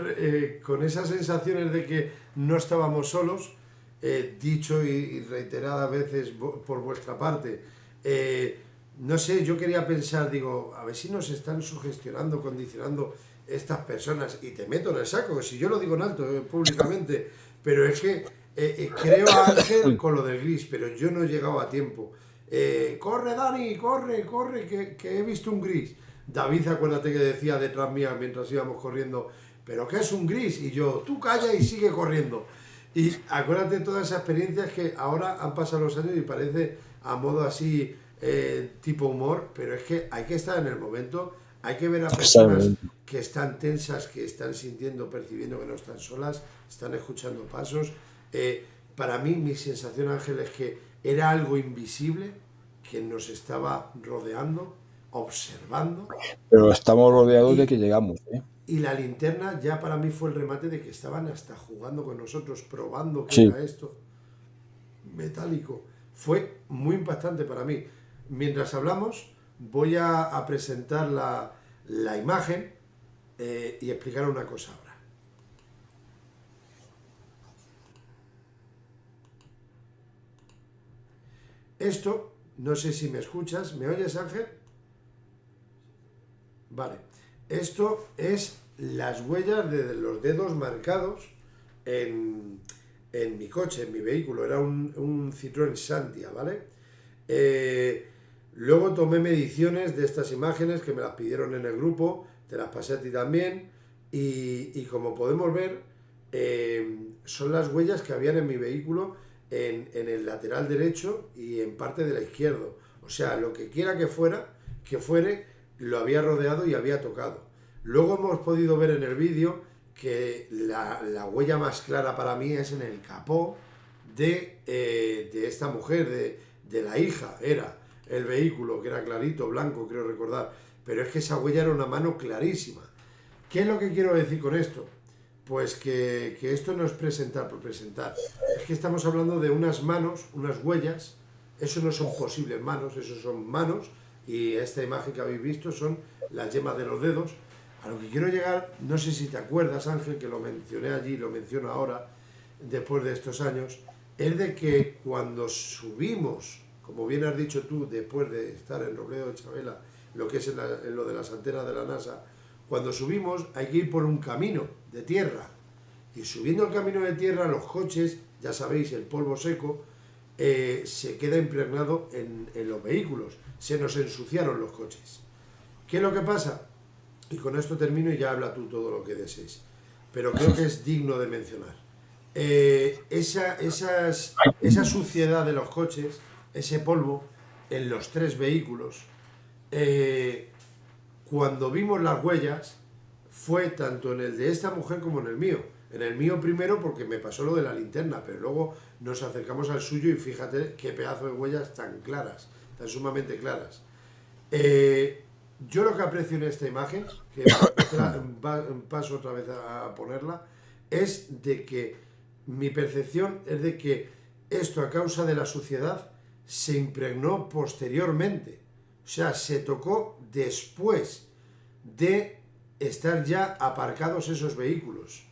con esas sensaciones de que no estábamos solos, dicho y reiteradas veces por vuestra parte, no sé, yo quería pensar, digo, a ver si nos están sugestionando, condicionando estas personas, y te meto en el saco, si yo lo digo en alto, públicamente, pero es que creo a Ángel con lo del gris, pero yo no he llegado a tiempo. Corre Dani, corre, que he visto un gris. David, acuérdate que decía detrás mía mientras íbamos corriendo, pero ¿qué es un gris? Y yo, tú calla y sigue corriendo. Y acuérdate de todas esas experiencias que ahora han pasado los años y parece a modo así tipo humor, pero es que hay que estar en el momento, hay que ver a personas que están tensas, que están sintiendo, percibiendo que no están solas, están escuchando pasos. Para mí, mi sensación, Ángel, es que era algo invisible que nos estaba rodeando, observando. Pero estamos rodeados de que llegamos, ¿eh? Y la linterna ya para mí fue el remate de que estaban hasta jugando con nosotros, probando qué era esto metálico. Fue muy impactante para mí. Mientras hablamos, voy a presentar la imagen y explicar una cosa ahora. Esto, no sé si me escuchas, ¿me oyes, Ángel? Vale. Esto es las huellas de los dedos marcados en mi coche, en mi vehículo. Era un Citroën Santia, ¿vale? Luego tomé mediciones de estas imágenes que me las pidieron en el grupo, te las pasé a ti también, y como podemos ver, son las huellas que habían en mi vehículo en el lateral derecho y en parte de la izquierdo. O sea, lo que quiera que fuere, lo había rodeado y había tocado. Luego hemos podido ver en el vídeo que la huella más clara para mí es en el capó de esta mujer, de la hija. Era el vehículo, que era clarito, blanco, creo recordar. Pero es que esa huella era una mano clarísima. ¿Qué es lo que quiero decir con esto? Pues que esto no es presentar por presentar. Es que estamos hablando de unas manos, unas huellas. Eso no son posibles manos, eso son manos. Y esta imagen que habéis visto son las yemas de los dedos. A lo que quiero llegar, no sé si te acuerdas, Ángel, que lo mencioné allí, lo menciono ahora, después de estos años, es de que cuando subimos, como bien has dicho tú, después de estar en Robledo de Chabela, lo que es en lo de las antenas de la NASA, cuando subimos hay que ir por un camino de tierra. Y subiendo el camino de tierra, los coches, ya sabéis, el polvo seco, se queda impregnado en los vehículos. Se nos ensuciaron los coches. ¿Qué es lo que pasa? Y con esto termino y ya habla tú todo lo que desees. Pero creo que es digno de mencionar. Esa suciedad de los coches, ese polvo en los 3 vehículos, cuando vimos las huellas, fue tanto en el de esta mujer como en el mío. En el mío primero porque me pasó lo de la linterna, pero luego nos acercamos al suyo y fíjate qué pedazo de huellas tan claras, tan sumamente claras. Yo lo que aprecio en esta imagen, que paso otra vez a ponerla, es de que mi percepción es de que esto, a causa de la suciedad, se impregnó posteriormente. O sea, se tocó después de estar ya aparcados esos vehículos.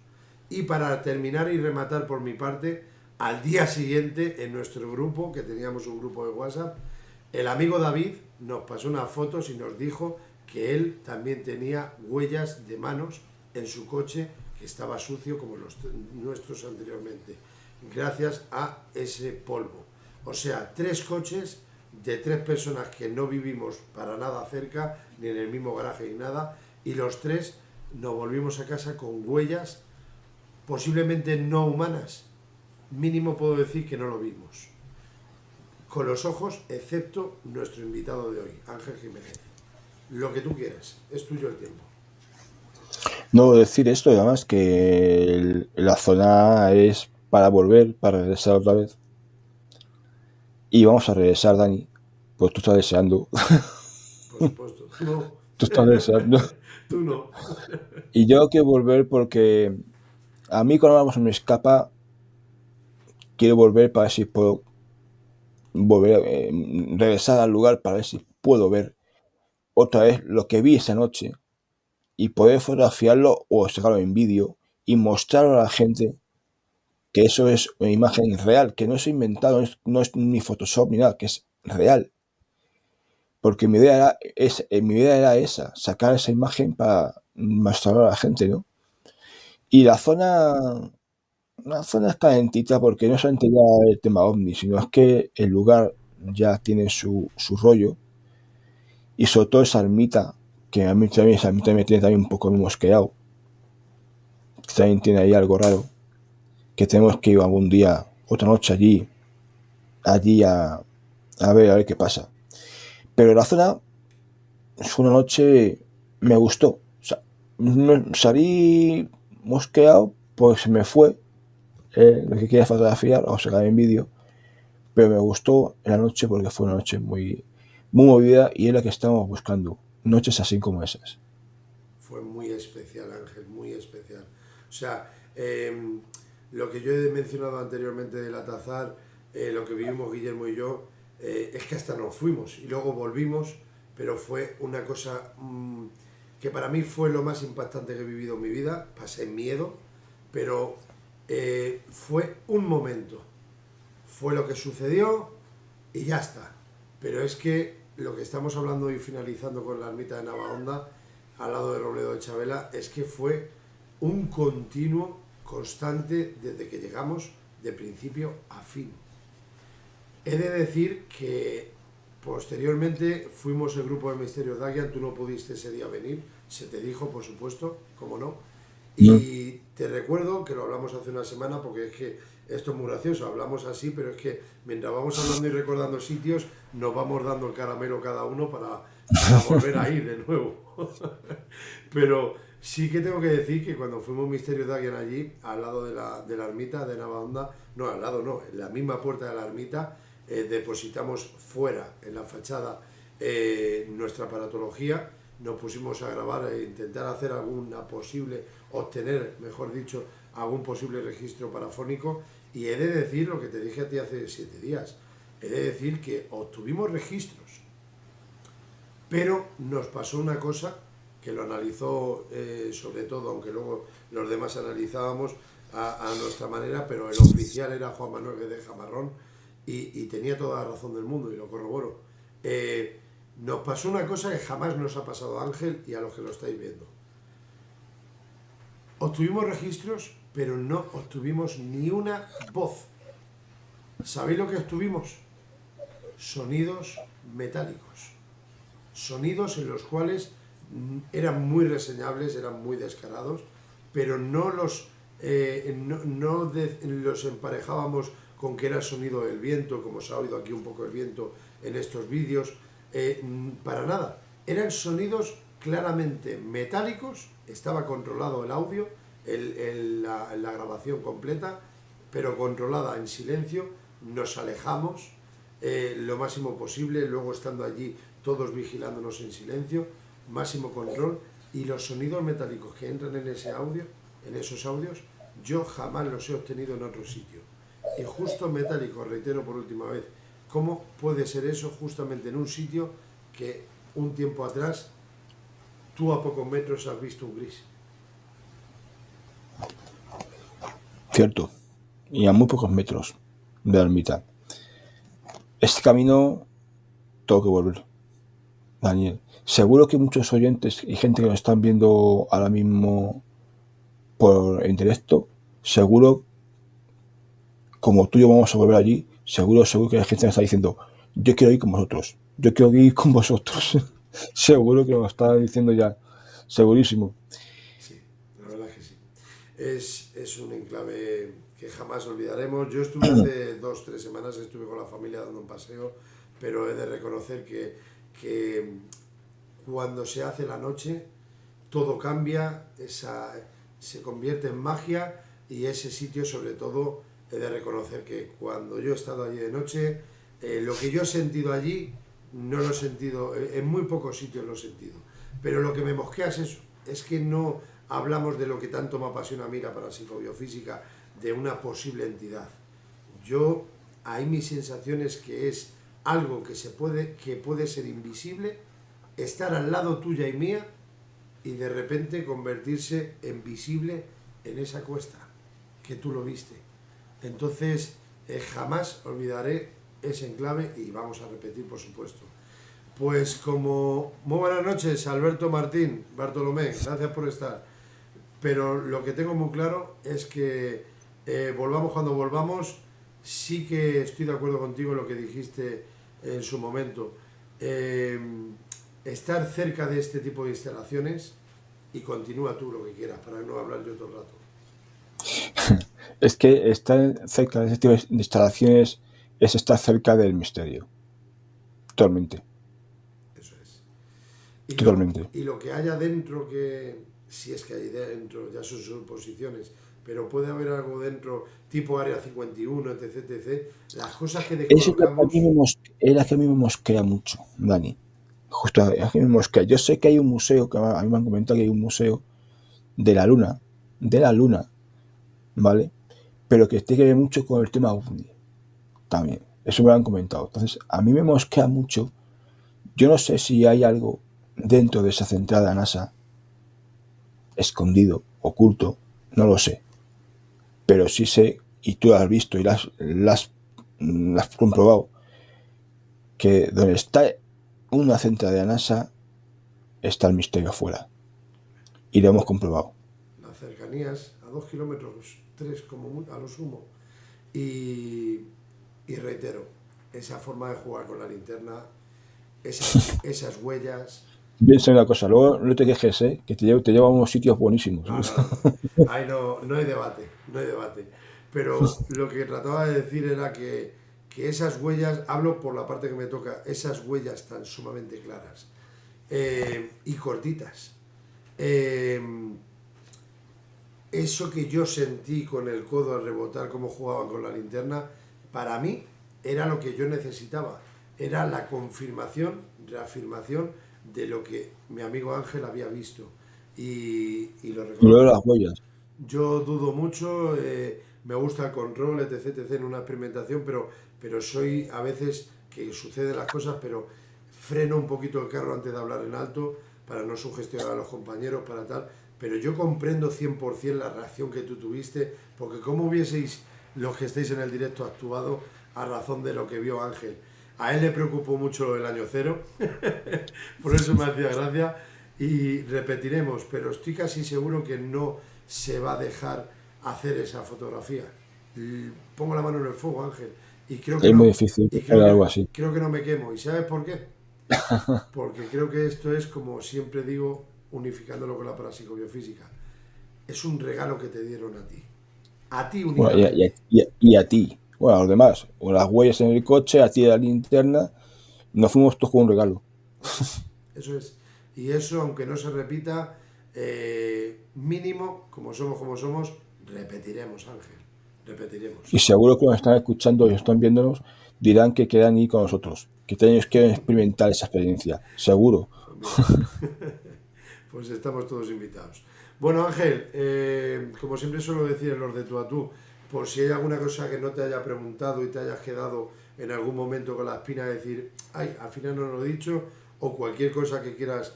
Y para terminar y rematar por mi parte, al día siguiente en nuestro grupo, que teníamos un grupo de WhatsApp, el amigo David nos pasó unas fotos y nos dijo que él también tenía huellas de manos en su coche, que estaba sucio como los nuestros anteriormente, gracias a ese polvo. O sea, 3 coches de 3 personas que no vivimos para nada cerca, ni en el mismo garaje ni nada, y los 3 nos volvimos a casa con huellas posiblemente no humanas. Mínimo puedo decir que no lo vimos con los ojos, excepto nuestro invitado de hoy, Ángel Jiménez. Lo que tú quieras, es tuyo el tiempo. No decir esto, además, que la zona es para volver, para regresar otra vez. Y vamos a regresar, Dani. Pues tú estás deseando. Por supuesto, tú no. Tú estás deseando. Tú no. Y yo quiero volver porque a mí cuando vamos me escapa, quiero volver para ver si puedo volver, regresar al lugar para ver si puedo ver otra vez lo que vi esa noche y poder fotografiarlo o sacarlo en vídeo y mostrarlo a la gente que eso es una imagen real, que no es inventado, no es ni Photoshop ni nada, que es real. Porque mi idea era esa, sacar esa imagen para mostrarlo a la gente, ¿no? Y la zona es calentita porque no solamente ya el tema ovni, sino es que el lugar ya tiene su rollo. Y sobre todo esa ermita, que a mí también, esa ermita me tiene también un poco mosqueado. También tiene ahí algo raro. Que tenemos que ir algún día, otra noche allí a ver qué pasa. Pero la zona fue una noche, me gustó. O sea, salí mosqueado, pues se me fue lo que quería fotografiar o sacar en vídeo. Pero me gustó en la noche porque fue una noche muy movida y es la que estábamos buscando. Noches así como esas. Fue muy especial, Ángel, muy especial. O sea, lo que yo he mencionado anteriormente del Atazar, lo que vivimos Guillermo y yo, es que hasta nos fuimos y luego volvimos, pero fue una cosa que para mí fue lo más impactante que he vivido en mi vida. Pasé miedo, pero fue un momento. Fue lo que sucedió y ya está. Pero es que lo que estamos hablando y finalizando con la ermita de Navahonda, al lado de Robledo de Chabela, es que fue un continuo constante desde que llegamos de principio a fin. He de decir que posteriormente fuimos el grupo de Misterios Dagian, tú no pudiste ese día venir, se te dijo, por supuesto, cómo no. Y te recuerdo que lo hablamos hace una semana, porque es que esto es muy gracioso, hablamos así, pero es que mientras vamos hablando y recordando sitios, nos vamos dando el caramelo cada uno para volver a ir de nuevo. Pero sí que tengo que decir que cuando fuimos Misterios Dagian allí, al lado de la ermita de Navahonda, no, al lado no, en la misma puerta de la ermita, depositamos fuera, en la fachada, nuestra aparatología, nos pusimos a grabar e intentar hacer obtener, mejor dicho, algún posible registro parafónico, y he de decir lo que te dije a ti hace 7 días, he de decir que obtuvimos registros, pero nos pasó una cosa que lo analizó sobre todo, aunque luego los demás analizábamos a nuestra manera, pero el oficial era Juan Manuel Guedeja Marrón y tenía toda la razón del mundo y lo corroboro. Nos pasó una cosa que jamás nos ha pasado a Ángel y a los que lo estáis viendo. Obtuvimos registros, pero no obtuvimos ni una voz. ¿Sabéis lo que obtuvimos? Sonidos metálicos. Sonidos en los cuales eran muy reseñables, eran muy descarados, pero no los emparejábamos con que era el sonido del viento, como se ha oído aquí un poco el viento en estos vídeos, para nada. Eran sonidos claramente metálicos, estaba controlado el audio, la grabación completa, pero controlada en silencio. Nos alejamos lo máximo posible, luego estando allí todos vigilándonos en silencio, máximo control, y los sonidos metálicos que entran en ese audio, en esos audios, yo jamás los he obtenido en otro sitio. Y justo metálico, reitero por última vez, ¿cómo puede ser eso justamente en un sitio que un tiempo atrás tú a pocos metros has visto un gris? Cierto, y a muy pocos metros de la ermita. Este camino tengo que volver, Daniel. Seguro que muchos oyentes y gente que nos están viendo ahora mismo en directo, seguro, como tú y yo vamos a volver allí, seguro que la gente me está diciendo, yo quiero ir con vosotros, yo quiero ir con vosotros. Seguro que lo está diciendo ya, segurísimo. Sí, la verdad es que sí. Es un enclave que jamás olvidaremos. Yo estuve hace 2-3 semanas, estuve con la familia dando un paseo, pero he de reconocer que cuando se hace la noche, todo cambia, se convierte en magia, y ese sitio, sobre todo, he de reconocer que cuando yo he estado allí de noche, lo que yo he sentido allí, no lo he sentido, en muy pocos sitios lo he sentido. Pero lo que me mosquea es eso, es que no hablamos de lo que tanto me apasiona a mí, la parapsicobiofísica, de una posible entidad. Ahí mi sensación es que es algo que puede ser invisible, estar al lado tuya y mía, y de repente convertirse en visible en esa cuesta, que tú lo viste. Entonces, jamás olvidaré ese enclave, y vamos a repetir, por supuesto. Pues como... Muy buenas noches, Alberto Martín, Bartolomé, gracias por estar. Pero lo que tengo muy claro es que volvamos cuando volvamos. Sí que estoy de acuerdo contigo en lo que dijiste en su momento. Estar cerca de este tipo de instalaciones, y continúa tú lo que quieras para no hablar yo todo el rato. Es que estar cerca de este tipo de instalaciones es estar cerca del misterio. Totalmente. Eso es. Totalmente. Y lo que haya dentro, que si es que hay dentro, ya son suposiciones, pero puede haber algo dentro, tipo Área 51, etc, etc. Las cosas que descolocamos... Es la que a mí me mosquea mucho, Dani. Justo a mí me mosquea. Yo sé que hay un museo, que a mí me han comentado que hay un museo de la luna, ¿vale? Pero que tiene que ver mucho con el tema OVNI también. Eso me lo han comentado. Entonces, a mí me mosquea mucho. Yo no sé si hay algo dentro de esa central de la NASA, escondido, oculto, no lo sé. Pero sí sé, y tú lo has visto y lo has comprobado, que donde está una central de la NASA está el misterio afuera. Y lo hemos comprobado. Las cercanías, a 2 kilómetros, 3 como a lo sumo. Y reitero, esa forma de jugar con la linterna, esas huellas... Piensa una cosa, luego no te quejes, que te lleva a unos sitios buenísimos. No. Ahí no hay debate, no hay debate. Pero lo que trataba de decir era que esas huellas, hablo por la parte que me toca, esas huellas tan sumamente claras y cortitas. Eso que yo sentí con el codo al rebotar, cómo jugaban con la linterna, para mí era lo que yo necesitaba. Era la confirmación, reafirmación de lo que mi amigo Ángel había visto. Y lo reconozco. Luego las huellas. Yo dudo mucho, me gusta el control, etc, en una experimentación, pero soy a veces que suceden las cosas, pero freno un poquito el carro antes de hablar en alto, para no sugestionar a los compañeros, para tal, pero yo comprendo 100% la reacción que tú tuviste, porque como hubieseis los que estáis en el directo actuado a razón de lo que vio Ángel. A él le preocupó mucho lo del año cero, por eso me hacía gracia, y repetiremos, pero estoy casi seguro que no se va a dejar hacer esa fotografía. Pongo la mano en el fuego, Ángel, y creo que Es no, muy difícil y hacer algo así. creo que no me quemo. ¿Y sabes por qué? Porque creo que esto es, como siempre digo, unificándolo con la parapsicobiofísica, es un regalo que te dieron a ti. A ti Bueno, únicamente. y a ti, bueno, a los demás, o las huellas en el coche, a ti de la linterna, nos fuimos todos con un regalo. Eso es. Y eso, aunque no se repita, mínimo, como somos, repetiremos, Ángel. Repetiremos. Y seguro que nos están escuchando y están viéndonos, dirán que quieran ir con nosotros, que ellos quieren experimentar esa experiencia, seguro. Pues mira, pues estamos todos invitados. Bueno, Ángel, como siempre suelo decir en los de tú a tú, por si hay alguna cosa que no te haya preguntado y te hayas quedado en algún momento con la espina de decir, ay, al final no lo he dicho, o cualquier cosa que quieras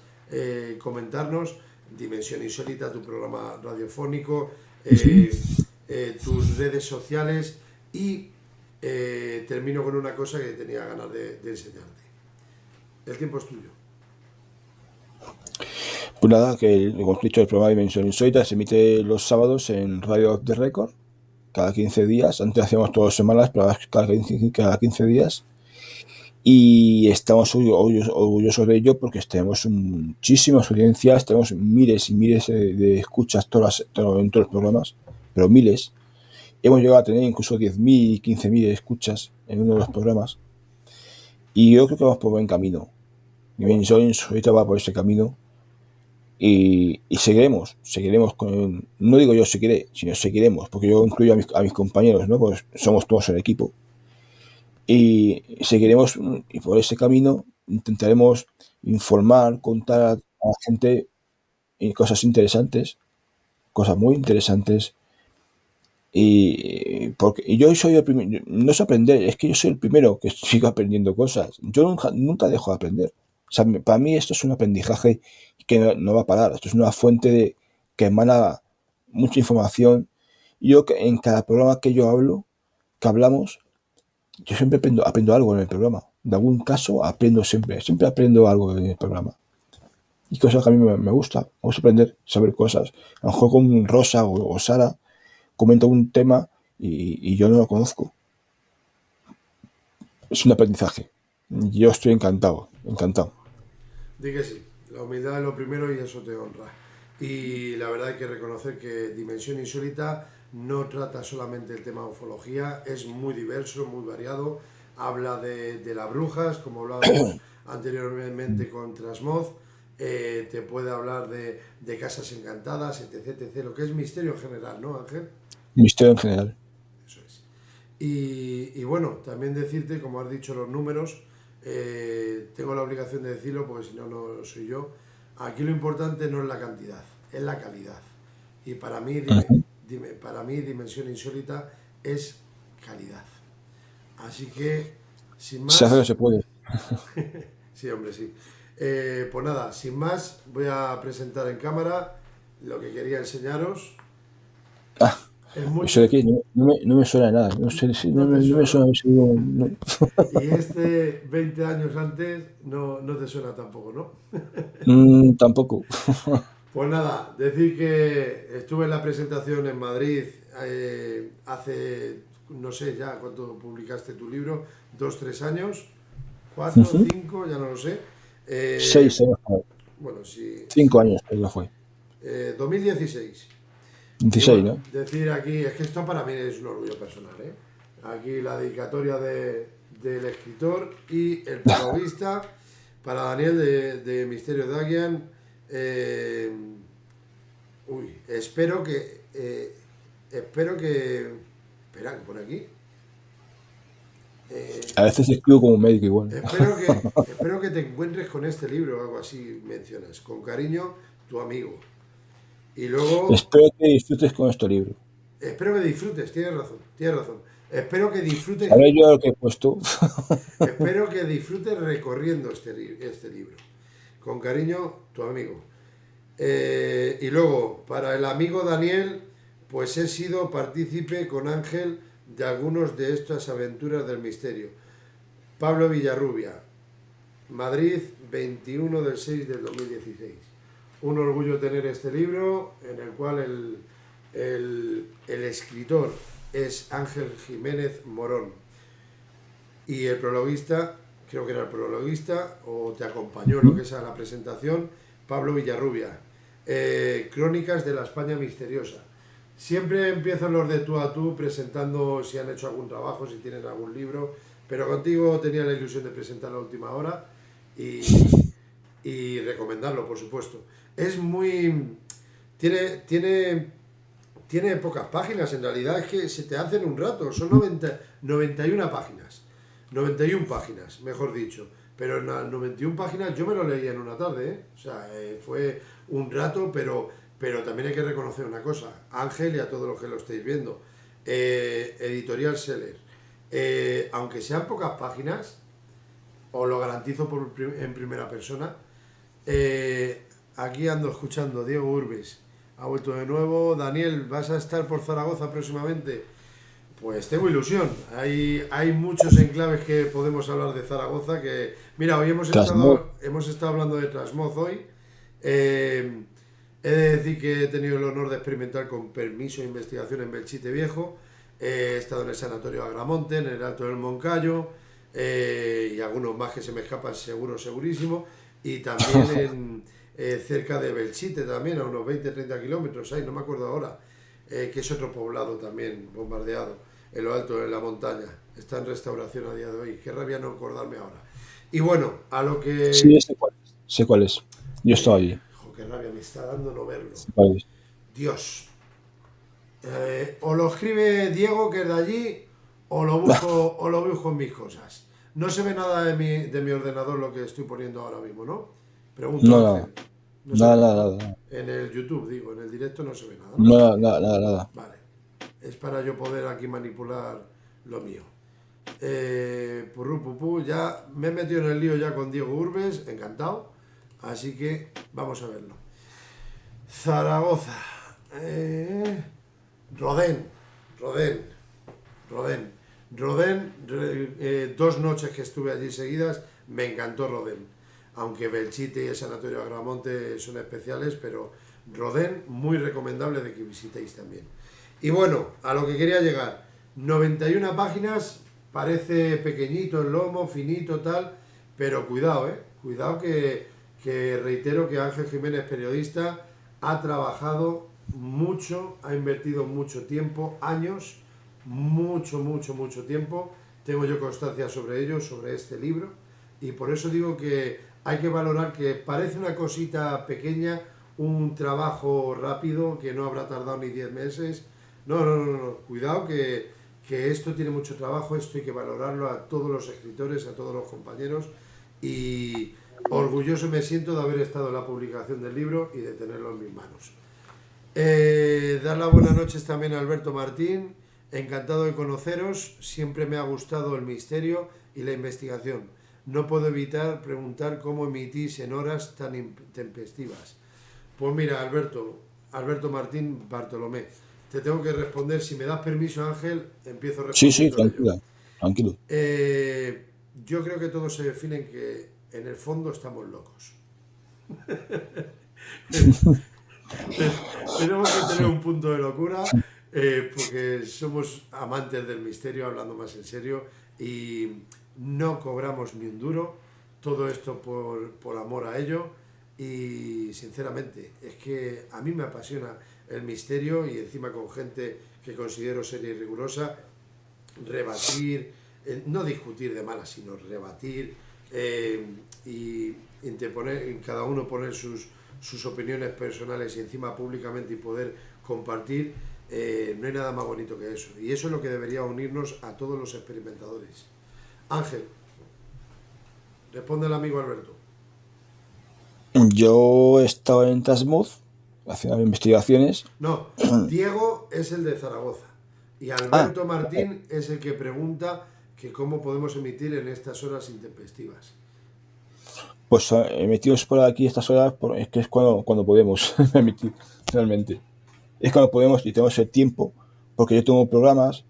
comentarnos, Dimensión Insólita, tu programa radiofónico, tus redes sociales, y termino con una cosa que tenía ganas de enseñarte. El tiempo es tuyo. Pues nada, que como he dicho, el programa Dimensión Insólita se emite los sábados en Radio Off the Record, cada 15 días. Antes hacíamos todas las semanas, pero ahora cada 15 días. Y estamos orgullosos de ello porque tenemos muchísimas audiencias, tenemos miles y miles de escuchas en todos los programas, pero miles. Hemos llegado a tener incluso 10.000 y 15.000 escuchas en uno de los programas. Y yo creo que vamos por buen camino. Dimensión Insólita va por ese camino. Y seguiremos con, no digo yo seguiré, sino seguiremos, porque yo incluyo a mis compañeros, ¿no? Pues somos todos el equipo. Y seguiremos, y por ese camino intentaremos informar, contar a la gente cosas interesantes, cosas muy interesantes. Y yo soy el primero, no es aprender, es que yo soy el primero que sigo aprendiendo cosas. Yo nunca dejo de aprender. O sea, para mí esto es un aprendizaje que no va a parar. Esto es una fuente que emana mucha información. Y yo en cada programa que hablamos, yo siempre aprendo algo en el programa. De algún caso aprendo siempre aprendo algo en el programa. Y cosas que a mí me gusta aprender, saber cosas. A lo mejor con Rosa o Sara comenta un tema y yo no lo conozco. Es un aprendizaje. Yo estoy encantado. Di que sí, la humildad es lo primero y eso te honra. Y la verdad hay que reconocer que Dimensión Insólita no trata solamente el tema de ufología, es muy diverso, muy variado. Habla de las brujas, como hablábamos anteriormente con Trasmoz, te puede hablar de casas encantadas, etc. Lo que es misterio en general, ¿no, Ángel? Misterio en general. Eso es. Y bueno, también decirte, como has dicho, los números, tengo la obligación de decirlo porque si no, no soy yo. Aquí lo importante no es la cantidad, es la calidad. Y para mí, para mí Dimensión Insólita es calidad. Así que, sin más... Se hace lo que se puede. Sí, hombre, sí. Pues nada, sin más, voy a presentar en cámara lo que quería enseñaros. Es muy... Eso de aquí no me suena de nada. No sé si no me suena. No. Y 20 años antes no te suena tampoco, ¿no? Tampoco. Pues nada, decir que estuve en la presentación en Madrid hace, no sé ya cuánto publicaste tu libro, 2, 3 años, 4, 5, ya no lo sé. 6 años. Bueno, sí. 5 años creo que fue. 2016. 16, bueno, ¿no? decir aquí, es que esto para mí es un orgullo personal, ¿eh? Aquí la dedicatoria del escritor y el periodista para Daniel de Misterio de Aguian. Espero que... espera, que pone aquí. A veces escribo como médico igual. Espero que te encuentres con este libro, algo así mencionas. Con cariño, tu amigo. Y luego... Espero que disfrutes con este libro. Espero que disfrutes, tienes razón. Espero que disfrutes... A ver yo lo que he puesto. Espero que disfrutes recorriendo este libro. Con cariño, tu amigo. Y luego, para el amigo Daniel, pues he sido partícipe con Ángel de algunos de estas aventuras del misterio. Pablo Villarrubia, Madrid, 21 del 6 del 2016. Un orgullo tener este libro, en el cual el escritor es Ángel Jiménez Morón. Y el prologuista, creo que era el prologuista, o te acompañó en lo que es a la presentación, Pablo Villarrubia. Crónicas de la España misteriosa. Siempre empiezo los de tú a tú presentando si han hecho algún trabajo, si tienen algún libro, pero contigo tenía la ilusión de presentar a última hora y recomendarlo, por supuesto. Es muy... Tiene pocas páginas, en realidad es que se te hacen un rato, son 91 páginas. 91 páginas, mejor dicho. Pero en las 91 páginas yo me lo leía en una tarde, ¿eh? O sea, fue un rato, pero también hay que reconocer una cosa. Ángel y a todos los que lo estáis viendo. Editorial Seller. Aunque sean pocas páginas, os lo garantizo en primera persona. Aquí ando escuchando, Diego Urbes ha vuelto de nuevo. Daniel, ¿vas a estar por Zaragoza próximamente? Pues tengo ilusión. Hay muchos enclaves que podemos hablar de Zaragoza. Que mira, hoy hemos estado hablando de Trasmoz hoy. He de decir que he tenido el honor de experimentar con permiso de investigación en Belchite Viejo. He estado en el Sanatorio Agramonte, en el Alto del Moncayo, y algunos más que se me escapan segurísimo. Y también cerca de Belchite, también a unos 20-30 kilómetros, ahí no me acuerdo ahora. Que es otro poblado también bombardeado, en lo alto de la montaña. Está en restauración a día de hoy. Qué rabia no acordarme ahora. Y bueno, a lo que... Sí, sé cuál es. Yo estoy allí. Qué rabia me está dando no verlo. Sé cuál es. Dios. O lo escribe Diego, que es de allí, o lo busco en mis cosas. No se ve nada de mi ordenador lo que estoy poniendo ahora mismo, ¿no? Pregunto. No, nada. En el YouTube, digo, en el directo no se ve nada, ¿no? Nada. Vale. Es para yo poder aquí manipular lo mío. Ya me he metido en el lío ya con Diego Urbes, encantado. Así que vamos a verlo. Zaragoza. Rodén. 2 noches que estuve allí seguidas, me encantó Rodén. Aunque Belchite y el Sanatorio Agramonte son especiales, pero Rodén muy recomendable de que visitéis también. Y bueno, a lo que quería llegar, 91 páginas, parece pequeñito el lomo, finito, tal, pero cuidado, cuidado que reitero que Ángel Jiménez, periodista, ha trabajado mucho, ha invertido mucho tiempo, años, mucho tiempo. Tengo yo constancia sobre ello, sobre este libro, y por eso digo que hay que valorar que parece una cosita pequeña, un trabajo rápido que no habrá tardado ni 10 meses. No, cuidado que esto tiene mucho trabajo, esto hay que valorarlo a todos los escritores, a todos los compañeros, y orgulloso me siento de haber estado en la publicación del libro y de tenerlo en mis manos. Dar las buenas noches también a Alberto Martín, encantado de conoceros, siempre me ha gustado el misterio y la investigación. No puedo evitar preguntar cómo emitís en horas tan intempestivas. Pues mira, Alberto Martín Bartolomé, te tengo que responder, si me das permiso, Ángel, empiezo a responder. Sí, tranquilo. Yo creo que todo se define en que en el fondo estamos locos. Tenemos que tener un punto de locura, porque somos amantes del misterio, hablando más en serio, y no cobramos ni un duro, todo esto por amor a ello, y sinceramente es que a mí me apasiona el misterio, y encima con gente que considero seria y rigurosa, rebatir, no discutir de malas, sino rebatir, y interponer, cada uno poner sus opiniones personales y encima públicamente y poder compartir. No hay nada más bonito que eso, y eso es lo que debería unirnos a todos los experimentadores. Ángel, responde el amigo Alberto. Yo he estado en Trasmoz haciendo investigaciones. No, Diego es el de Zaragoza y Alberto Martín es el que pregunta que cómo podemos emitir en estas horas intempestivas. Pues emitimos por aquí estas horas, es que es cuando podemos emitir, realmente. Es cuando podemos y tenemos el tiempo, porque yo tengo programas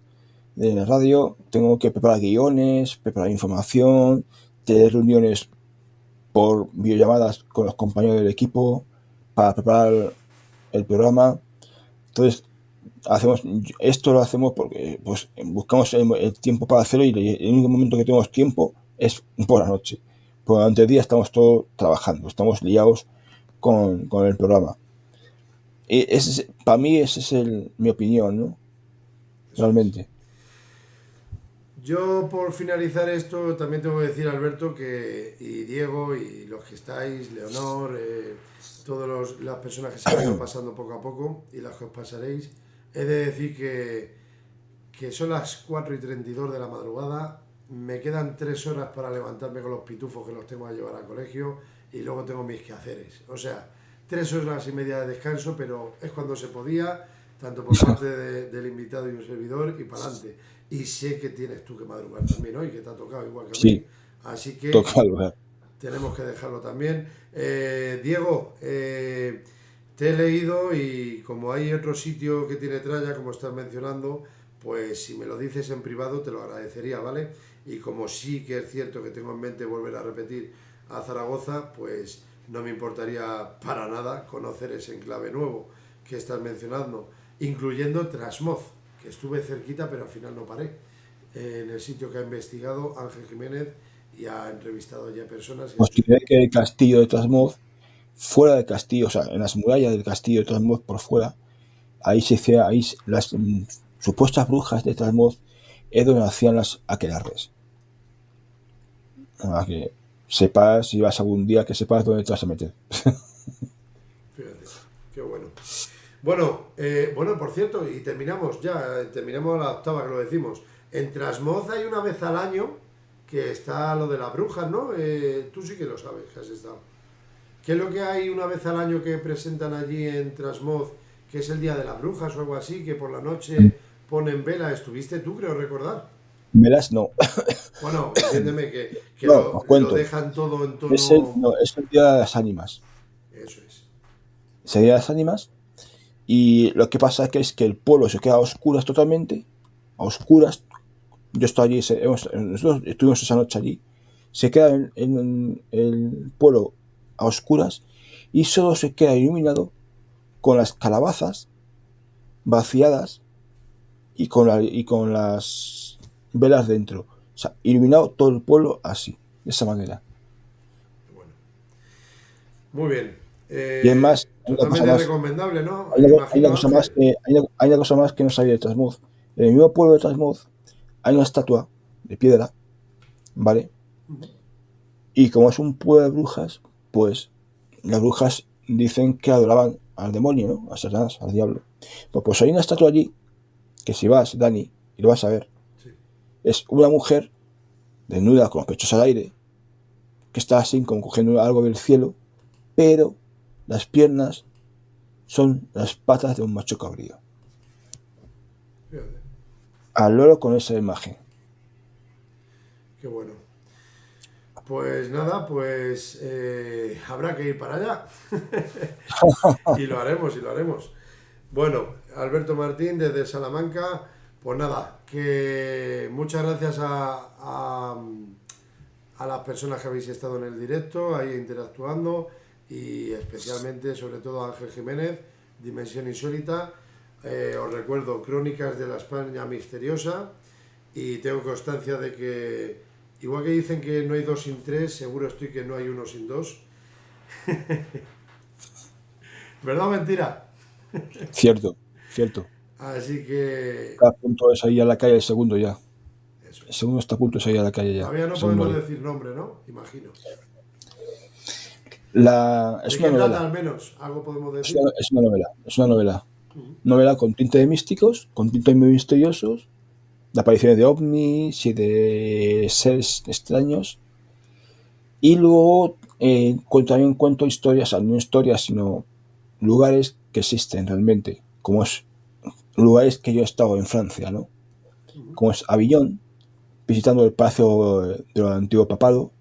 de la radio, tengo que preparar guiones, preparar información, tener reuniones por videollamadas con los compañeros del equipo para preparar el programa. Entonces, esto lo hacemos porque pues buscamos el tiempo para hacerlo, y el único momento que tenemos tiempo es por la noche. Porque durante el día estamos todos trabajando, estamos liados con el programa. Para mí esa es mi opinión, ¿no? Realmente. Yo, por finalizar esto, también tengo que decir, Alberto, y Diego, y los que estáis, Leonor, todas las personas que se han ido pasando poco a poco, y las que os pasaréis, he de decir que son las 4:32 de la madrugada, me quedan 3 horas para levantarme con los pitufos que los tengo a llevar al colegio, y luego tengo mis quehaceres. O sea, 3 horas y media de descanso, pero es cuando se podía, tanto por parte del invitado y un servidor, y para adelante. Y sé que tienes tú que madrugar también hoy, que te ha tocado igual que a mí. Sí, Así que toca madrugar. tenemos que dejarlo también. Diego, te he leído, y como hay otro sitio que tiene tralla, como estás mencionando, pues si me lo dices en privado te lo agradecería, ¿vale? Y como sí que es cierto que tengo en mente volver a repetir a Zaragoza, pues no me importaría para nada conocer ese enclave nuevo que estás mencionando, incluyendo Trasmoz, que estuve cerquita pero al final no paré, en el sitio que ha investigado Ángel Jiménez y ha entrevistado ya personas. Os diré que el castillo de Trasmoz, fuera del castillo, o sea, en las murallas del castillo de Trasmoz por fuera, ahí las supuestas brujas de Trasmoz es donde hacían las aquelarres. Para que sepas, si vas algún día, que sepas dónde te vas a meter. Fíjate, qué bueno. Bueno, por cierto, y terminamos la octava, que lo decimos. En Trasmoz hay una vez al año que está lo de las brujas, ¿no? Tú sí que lo sabes, que has estado. ¿Qué es lo que hay una vez al año que presentan allí en Trasmoz, que es el Día de las Brujas o algo así, que por la noche ponen vela? ¿Estuviste tú, creo recordar? Velas no. Bueno, entiéndeme que No, os cuento. lo dejan todo en tono... Es el Día de las Ánimas. Eso es. Es el Día de las Ánimas. Y lo que pasa es que el pueblo se queda a oscuras totalmente. A oscuras. Yo estoy allí, nosotros estuvimos esa noche allí. Se queda en el pueblo a oscuras, y solo se queda iluminado con las calabazas vaciadas y con las velas dentro. O sea, iluminado todo el pueblo así, de esa manera. Bueno. Muy bien. Y además, Totalmente recomendable, ¿no? hay una cosa más que no sabía de Trasmoz. En el mismo pueblo de Trasmoz hay una estatua de piedra, ¿vale? Y como es un pueblo de brujas, pues las brujas dicen que adoraban al demonio, ¿no? A Satanás, al diablo. Pues hay una estatua allí, que si vas, Dani, y lo vas a ver, Sí. es una mujer desnuda con los pechos al aire, que está así como cogiendo algo del cielo, pero las piernas son las patas de un macho cabrío. Fíjate. Al loro con esa imagen. Qué bueno. Pues nada, pues habrá que ir para allá. Y lo haremos. Bueno, Alberto Martín desde Salamanca, pues nada, que muchas gracias a las personas que habéis estado en el directo, ahí interactuando, y especialmente, sobre todo, a Ángel Jiménez, Dimensión Insólita. Os recuerdo, Crónicas de la España Misteriosa, y tengo constancia de que, igual que dicen que no hay dos sin tres, seguro estoy que no hay uno sin dos. ¿Verdad o mentira? Cierto. Así que... Está a punto de salir a la calle el segundo ya. Eso El es. segundo está a punto de salir a la calle ya. Todavía no podemos decir nombre, ¿no? Imagino. Es ¿De una qué trata, novela. al menos? Algo podemos decir. Es una novela. Novela con tinte de místicos, con tintes muy misteriosos, de apariciones de ovnis y de seres extraños. Y luego también cuento historias, no historias, sino lugares que existen realmente, como es lugares que yo he estado en Francia, ¿no? Como es Avignon, visitando el palacio del antiguo papado,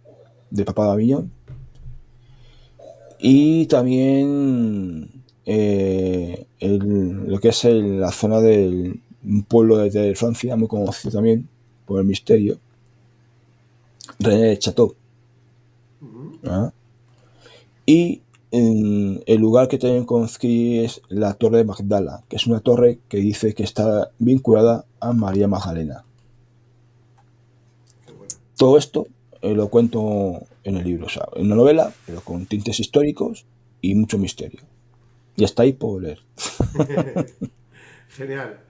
del papado de Avignon, Y también lo que es la zona del un pueblo de Francia, muy conocido también por el misterio, René de Chateau. ¿Ah? Y el lugar que también conocí es la Torre de Magdala, que es una torre que dice que está vinculada a María Magdalena. Qué bueno. Todo esto lo cuento en el libro, o sea, en una novela, pero con tintes históricos y mucho misterio. Y hasta ahí puedo leer. Genial.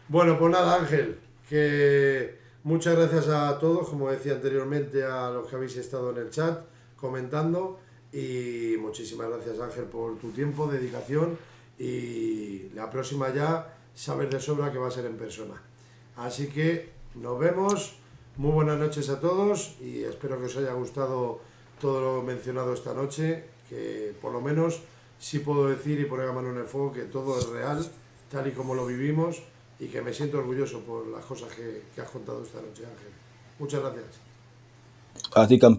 Bueno, pues nada, Ángel, que muchas gracias a todos, como decía anteriormente, a los que habéis estado en el chat comentando, y muchísimas gracias, Ángel, por tu tiempo, dedicación, y la próxima ya sabes de sobra que va a ser en persona. Así que nos vemos, muy buenas noches a todos y espero que os haya gustado todo lo mencionado esta noche, que por lo menos sí puedo decir y poner la mano en el fuego que todo es real, tal y como lo vivimos, y que me siento orgulloso por las cosas que has contado esta noche, Ángel. Muchas gracias. A ti, campeón.